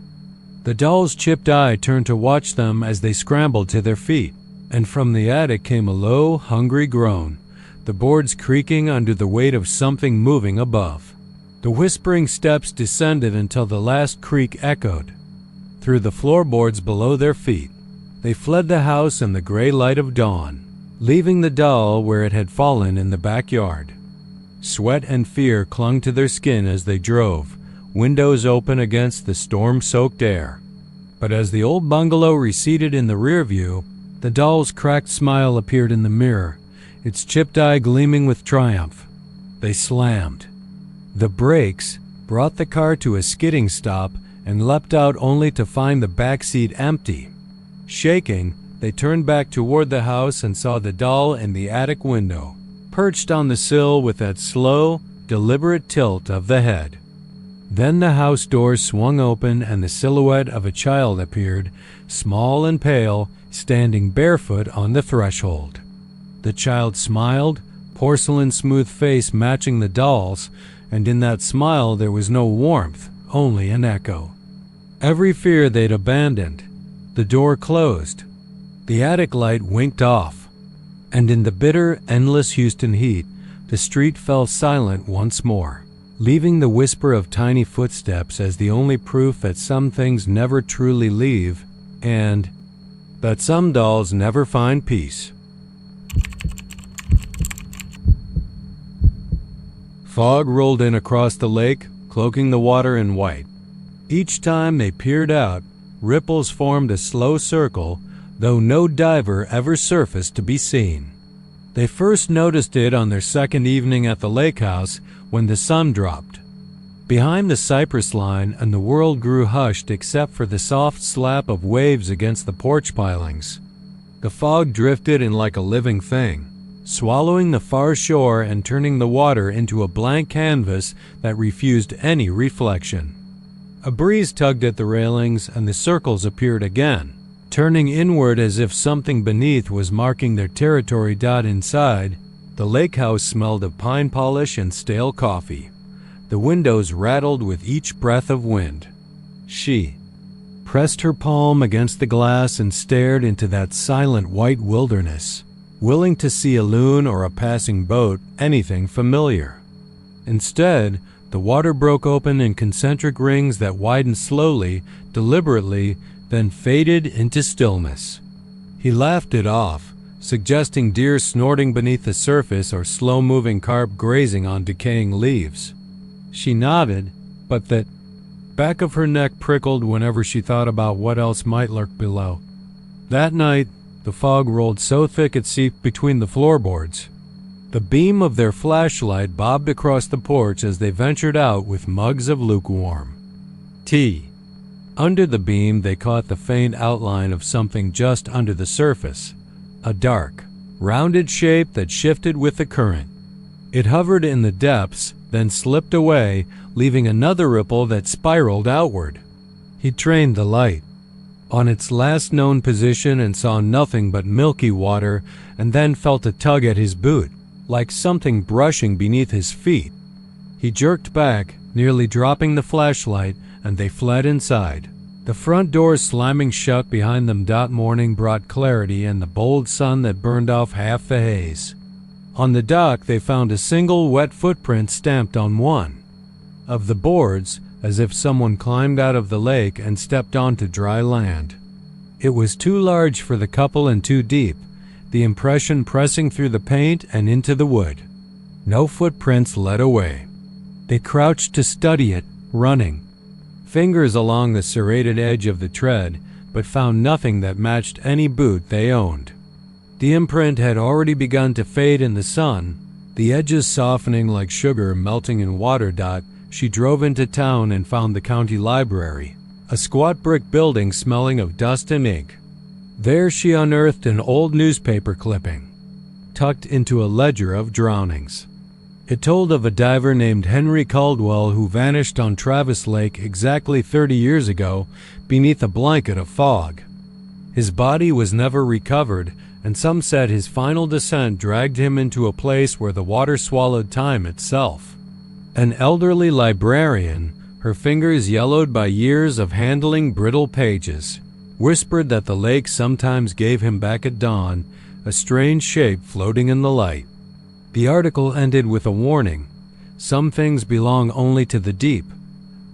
The doll's chipped eye turned to watch them as they scrambled to their feet, and from the attic came a low, hungry groan, the boards creaking under the weight of something moving above. The whispering steps descended until the last creak echoed through the floorboards below their feet. They fled the house in the gray light of dawn, leaving the doll where it had fallen in the backyard. Sweat and fear clung to their skin as they drove, windows open against the storm-soaked air. But as the old bungalow receded in the rear view, the doll's cracked smile appeared in the mirror, its chipped eye gleaming with triumph. They slammed. The brakes brought the car to a skidding stop and leapt out only to find the back seat empty. Shaking, they turned back toward the house and saw the doll in the attic window, perched on the sill with that slow, deliberate tilt of the head. Then the house doors swung open and the silhouette of a child appeared, small and pale, standing barefoot on the threshold. The child smiled, porcelain-smooth face matching the doll's, and in that smile there was no warmth, only an echo. Every fear they'd abandoned. The door closed. The attic light winked off. And in the bitter, endless Houston heat, the street fell silent once more, leaving the whisper of tiny footsteps as the only proof that some things never truly leave, and that some dolls never find peace. Fog rolled in across the lake, cloaking the water in white. Each time they peered out, ripples formed a slow circle, though no diver ever surfaced to be seen. They first noticed it on their second evening at the lake house when the sun dropped. Behind the cypress line, and the world grew hushed except for the soft slap of waves against the porch pilings. The fog drifted in like a living thing, swallowing the far shore and turning the water into a blank canvas that refused any reflection. A breeze tugged at the railings and the circles appeared again, turning inward as if something beneath was marking their territory. Inside, the lake house smelled of pine polish and stale coffee. The windows rattled with each breath of wind. She pressed her palm against the glass and stared into that silent white wilderness, willing to see a loon or a passing boat, anything familiar. Instead, the water broke open in concentric rings that widened slowly, deliberately, then faded into stillness. He laughed it off, suggesting deer snorting beneath the surface or slow-moving carp grazing on decaying leaves. She nodded, but the back of her neck prickled whenever she thought about what else might lurk below. That night, the fog rolled so thick it seeped between the floorboards. The beam of their flashlight bobbed across the porch as they ventured out with mugs of lukewarm tea. Under the beam, they caught the faint outline of something just under the surface, a dark, rounded shape that shifted with the current. It hovered in the depths, then slipped away, leaving another ripple that spiraled outward. He trained the light on its last known position and saw nothing but milky water, and then felt a tug at his boot, like something brushing beneath his feet. He jerked back, nearly dropping the flashlight, and they fled inside. The front door slamming shut behind them. Morning brought clarity and the bold sun that burned off half the haze. On the dock they found a single wet footprint stamped on one of the boards, as if someone climbed out of the lake and stepped onto dry land. It was too large for the couple and too deep, the impression pressing through the paint and into the wood. No footprints led away. They crouched to study it, running fingers along the serrated edge of the tread, but found nothing that matched any boot they owned. The imprint had already begun to fade in the sun, the edges softening like sugar melting in water. She drove into town and found the county library, a squat brick building smelling of dust and ink. There she unearthed an old newspaper clipping, tucked into a ledger of drownings. It told of a diver named Henry Caldwell who vanished on Travis Lake exactly 30 years ago beneath a blanket of fog. His body was never recovered, and some said his final descent dragged him into a place where the water swallowed time itself. An elderly librarian, her fingers yellowed by years of handling brittle pages, whispered that the lake sometimes gave him back at dawn, a strange shape floating in the light. The article ended with a warning: some things belong only to the deep.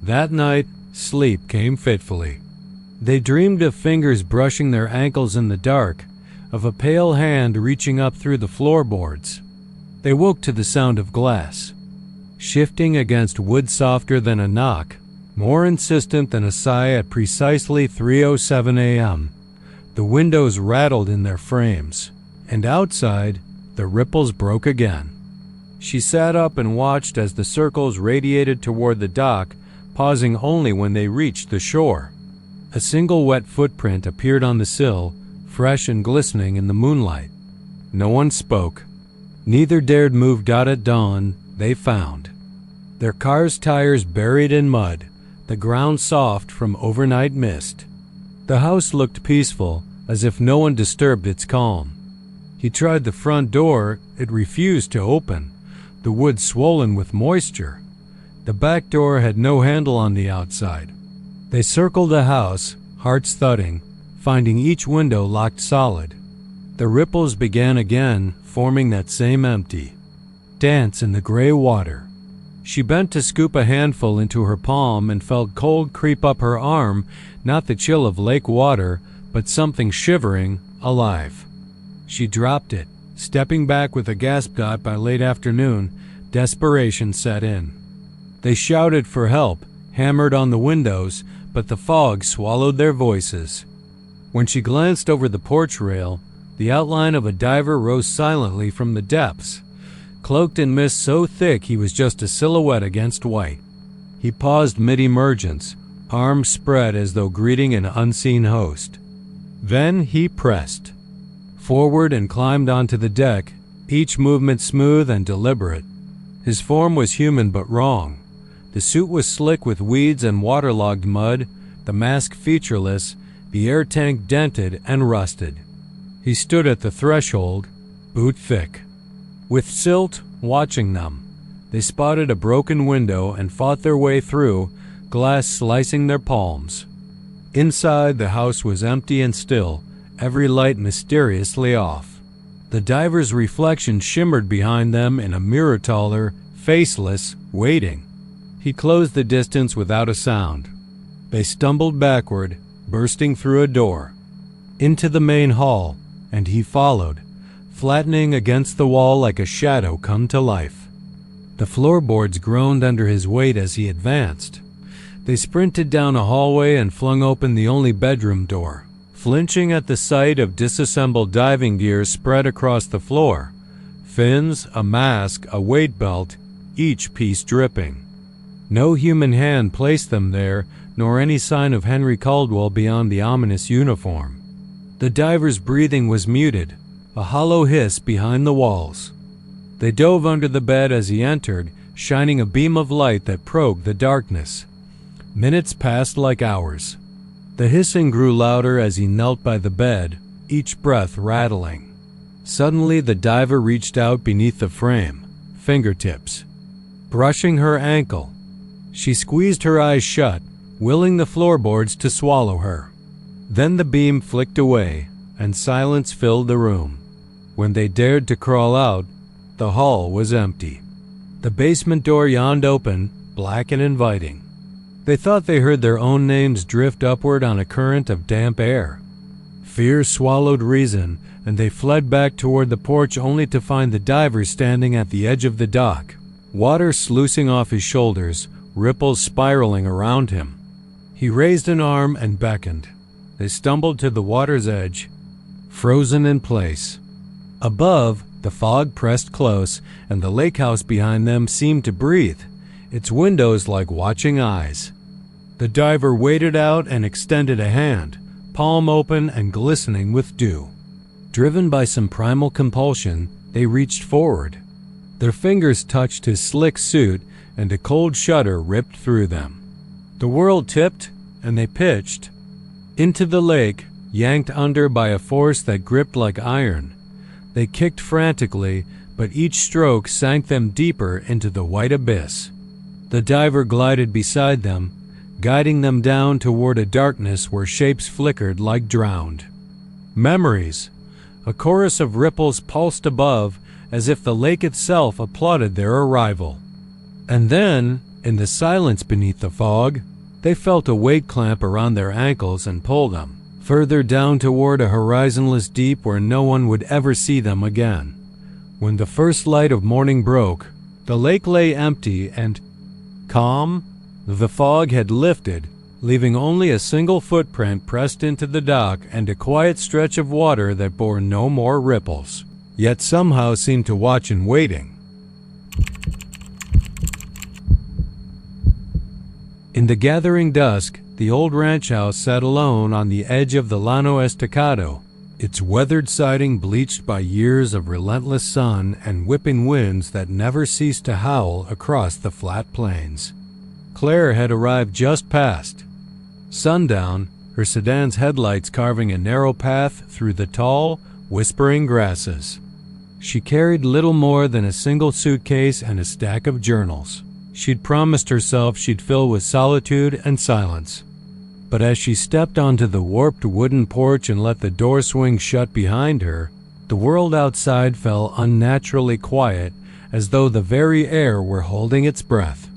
That night, sleep came fitfully. They dreamed of fingers brushing their ankles in the dark, of a pale hand reaching up through the floorboards. They woke to the sound of glass, shifting against wood softer than a knock, more insistent than a sigh at precisely 3:07 a.m. The windows rattled in their frames, and outside, the ripples broke again. She sat up and watched as the circles radiated toward the dock, pausing only when they reached the shore. A single wet footprint appeared on the sill, fresh and glistening in the moonlight. No one spoke. Neither dared move. At dawn, they found their car's tires buried in mud, the ground soft from overnight mist. The house looked peaceful, as if no one disturbed its calm. He tried the front door. It refused to open, the wood swollen with moisture. The back door had no handle on the outside. They circled the house, hearts thudding, finding each window locked solid. The ripples began again, forming that same empty dance in the gray water. She bent to scoop a handful into her palm and felt cold creep up her arm, not the chill of lake water, but something shivering, alive. She dropped it, stepping back with a gasp. By late afternoon, desperation set in. They shouted for help, hammered on the windows, but the fog swallowed their voices. When she glanced over the porch rail, the outline of a diver rose silently from the depths, cloaked in mist so thick he was just a silhouette against white. He paused mid-emergence, arms spread as though greeting an unseen host. Then he pressed forward and climbed onto the deck, each movement smooth and deliberate. His form was human but wrong. The suit was slick with weeds and waterlogged mud, the mask featureless, the air tank dented and rusted. He stood at the threshold, boot thick. With Silt watching them, they spotted a broken window and fought their way through, glass slicing their palms. Inside, the house was empty and still, every light mysteriously off. The diver's reflection shimmered behind them in a mirror, taller, faceless, waiting. He closed the distance without a sound. They stumbled backward, bursting through a door, into the main hall, and he followed, flattening against the wall like a shadow come to life. The floorboards groaned under his weight as he advanced. They sprinted down a hallway and flung open the only bedroom door, flinching at the sight of disassembled diving gear spread across the floor. Fins, a mask, a weight belt, each piece dripping. No human hand placed them there, nor any sign of Henry Caldwell beyond the ominous uniform. The diver's breathing was muted, a hollow hiss behind the walls. They dove under the bed as he entered, shining a beam of light that probed the darkness. Minutes passed like hours. The hissing grew louder as he knelt by the bed, each breath rattling. Suddenly the diver reached out beneath the frame, fingertips, brushing her ankle. She squeezed her eyes shut, willing the floorboards to swallow her. Then the beam flicked away, and silence filled the room. When they dared to crawl out, the hall was empty. The basement door yawned open, black and inviting. They thought they heard their own names drift upward on a current of damp air. Fear swallowed reason, and they fled back toward the porch only to find the diver standing at the edge of the dock, water sluicing off his shoulders, ripples spiraling around him. He raised an arm and beckoned. They stumbled to the water's edge, frozen in place. Above, the fog pressed close, and the lake house behind them seemed to breathe, its windows like watching eyes. The diver waded out and extended a hand, palm open and glistening with dew. Driven by some primal compulsion, they reached forward. Their fingers touched his slick suit, and a cold shudder ripped through them. The world tipped, and they pitched into the lake, yanked under by a force that gripped like iron. They kicked frantically, but each stroke sank them deeper into the white abyss. The diver glided beside them, guiding them down toward a darkness where shapes flickered like drowned. Memories. A chorus of ripples pulsed above, as if the lake itself applauded their arrival. And then, in the silence beneath the fog, they felt a weight clamp around their ankles and pull them further down toward a horizonless deep where no one would ever see them again. When the first light of morning broke, the lake lay empty and calm. The fog had lifted, leaving only a single footprint pressed into the dock and a quiet stretch of water that bore no more ripples, yet somehow seemed to watch in waiting. In the gathering dusk, the old ranch house sat alone on the edge of the Llano Estacado, its weathered siding bleached by years of relentless sun and whipping winds that never ceased to howl across the flat plains. Claire had arrived just past sundown, her sedan's headlights carving a narrow path through the tall, whispering grasses. She carried little more than a single suitcase and a stack of journals she'd promised herself she'd fill with solitude and silence. But as she stepped onto the warped wooden porch and let the door swing shut behind her, the world outside fell unnaturally quiet, as though the very air were holding its breath.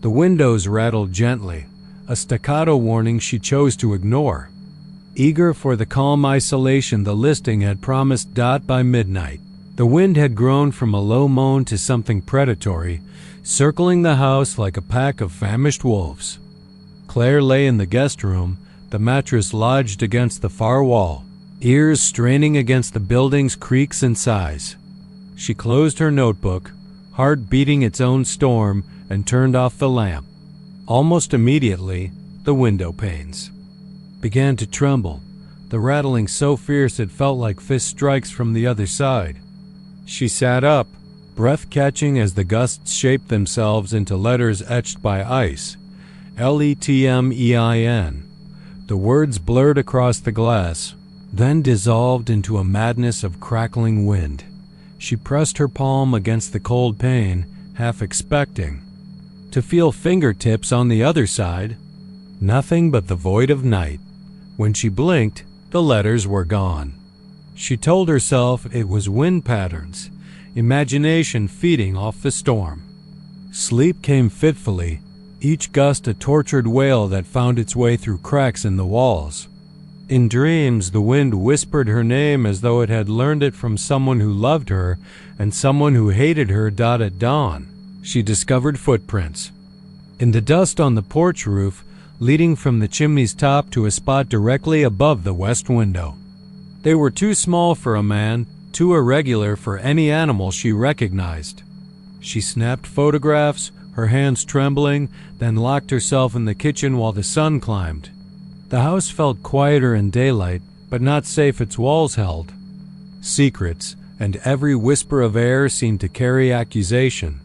The windows rattled gently, a staccato warning she chose to ignore. Eager for the calm isolation the listing had promised by midnight, the wind had grown from a low moan to something predatory, circling the house like a pack of famished wolves. Claire lay in the guest room, the mattress lodged against the far wall, ears straining against the building's creaks and sighs. She closed her notebook, heart beating its own storm, and turned off the lamp. Almost immediately, the window panes began to tremble, the rattling so fierce it felt like fist strikes from the other side. She sat up, breath catching as the gusts shaped themselves into letters etched by ice. Letmein. The words blurred across the glass, then dissolved into a madness of crackling wind. She pressed her palm against the cold pane, half expecting to feel fingertips on the other side. Nothing but the void of night. When she blinked, the letters were gone. She told herself it was wind patterns, imagination feeding off the storm. Sleep came fitfully, each gust a tortured wail that found its way through cracks in the walls. In dreams, the wind whispered her name as though it had learned it from someone who loved her and someone who hated her. At dawn, she discovered footprints in the dust on the porch roof, leading from the chimney's top to a spot directly above the west window. They were too small for a man, too irregular for any animal she recognized. She snapped photographs, her hands trembling, then locked herself in the kitchen while the sun climbed. The house felt quieter in daylight, but not safe its walls held secrets, and every whisper of air seemed to carry accusation.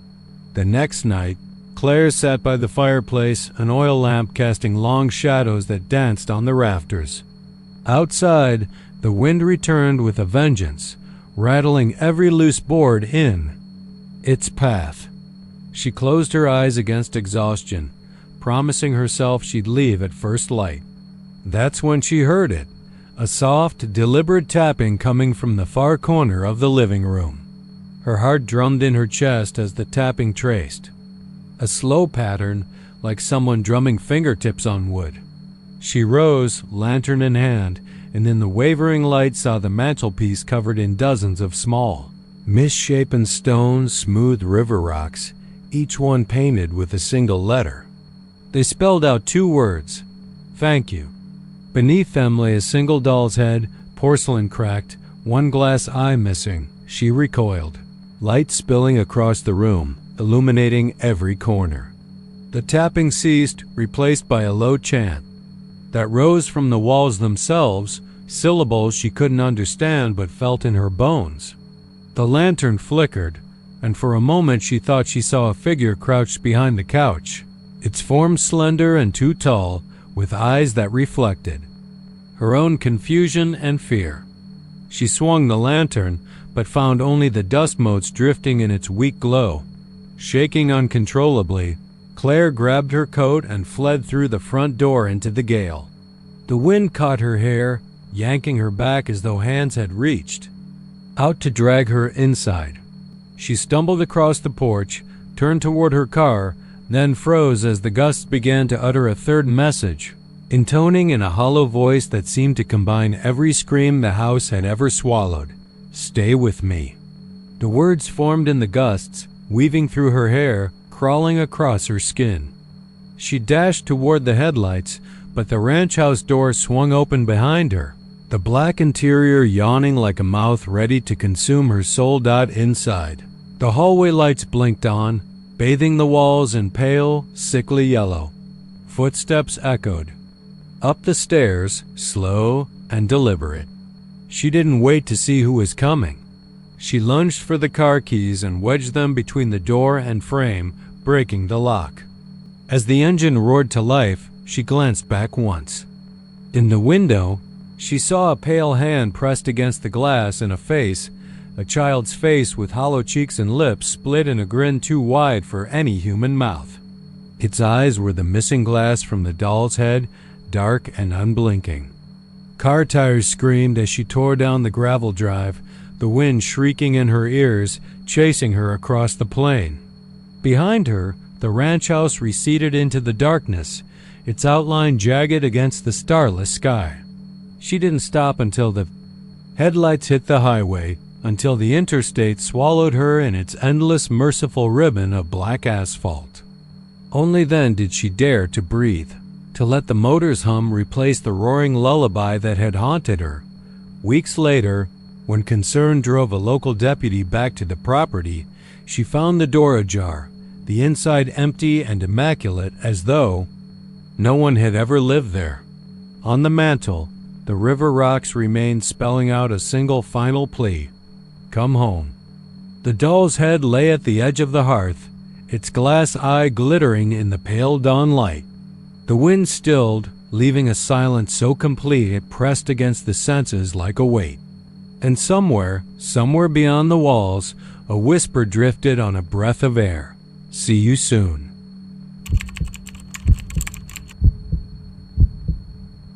The next night, Claire sat by the fireplace, an oil lamp casting long shadows that danced on the rafters. Outside, the wind returned with a vengeance, rattling every loose board in its path. She closed her eyes against exhaustion, promising herself she'd leave at first light. That's when she heard it, a soft, deliberate tapping coming from the far corner of the living room. Her heart drummed in her chest as the tapping traced, a slow pattern like someone drumming fingertips on wood. She rose, lantern in hand, and in the wavering light saw the mantelpiece covered in dozens of small, misshapen stones, smooth river rocks, each one painted with a single letter. They spelled out 2 words, "Thank you." Beneath them lay a single doll's head, porcelain cracked, one glass eye missing. She recoiled, light spilling across the room, illuminating every corner. The tapping ceased, replaced by a low chant that rose from the walls themselves, syllables she couldn't understand but felt in her bones. The lantern flickered, and for a moment she thought she saw a figure crouched behind the couch, its form slender and too tall, with eyes that reflected her own confusion and fear. She swung the lantern, but found only the dust motes drifting in its weak glow. Shaking uncontrollably, Claire grabbed her coat and fled through the front door into the gale. The wind caught her hair, yanking her back as though hands had reached out to drag her inside. She stumbled across the porch, turned toward her car, then froze as the gusts began to utter a third message, intoning in a hollow voice that seemed to combine every scream the house had ever swallowed. "Stay with me." The words formed in the gusts, weaving through her hair, crawling across her skin. She dashed toward the headlights, but the ranch house door swung open behind her, the black interior yawning like a mouth ready to consume her soul. Inside, the hallway lights blinked on, bathing the walls in pale, sickly yellow. Footsteps echoed up the stairs, slow and deliberate. She didn't wait to see who was coming. She lunged for the car keys and wedged them between the door and frame, breaking the lock. As the engine roared to life, she glanced back once. In the window, she saw a pale hand pressed against the glass and a child's face with hollow cheeks and lips split in a grin too wide for any human mouth. Its eyes were the missing glass from the doll's head, dark and unblinking. Car tires screamed as she tore down the gravel drive, the wind shrieking in her ears, chasing her across the plain. Behind her, the ranch house receded into the darkness, its outline jagged against the starless sky. She didn't stop until the headlights hit the highway, until the interstate swallowed her in its endless, merciful ribbon of black asphalt. Only then did she dare to breathe, to let the motor's hum replace the roaring lullaby that had haunted her. Weeks later, when concern drove a local deputy back to the property, she found the door ajar, the inside empty and immaculate as though no one had ever lived there. On the mantel, the river rocks remained, spelling out a single final plea: "Come home." The doll's head lay at the edge of the hearth, its glass eye glittering in the pale dawn light. The wind stilled, leaving a silence so complete it pressed against the senses like a weight. And somewhere beyond the walls, a whisper drifted on a breath of air: "See you soon."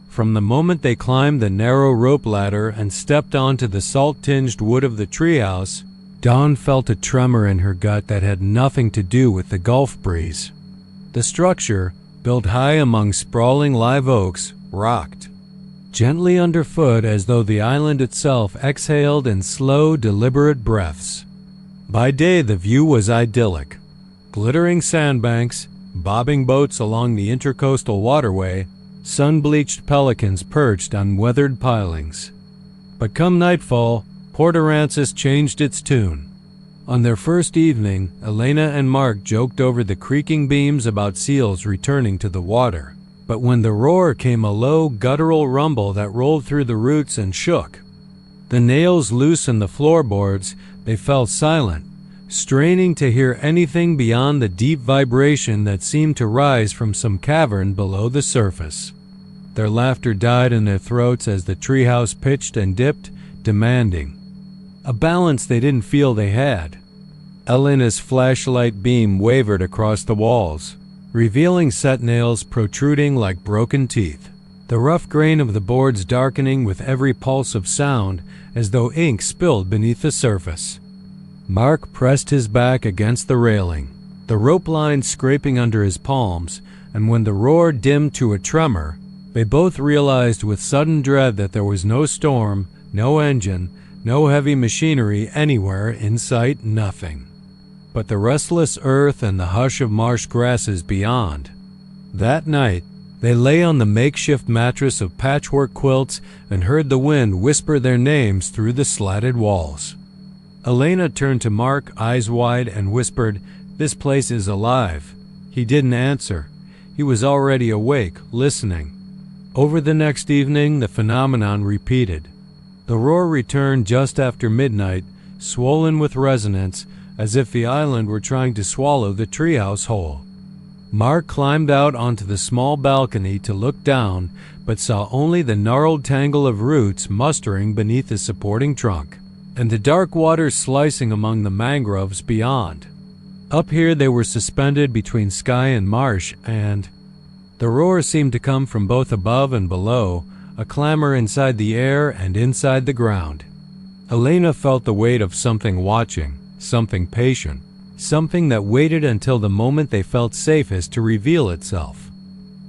From the moment they climbed the narrow rope ladder and stepped onto the salt-tinged wood of the treehouse, Dawn felt a tremor in her gut that had nothing to do with the Gulf breeze. The structure, built high among sprawling live oaks, rocked gently underfoot as though the island itself exhaled in slow, deliberate breaths. By day the view was idyllic. Glittering sandbanks, bobbing boats along the intercoastal waterway, sun-bleached pelicans perched on weathered pilings. But come nightfall, Port Aransas changed its tune. On their first evening, Elena and Mark joked over the creaking beams about seals returning to the water. But when the roar came a low, guttural rumble that rolled through the roots and shook. The nails loose in the floorboards, they fell silent, straining to hear anything beyond the deep vibration that seemed to rise from some cavern below the surface. Their laughter died in their throats as the treehouse pitched and dipped, demanding a balance they didn't feel they had. Elena's flashlight beam wavered across the walls, revealing set nails protruding like broken teeth, the rough grain of the boards darkening with every pulse of sound as though ink spilled beneath the surface. Mark pressed his back against the railing, the rope line scraping under his palms, and when the roar dimmed to a tremor, they both realized with sudden dread that there was no storm, no engine, no heavy machinery anywhere in sight, nothing but the restless earth and the hush of marsh grasses beyond. That night, they lay on the makeshift mattress of patchwork quilts and heard the wind whisper their names through the slatted walls. Elena turned to Mark, eyes wide, and whispered, "This place is alive." He didn't answer. He was already awake, listening. Over the next evening, the phenomenon repeated. The roar returned just after midnight, swollen with resonance, as if the island were trying to swallow the treehouse whole. Mark climbed out onto the small balcony to look down, but saw only the gnarled tangle of roots mustering beneath the supporting trunk, and the dark water slicing among the mangroves beyond. Up here they were suspended between sky and marsh, and the roar seemed to come from both above and below, a clamor inside the air and inside the ground. Elena felt the weight of something watching, something patient, something that waited until the moment they felt safest to reveal itself.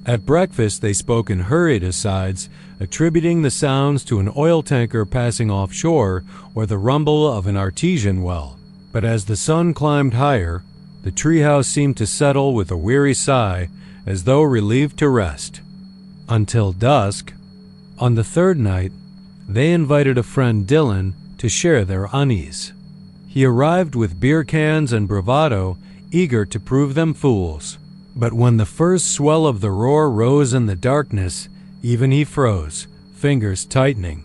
At breakfast they spoke in hurried asides, attributing the sounds to an oil tanker passing offshore or the rumble of an artesian well. But as the sun climbed higher, the treehouse seemed to settle with a weary sigh, as though relieved to rest. Until dusk. On the third night, they invited a friend, Dylan, to share their unease. He arrived with beer cans and bravado, eager to prove them fools. But when the first swell of the roar rose in the darkness, even he froze, fingers tightening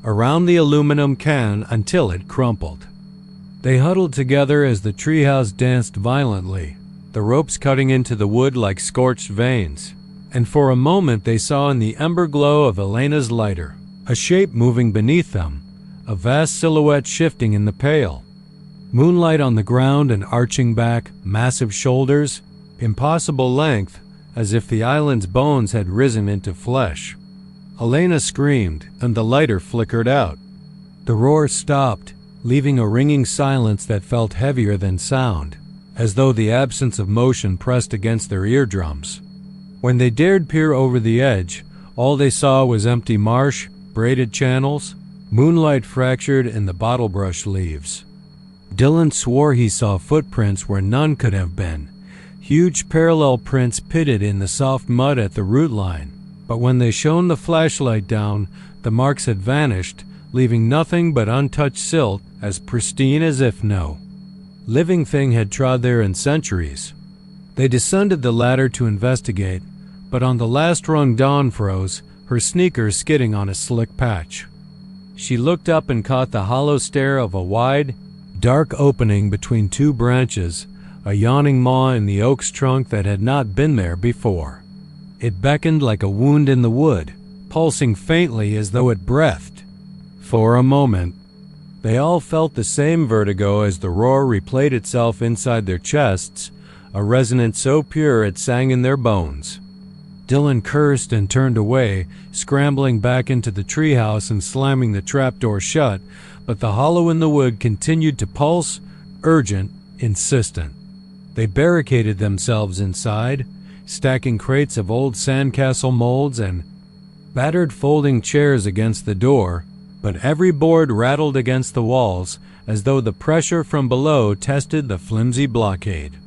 around the aluminum can until it crumpled. They huddled together as the treehouse danced violently, the ropes cutting into the wood like scorched veins. And for a moment they saw in the ember glow of Elena's lighter a shape moving beneath them, a vast silhouette shifting in the pale. Moonlight on the ground and arching back, massive shoulders, impossible length, as if the island's bones had risen into flesh. Elena screamed, and the lighter flickered out. The roar stopped, leaving a ringing silence that felt heavier than sound, as though the absence of motion pressed against their eardrums. When they dared peer over the edge, all they saw was empty marsh, braided channels, moonlight fractured in the bottlebrush leaves. Dylan swore he saw footprints where none could have been, huge parallel prints pitted in the soft mud at the root line. But when they shone the flashlight down, the marks had vanished, leaving nothing but untouched silt, as pristine as if no living thing had trod there in centuries. They descended the ladder to investigate, but on the last rung Dawn froze, her sneakers skidding on a slick patch. She looked up and caught the hollow stare of a wide, dark opening between two branches, a yawning maw in the oak's trunk that had not been there before. It beckoned like a wound in the wood, pulsing faintly as though it breathed. For a moment, they all felt the same vertigo as the roar replayed itself inside their chests, a resonance so pure it sang in their bones. Dylan cursed and turned away, scrambling back into the treehouse and slamming the trapdoor shut, but the hollow in the wood continued to pulse, urgent, insistent. They barricaded themselves inside, stacking crates of old sandcastle molds and battered folding chairs against the door, but every board rattled against the walls as though the pressure from below tested the flimsy blockade.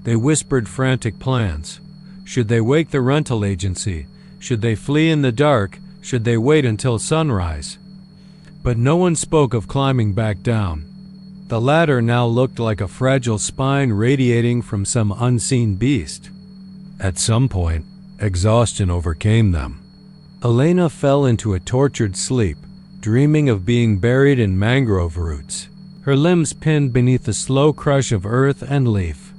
They whispered frantic plans. Should they wake the rental agency? Should they flee in the dark? Should they wait until sunrise? But no one spoke of climbing back down. The ladder now looked like a fragile spine radiating from some unseen beast. At some point, exhaustion overcame them. Elena fell into a tortured sleep, dreaming of being buried in mangrove roots, her limbs pinned beneath the slow crush of earth and leaf.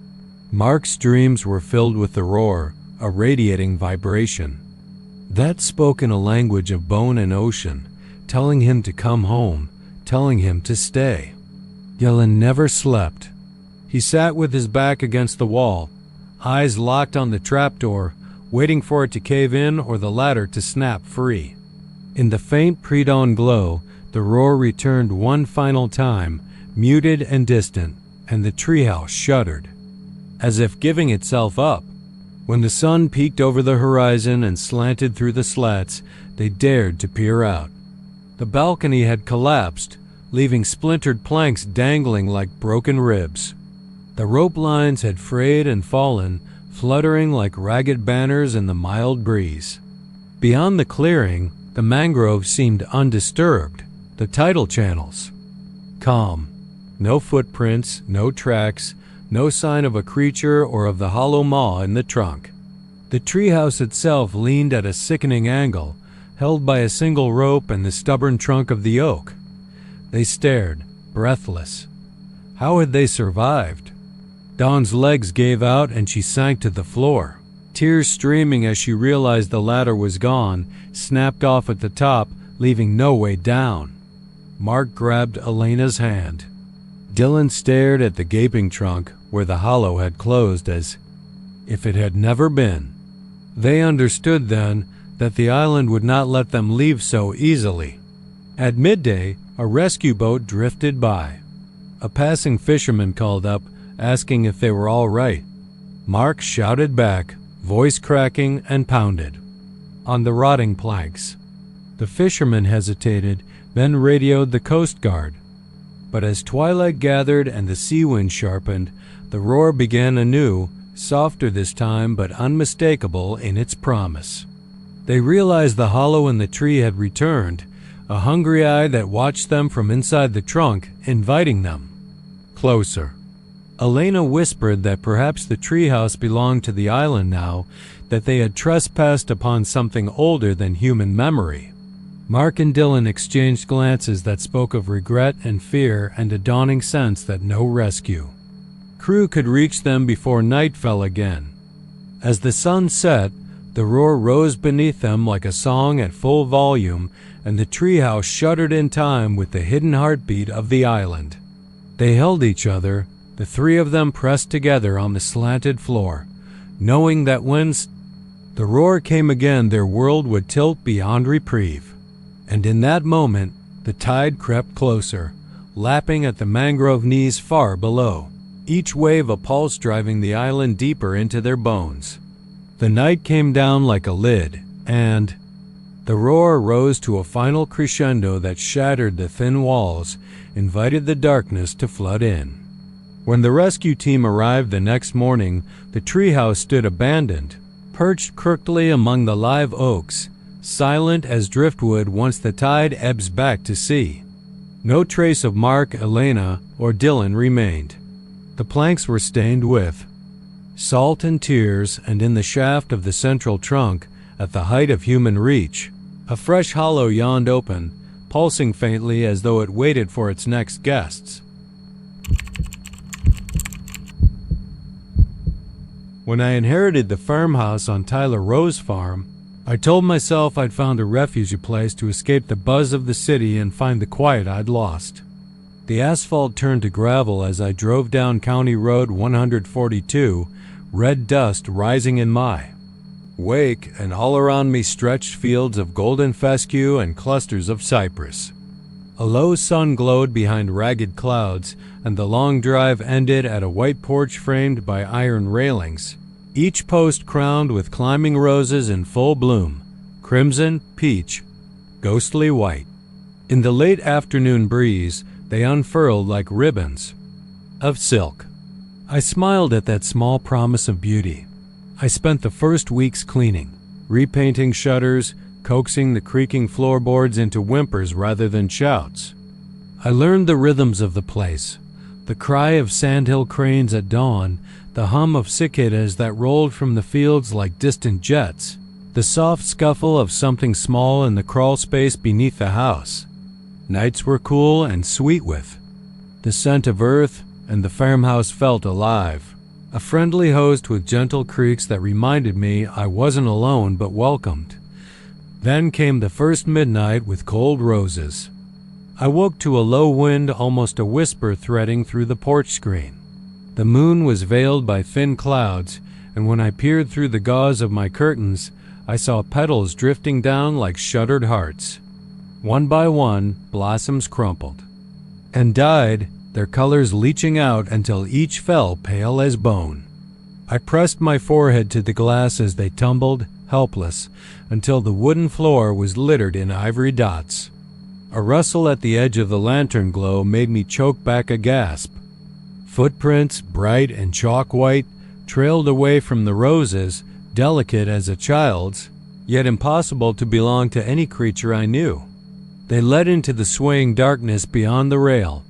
Mark's dreams were filled with the roar, a radiating vibration. That spoke in a language of bone and ocean, telling him to come home, telling him to stay. Yellen never slept. He sat with his back against the wall, eyes locked on the trapdoor, waiting for it to cave in or the ladder to snap free. In the faint pre-dawn glow, the roar returned one final time, muted and distant, and the treehouse shuddered, as if giving itself up. When the sun peeked over the horizon and slanted through the slats, they dared to peer out. The balcony had collapsed, leaving splintered planks dangling like broken ribs. The rope lines had frayed and fallen, fluttering like ragged banners in the mild breeze. Beyond the clearing, the mangroves seemed undisturbed, the tidal channels calm. No footprints, no tracks, no sign of a creature or of the hollow maw in the trunk. The treehouse itself leaned at a sickening angle, held by a single rope and the stubborn trunk of the oak. They stared, breathless. How had they survived? Dawn's legs gave out and she sank to the floor, tears streaming as she realized the ladder was gone, snapped off at the top, leaving no way down. Mark grabbed Elena's hand. Dylan stared at the gaping trunk where the hollow had closed as if it had never been. They understood then that the island would not let them leave so easily. At midday, a rescue boat drifted by. A passing fisherman called up, asking if they were all right. Mark shouted back, voice cracking and pounded on the rotting planks. The fisherman hesitated, then radioed the Coast Guard. But as twilight gathered and the sea wind sharpened, the roar began anew, softer this time but unmistakable in its promise. They realized the hollow in the tree had returned, a hungry eye that watched them from inside the trunk, inviting them closer. Elena whispered that perhaps the treehouse belonged to the island now, that they had trespassed upon something older than human memory. Mark and Dylan exchanged glances that spoke of regret and fear and a dawning sense that no rescue crew could reach them before night fell again. As the sun set, the roar rose beneath them like a song at full volume, and the treehouse shuddered in time with the hidden heartbeat of the island. They held each other, the three of them pressed together on the slanted floor, knowing that when the roar came again, their world would tilt beyond reprieve. And in that moment, the tide crept closer, lapping at the mangrove knees far below, each wave a pulse driving the island deeper into their bones. The night came down like a lid, and the roar rose to a final crescendo that shattered the thin walls, invited the darkness to flood in. When the rescue team arrived the next morning, the treehouse stood abandoned, perched crookedly among the live oaks, silent as driftwood once the tide ebbs back to sea. No trace of Mark, Elena, or Dylan remained. The planks were stained with salt and tears, and in the shaft of the central trunk, at the height of human reach, a fresh hollow yawned open, pulsing faintly as though it waited for its next guests. When I inherited the farmhouse on Tyler Rowe's farm, I told myself I'd found a refuge place to escape the buzz of the city and find the quiet I'd lost. The asphalt turned to gravel as I drove down County Road 142, red dust rising in my wake, and all around me stretched fields of golden fescue and clusters of cypress. A low sun glowed behind ragged clouds, and the long drive ended at a white porch framed by iron railings, each post crowned with climbing roses in full bloom, crimson, peach, ghostly white. In the late afternoon breeze, they unfurled like ribbons of silk. I smiled at that small promise of beauty. I spent the first weeks cleaning, repainting shutters, coaxing the creaking floorboards into whimpers rather than shouts. I learned the rhythms of the place, The cry of sandhill cranes at dawn, the hum of cicadas that rolled from the fields like distant jets, the soft scuffle of something small in the crawl space beneath the house. Nights were cool and sweet with the scent of earth, and the farmhouse felt alive. A friendly host with gentle creaks that reminded me I wasn't alone but welcomed. Then came the first midnight with cold roses. I woke to a low wind, almost a whisper threading through the porch screen. The moon was veiled by thin clouds, and when I peered through the gauze of my curtains, I saw petals drifting down like shuttered hearts. One by one, blossoms crumpled and died, their colors leaching out until each fell pale as bone. I pressed my forehead to the glass as they tumbled, helpless, until the wooden floor was littered in ivory dots. A rustle at the edge of the lantern glow made me choke back a gasp. Footprints, bright and chalk white, trailed away from the roses, delicate as a child's, yet impossible to belong to any creature I knew. They led into the swaying darkness beyond the rail.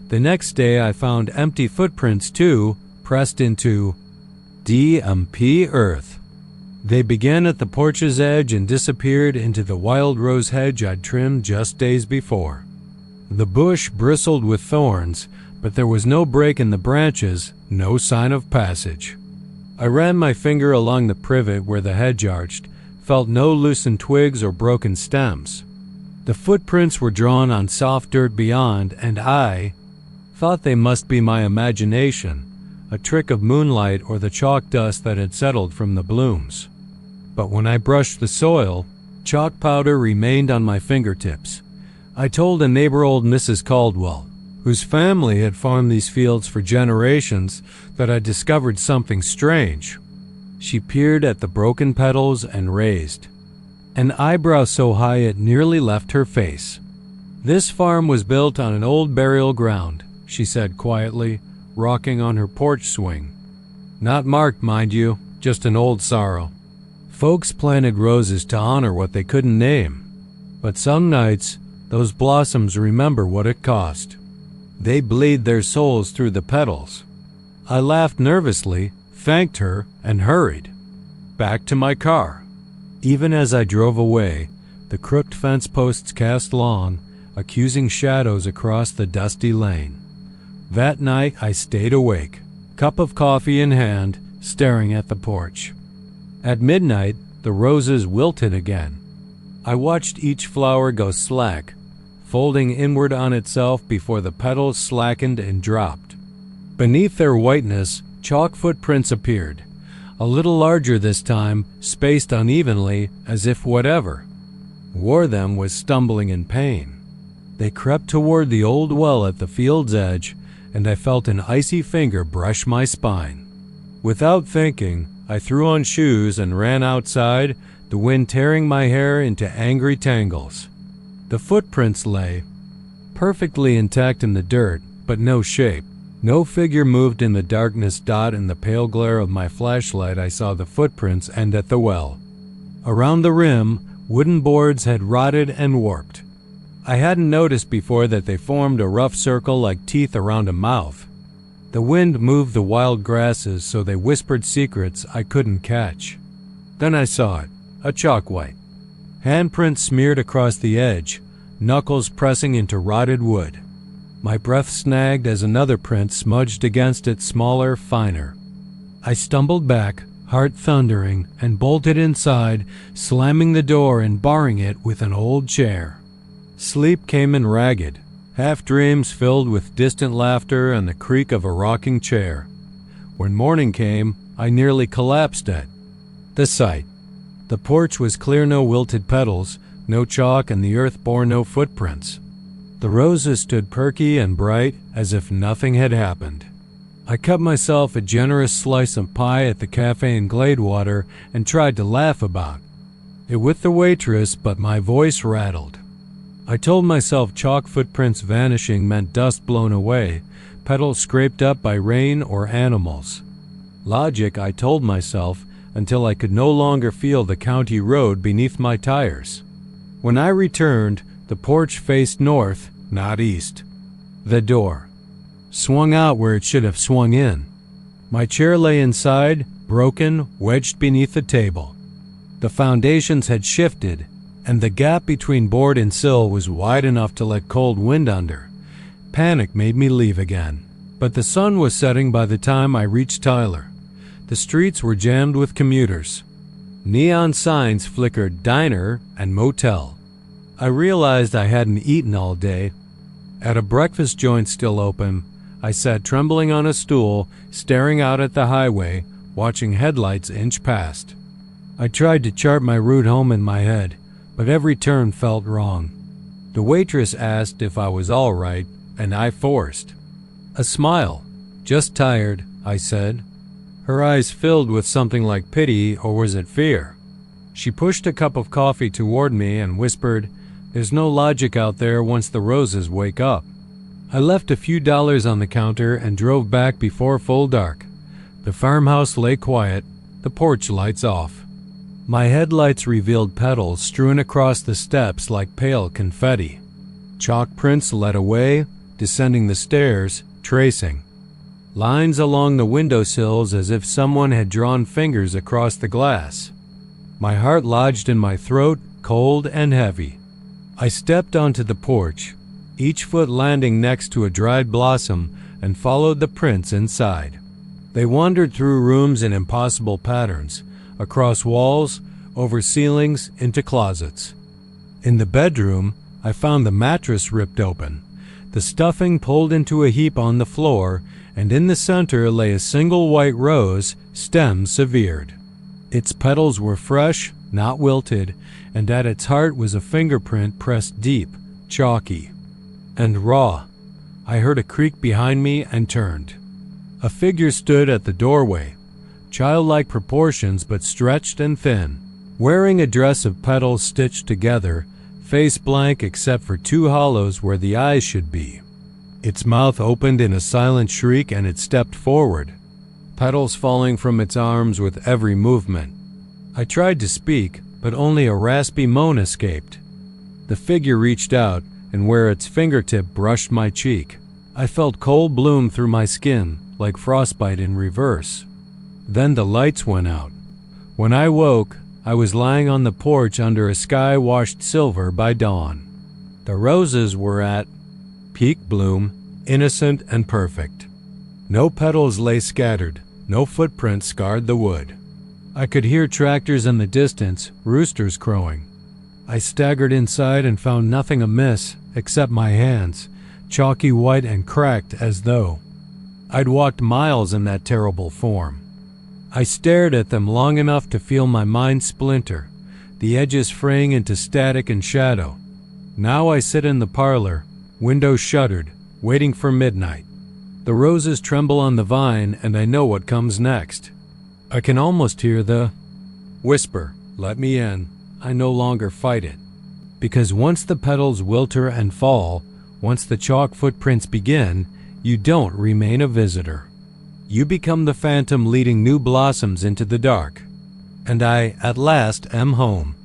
The next day I found empty footprints too, pressed into DMP earth. They began at the porch's edge and disappeared into the wild rose hedge I'd trimmed just days before. The bush bristled with thorns, but there was no break in the branches, no sign of passage. I ran my finger along the privet where the hedge arched, felt no loosened twigs or broken stems. The footprints were drawn on soft dirt beyond, and I thought they must be my imagination, a trick of moonlight or the chalk dust that had settled from the blooms. But when I brushed the soil, chalk powder remained on my fingertips. I told a neighbor, old Mrs. Caldwell, whose family had farmed these fields for generations, that I discovered something strange. She peered at the broken petals and raised an eyebrow so high it nearly left her face. "This farm was built on an old burial ground," she said quietly, rocking on her porch swing. "Not marked, mind you, just an old sorrow. Folks planted roses to honor what they couldn't name. But some nights, those blossoms remember what it cost. They bleed their souls through the petals." I laughed nervously, thanked her, and hurried back to my car. Even as I drove away, the crooked fence posts cast long, accusing shadows across the dusty lane. That night I stayed awake, cup of coffee in hand, staring at the porch. At midnight, the roses wilted again. I watched each flower go slack, folding inward on itself before the petals slackened and dropped. Beneath their whiteness, chalk footprints appeared, a little larger this time, spaced unevenly, as if whatever wore them was stumbling in pain. They crept toward the old well at the field's edge, and I felt an icy finger brush my spine. Without thinking, I threw on shoes and ran outside, the wind tearing my hair into angry tangles. The footprints lay perfectly intact in the dirt, but no shape. No figure moved in the darkness. In the pale glare of my flashlight, I saw the footprints end at the well. Around the rim, wooden boards had rotted and warped. I hadn't noticed before that they formed a rough circle like teeth around a mouth. The wind moved the wild grasses so they whispered secrets I couldn't catch. Then I saw it, a chalk white. Handprints smeared across the edge, knuckles pressing into rotted wood. My breath snagged as another print smudged against it, smaller, finer. I stumbled back, heart thundering, and bolted inside, slamming the door and barring it with an old chair. Sleep came in ragged, half-dreams filled with distant laughter and the creak of a rocking chair. When morning came, I nearly collapsed at the sight. The porch was clear, no wilted petals, no chalk, and the earth bore no footprints. The roses stood perky and bright, as if nothing had happened. I cut myself a generous slice of pie at the cafe in Gladewater and tried to laugh about it with the waitress, but my voice rattled. I told myself chalk footprints vanishing meant dust blown away, petals scraped up by rain or animals. Logic, I told myself, until I could no longer feel the county road beneath my tires. When I returned, the porch faced north, not east. The door swung out where it should have swung in. My chair lay inside, broken, wedged beneath the table. The foundations had shifted, and the gap between board and sill was wide enough to let cold wind under. Panic made me leave again. But the sun was setting by the time I reached Tyler. The streets were jammed with commuters. Neon signs flickered diner and motel. I realized I hadn't eaten all day. At a breakfast joint still open, I sat trembling on a stool, staring out at the highway, watching headlights inch past. I tried to chart my route home in my head, but every turn felt wrong. The waitress asked if I was all right, and I forced a smile. "Just tired," I said. Her eyes filled with something like pity, or was it fear? She pushed a cup of coffee toward me and whispered, "There's no logic out there once the roses wake up." I left a few dollars on the counter and drove back before full dark. The farmhouse lay quiet, the porch lights off. My headlights revealed petals strewn across the steps like pale confetti. Chalk prints led away, descending the stairs, tracing lines along the windowsills as if someone had drawn fingers across the glass. My heart lodged in my throat, cold and heavy. I stepped onto the porch, each foot landing next to a dried blossom, and followed the prints inside. They wandered through rooms in impossible patterns, across walls, over ceilings, into closets. In the bedroom, I found the mattress ripped open, the stuffing pulled into a heap on the floor, and in the center lay a single white rose, stem severed. Its petals were fresh, not wilted, and at its heart was a fingerprint pressed deep, chalky, and raw. I heard a creak behind me and turned. A figure stood at the doorway, childlike proportions but stretched and thin, wearing a dress of petals stitched together, face blank except for two hollows where the eyes should be. Its mouth opened in a silent shriek and it stepped forward, petals falling from its arms with every movement. I tried to speak, but only a raspy moan escaped. The figure reached out, and where its fingertip brushed my cheek, I felt cold bloom through my skin, like frostbite in reverse. Then the lights went out. When I woke, I was lying on the porch under a sky washed silver by dawn. The roses were at peak bloom, innocent and perfect. No petals lay scattered, no footprints scarred the wood. I could hear tractors in the distance, roosters crowing. I staggered inside and found nothing amiss except my hands, chalky white and cracked as though I'd walked miles in that terrible form. I stared at them long enough to feel my mind splinter, the edges fraying into static and shadow. Now I sit in the parlor, windows shuttered, waiting for midnight. The roses tremble on the vine, and I know what comes next. I can almost hear the whisper, "Let me in." I no longer fight it. Because once the petals wilter and fall, once the chalk footprints begin, you don't remain a visitor. You become the phantom leading new blossoms into the dark. And I, at last, am home.